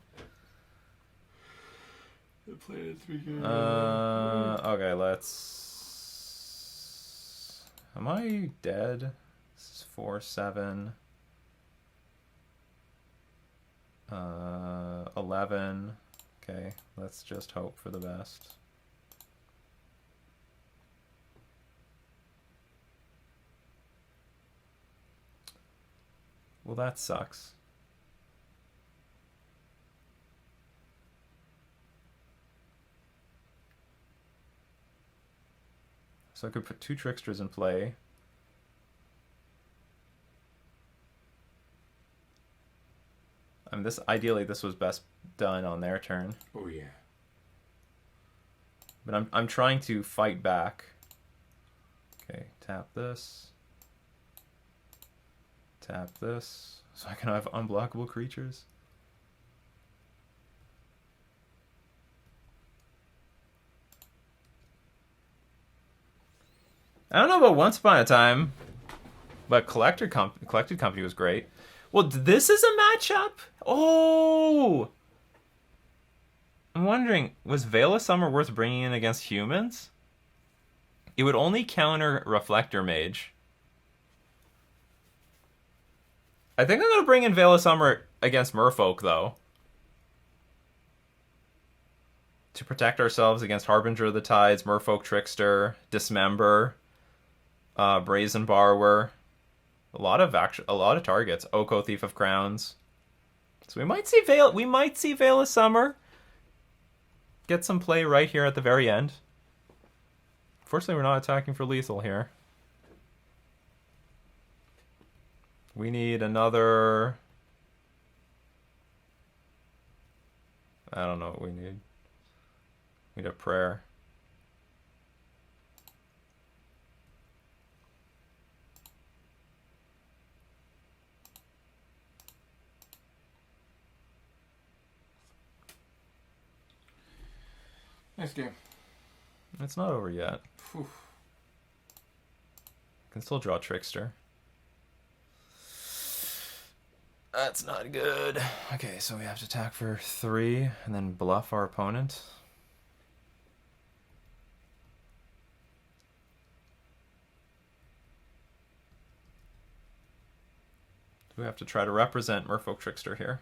I played it 3 games. Okay, let's... Am I dead? This is 4-7. 11. Okay, let's just hope for the best. Well, that sucks. So I could put 2 Tricksters in play. I mean, ideally this was best done on their turn. Oh yeah. But I'm trying to fight back. Okay, tap this. Tap this. So I can have unblockable creatures. I don't know about Once Upon a Time, but Collected Company was great. Well, this is a matchup? Oh! I'm wondering, was Veil of Summer worth bringing in against humans? It would only counter Reflector Mage. I think I'm going to bring in Veil of Summer against Merfolk, though. To protect ourselves against Harbinger of the Tides, Merfolk Trickster, Dismember, Brazen Borrower. A lot of targets. Oko Thief of Crowns. So we might see Veil of Summer get some play right here at the very end. Fortunately, we're not attacking for lethal here. We need another... I don't know what we need. We need a prayer. Nice game. It's not over yet. Whew. Can still draw Trickster. That's not good. Okay, so we have to attack for 3 and then bluff our opponent. We have to try to represent Merfolk Trickster here.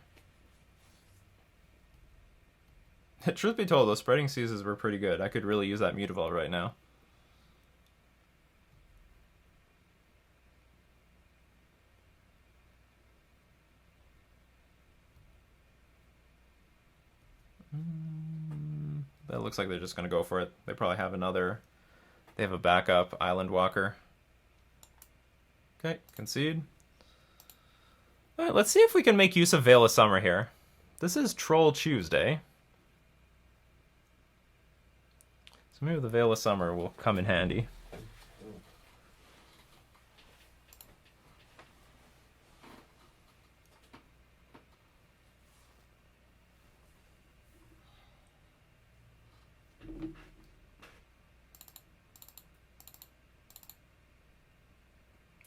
Truth be told, those spreading seizes were pretty good. I could really use that Mutavault right now. But it looks like they're just going to go for it. They probably have another... They have a backup Island Walker. Okay, concede. Alright, let's see if we can make use of Veil of Summer here. This is Troll Tuesday. So maybe the Veil of Summer will come in handy.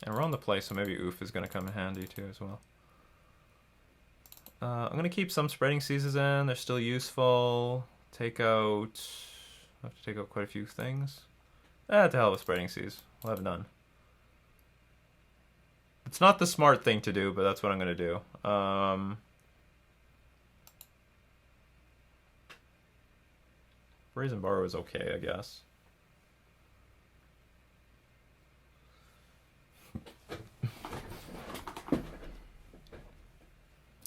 And we're on the play, so maybe Oof is going to come in handy too as well. I'm going to keep some spreading seizes in. They're still useful. Take out... I have to take out quite a few things. To hell with spreading seize. We'll have none. It's not the smart thing to do, but that's what I'm going to do. Raise and Borrow is okay, I guess.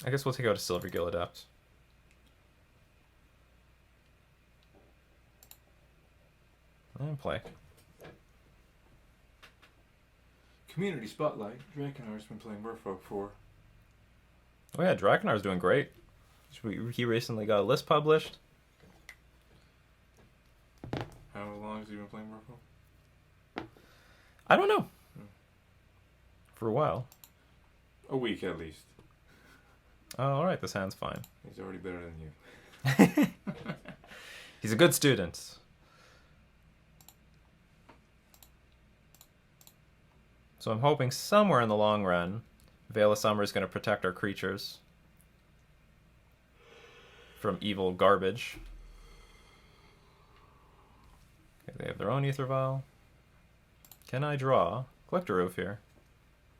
I guess we'll take out a Silver Gill Adept. And play. Community Spotlight. Drakenar's been playing Merfolk 4. Oh yeah, Drakenar's doing great. He recently got a list published. How long has he been playing Merfolk? I don't know. For a while. A week at least. Oh, alright, this hand's fine. He's already better than you. He's a good student. So I'm hoping somewhere in the long run, Veil of Summer is going to protect our creatures from evil garbage. Okay, they have their own Ether Vial. Can I draw Collector Roof here?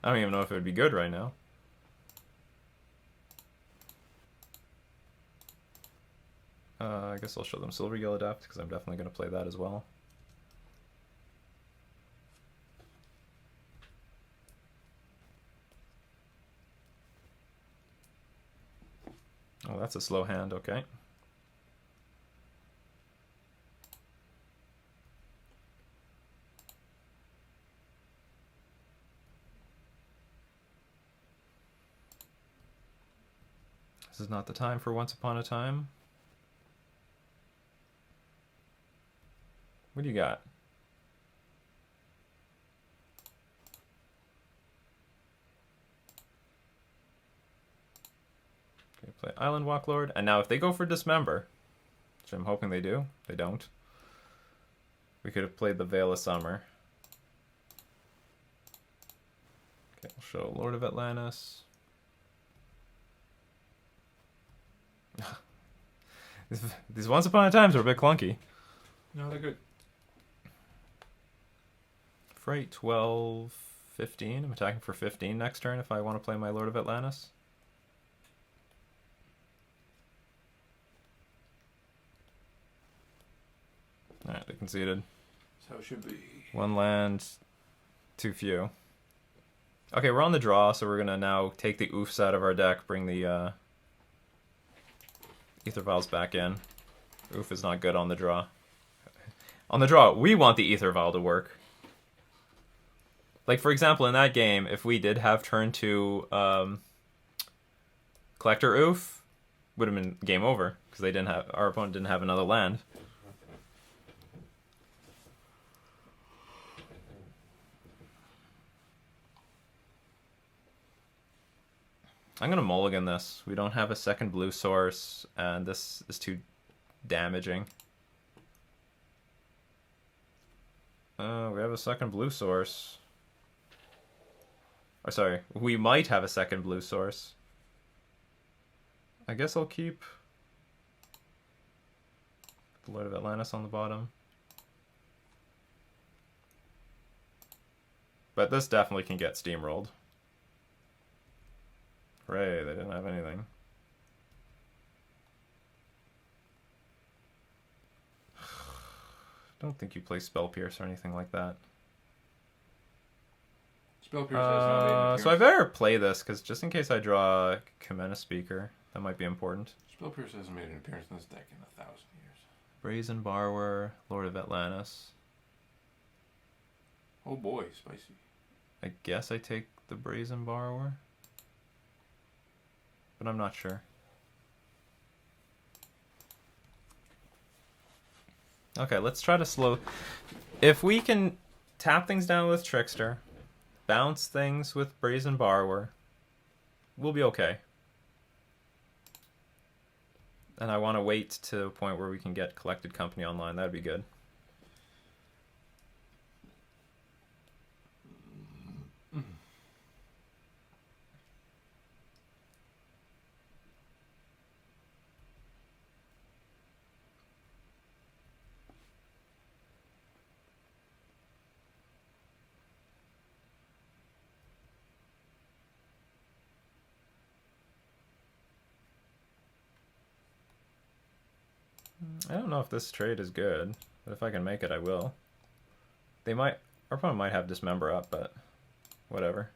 I don't even know if it would be good right now. I guess I'll show them Silver Gill Adept, because I'm definitely going to play that as well. Oh, that's a slow hand, okay. This is not the time for Once Upon a Time. What do you got? Okay, play Island Walk Lord. And now if they go for Dismember, which I'm hoping they do, they don't. We could have played the Veil of Summer. Okay, we'll show Lord of Atlantis. These Once Upon a Times are a bit clunky. No, they're good. Fright 12, 15. I'm attacking for 15 next turn if I want to play my Lord of Atlantis. Alright, they conceded. That's how it should be. One land, too few. Okay, we're on the draw, so we're going to now take the oofs out of our deck, bring the Ether Vials back in. Oof is not good on the draw. On the draw, we want the Ether Vial to work. Like, for example, in that game, if we did have turn 2 Collector Oof, would have been game over, because they didn't have, our opponent didn't have another land. I'm going to mulligan this. We don't have a second blue source, and this is too damaging. We have a second blue source. Or sorry, we might have a second blue source. I guess I'll keep the Lord of Atlantis on the bottom. But this definitely can get steamrolled. Hooray, they didn't have anything. Don't think you play Spell Pierce or anything like that. Spell Pierce has not made an appearance. So I better play this, because just in case I draw a Kamena Speaker, that might be important. Spell Pierce hasn't made an appearance in this deck in 1,000 years. Brazen Borrower, Lord of Atlantis. Oh boy, spicy. I guess I take the Brazen Borrower. But I'm not sure. Okay, let's try to slow... If we can tap things down with Trickster, bounce things with Brazen Borrower, we'll be okay. And I want to wait to a point where we can get Collected Company online. That'd be good. I don't know if this trade is good, but if I can make it, I will. They might... Our opponent might have Dismember up, but whatever.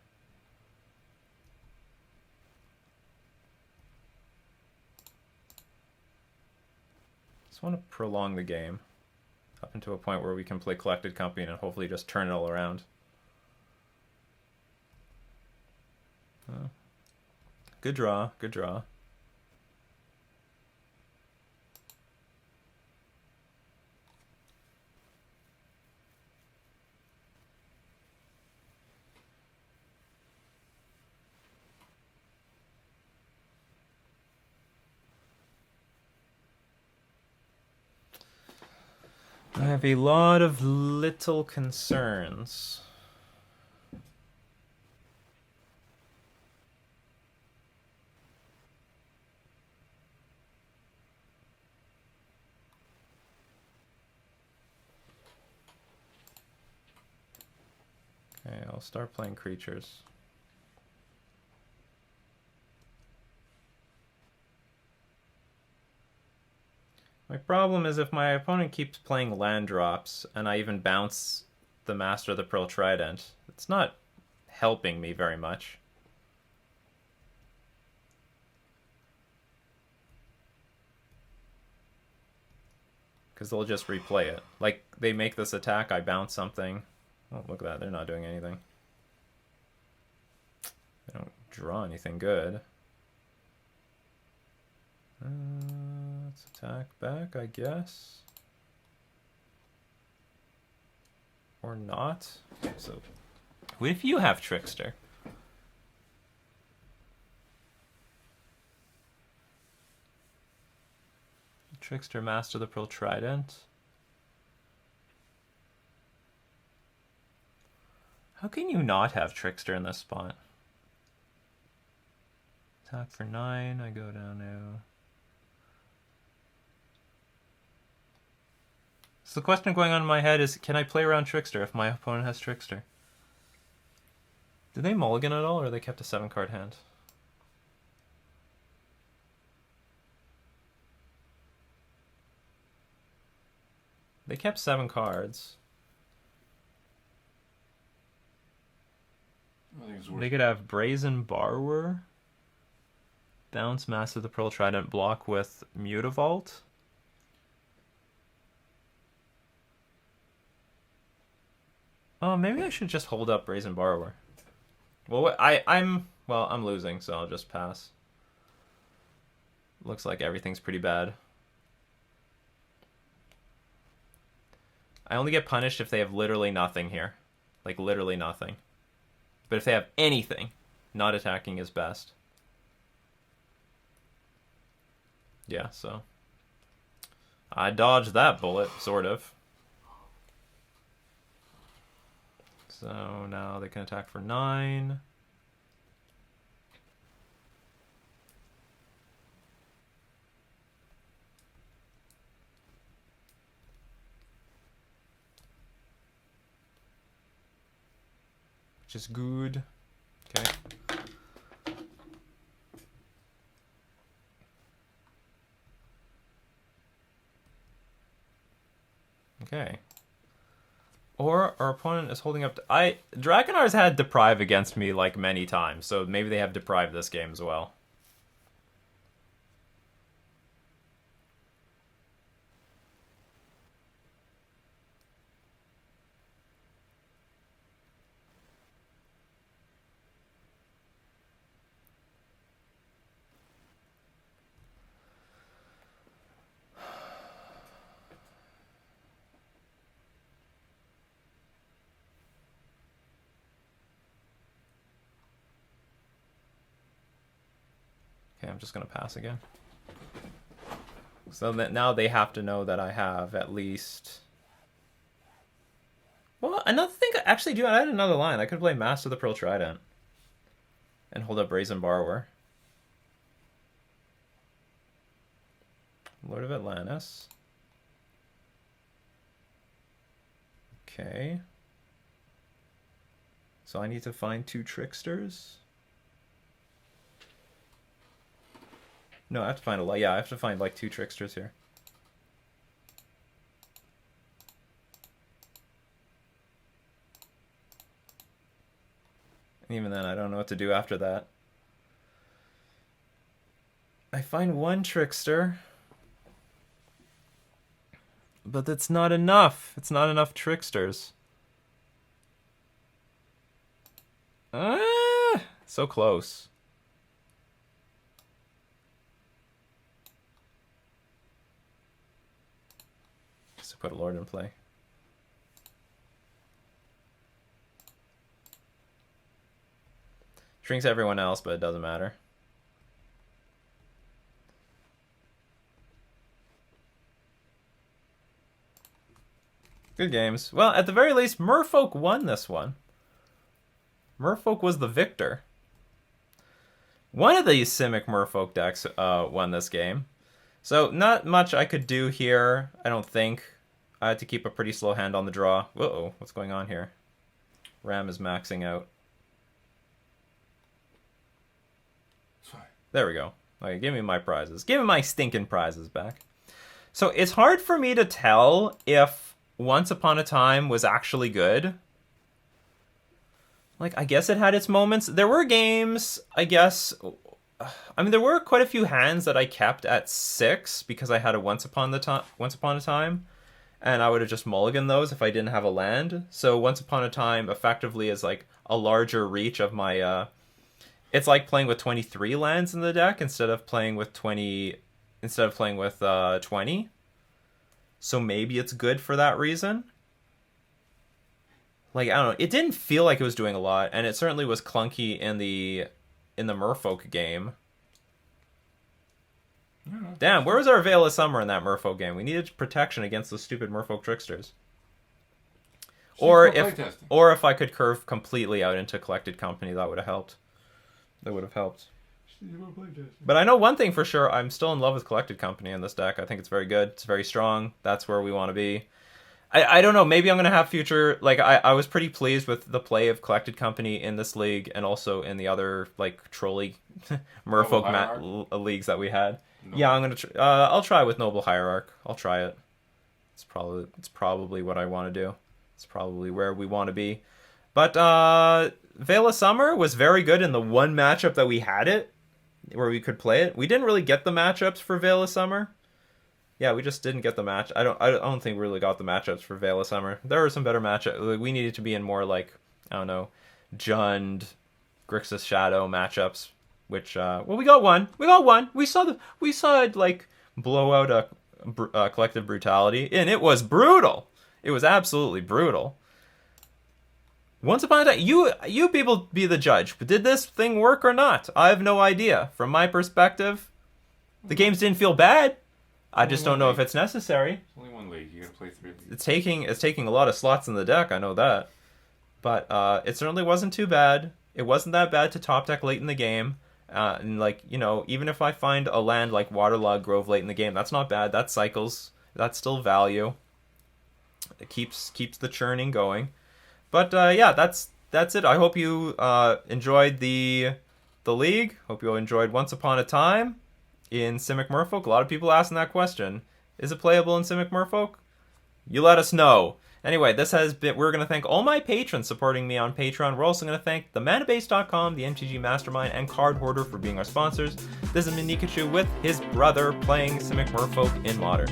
Just want to prolong the game up into a point where we can play Collected Company and hopefully just turn it all around. Oh. Good draw, good draw. I have a lot of little concerns. Okay, I'll start playing creatures. My problem is if my opponent keeps playing land drops and I even bounce the Master of the Pearl Trident, it's not helping me very much. Because they'll just replay it. Like, they make this attack, I bounce something. Oh, look at that, they're not doing anything. They don't draw anything good. Let's attack back, I guess. Or not. So, what if you have Trickster? Trickster, Master of the Pearl Trident. How can you not have Trickster in this spot? Attack for 9, I go down now. So the question going on in my head is, can I play around Trickster if my opponent has Trickster? Did they mulligan at all, or they kept a 7-card hand? They kept 7 cards. They could have Brazen Borrower, bounce Master of the Pearl Trident, block with Mutavault. Oh, maybe I should just hold up Brazen Borrower. Well, I'm losing, so I'll just pass. Looks like everything's pretty bad. I only get punished if they have literally nothing here. Like, literally nothing. But if they have anything, not attacking is best. Yeah, so I dodged that bullet, sort of. So now they can attack for 9. which is good. Okay. Okay. Or our opponent is holding up to... Dragonar's had Deprive against me like many times, so maybe they have Deprive this game as well. Okay, I'm just going to pass again. So that now they have to know that I have at least... Well, another thing, actually, I had another line. I could play Master of the Pearl Trident and hold up Brazen Borrower. Lord of Atlantis. Okay. So I need to find 2 Tricksters. No, I have to find I have to find like 2 Tricksters here. And even then, I don't know what to do after that. I find 1 Trickster. But that's not enough. It's not enough Tricksters. So close. Just to put a Lord in play. Shrinks everyone else, but it doesn't matter. Good games. Well, at the very least, Merfolk won this one. Merfolk was the victor. One of these Simic Merfolk decks won this game. So not much I could do here, I don't think. I had to keep a pretty slow hand on the draw. Uh-oh, what's going on here? Ram is maxing out. Sorry. There we go. Okay, give me my prizes. Give me my stinking prizes back. So it's hard for me to tell if Once Upon a Time was actually good. Like, I guess it had its moments. There were games, I guess... I mean, there were quite a few hands that I kept at 6 because I had a Once Upon a Time. And I would have just mulliganed those if I didn't have a land. So Once Upon a Time effectively is like a larger reach of my... It's like playing with 23 lands in the deck instead of playing with 20. So maybe it's good for that reason. Like, I don't know. It didn't feel like it was doing a lot, and it certainly was clunky in the Merfolk game. Damn, where was our Veil of Summer in that Merfolk game? We needed protection against those stupid Merfolk tricksters. Or if I could curve completely out into Collected Company, that would have helped. That would have helped. But I know one thing for sure, I'm still in love with Collected Company in this deck. I think it's very good. It's very strong. That's where we want to be. I don't know, maybe I'm going to have future... Like, I was pretty pleased with the play of Collected Company in this league and also in the other, like, trolley Merfolk leagues that we had. No. Yeah, I'm going to... I'll try with Noble Hierarch. I'll try it. It's probably what I want to do. It's probably where we want to be. But Veil of Summer was very good in the one matchup that we had it, where we could play it. We didn't really get the matchups for Veil of Summer. Yeah, we just didn't get the match. I don't think we really got the matchups for Veil of Summer. There were some better matchups. We needed to be in more, like, I don't know, Jund, Grixis Shadow matchups. Which well, we got one. We saw it like blow out a Collective Brutality, and it was brutal. It was absolutely brutal. Once upon a time, you people be the judge. But did this thing work or not? I have no idea. From my perspective, the games didn't feel bad. I just don't know if it's necessary. It's only one league. You gotta play 3 leagues. It's taking a lot of slots in the deck. I know that, but it certainly wasn't too bad. It wasn't that bad to top deck late in the game. And like, you know, even if I find a land like Waterlog Grove late in the game, that's not bad. That cycles. That's still value. It keeps the churning going. But yeah, that's that's it. I hope you enjoyed the league. Hope you enjoyed Once Upon a Time in Simic Merfolk. A lot of people asking that question. Is it playable in Simic Merfolk? You let us know. Anyway, this has been. We're going to thank all my patrons supporting me on Patreon. We're also going to thank themanabase.com, the MTG Mastermind, and Card Hoarder for being our sponsors. This has been Nikachu with his brother playing Simic Merfolk in Modern.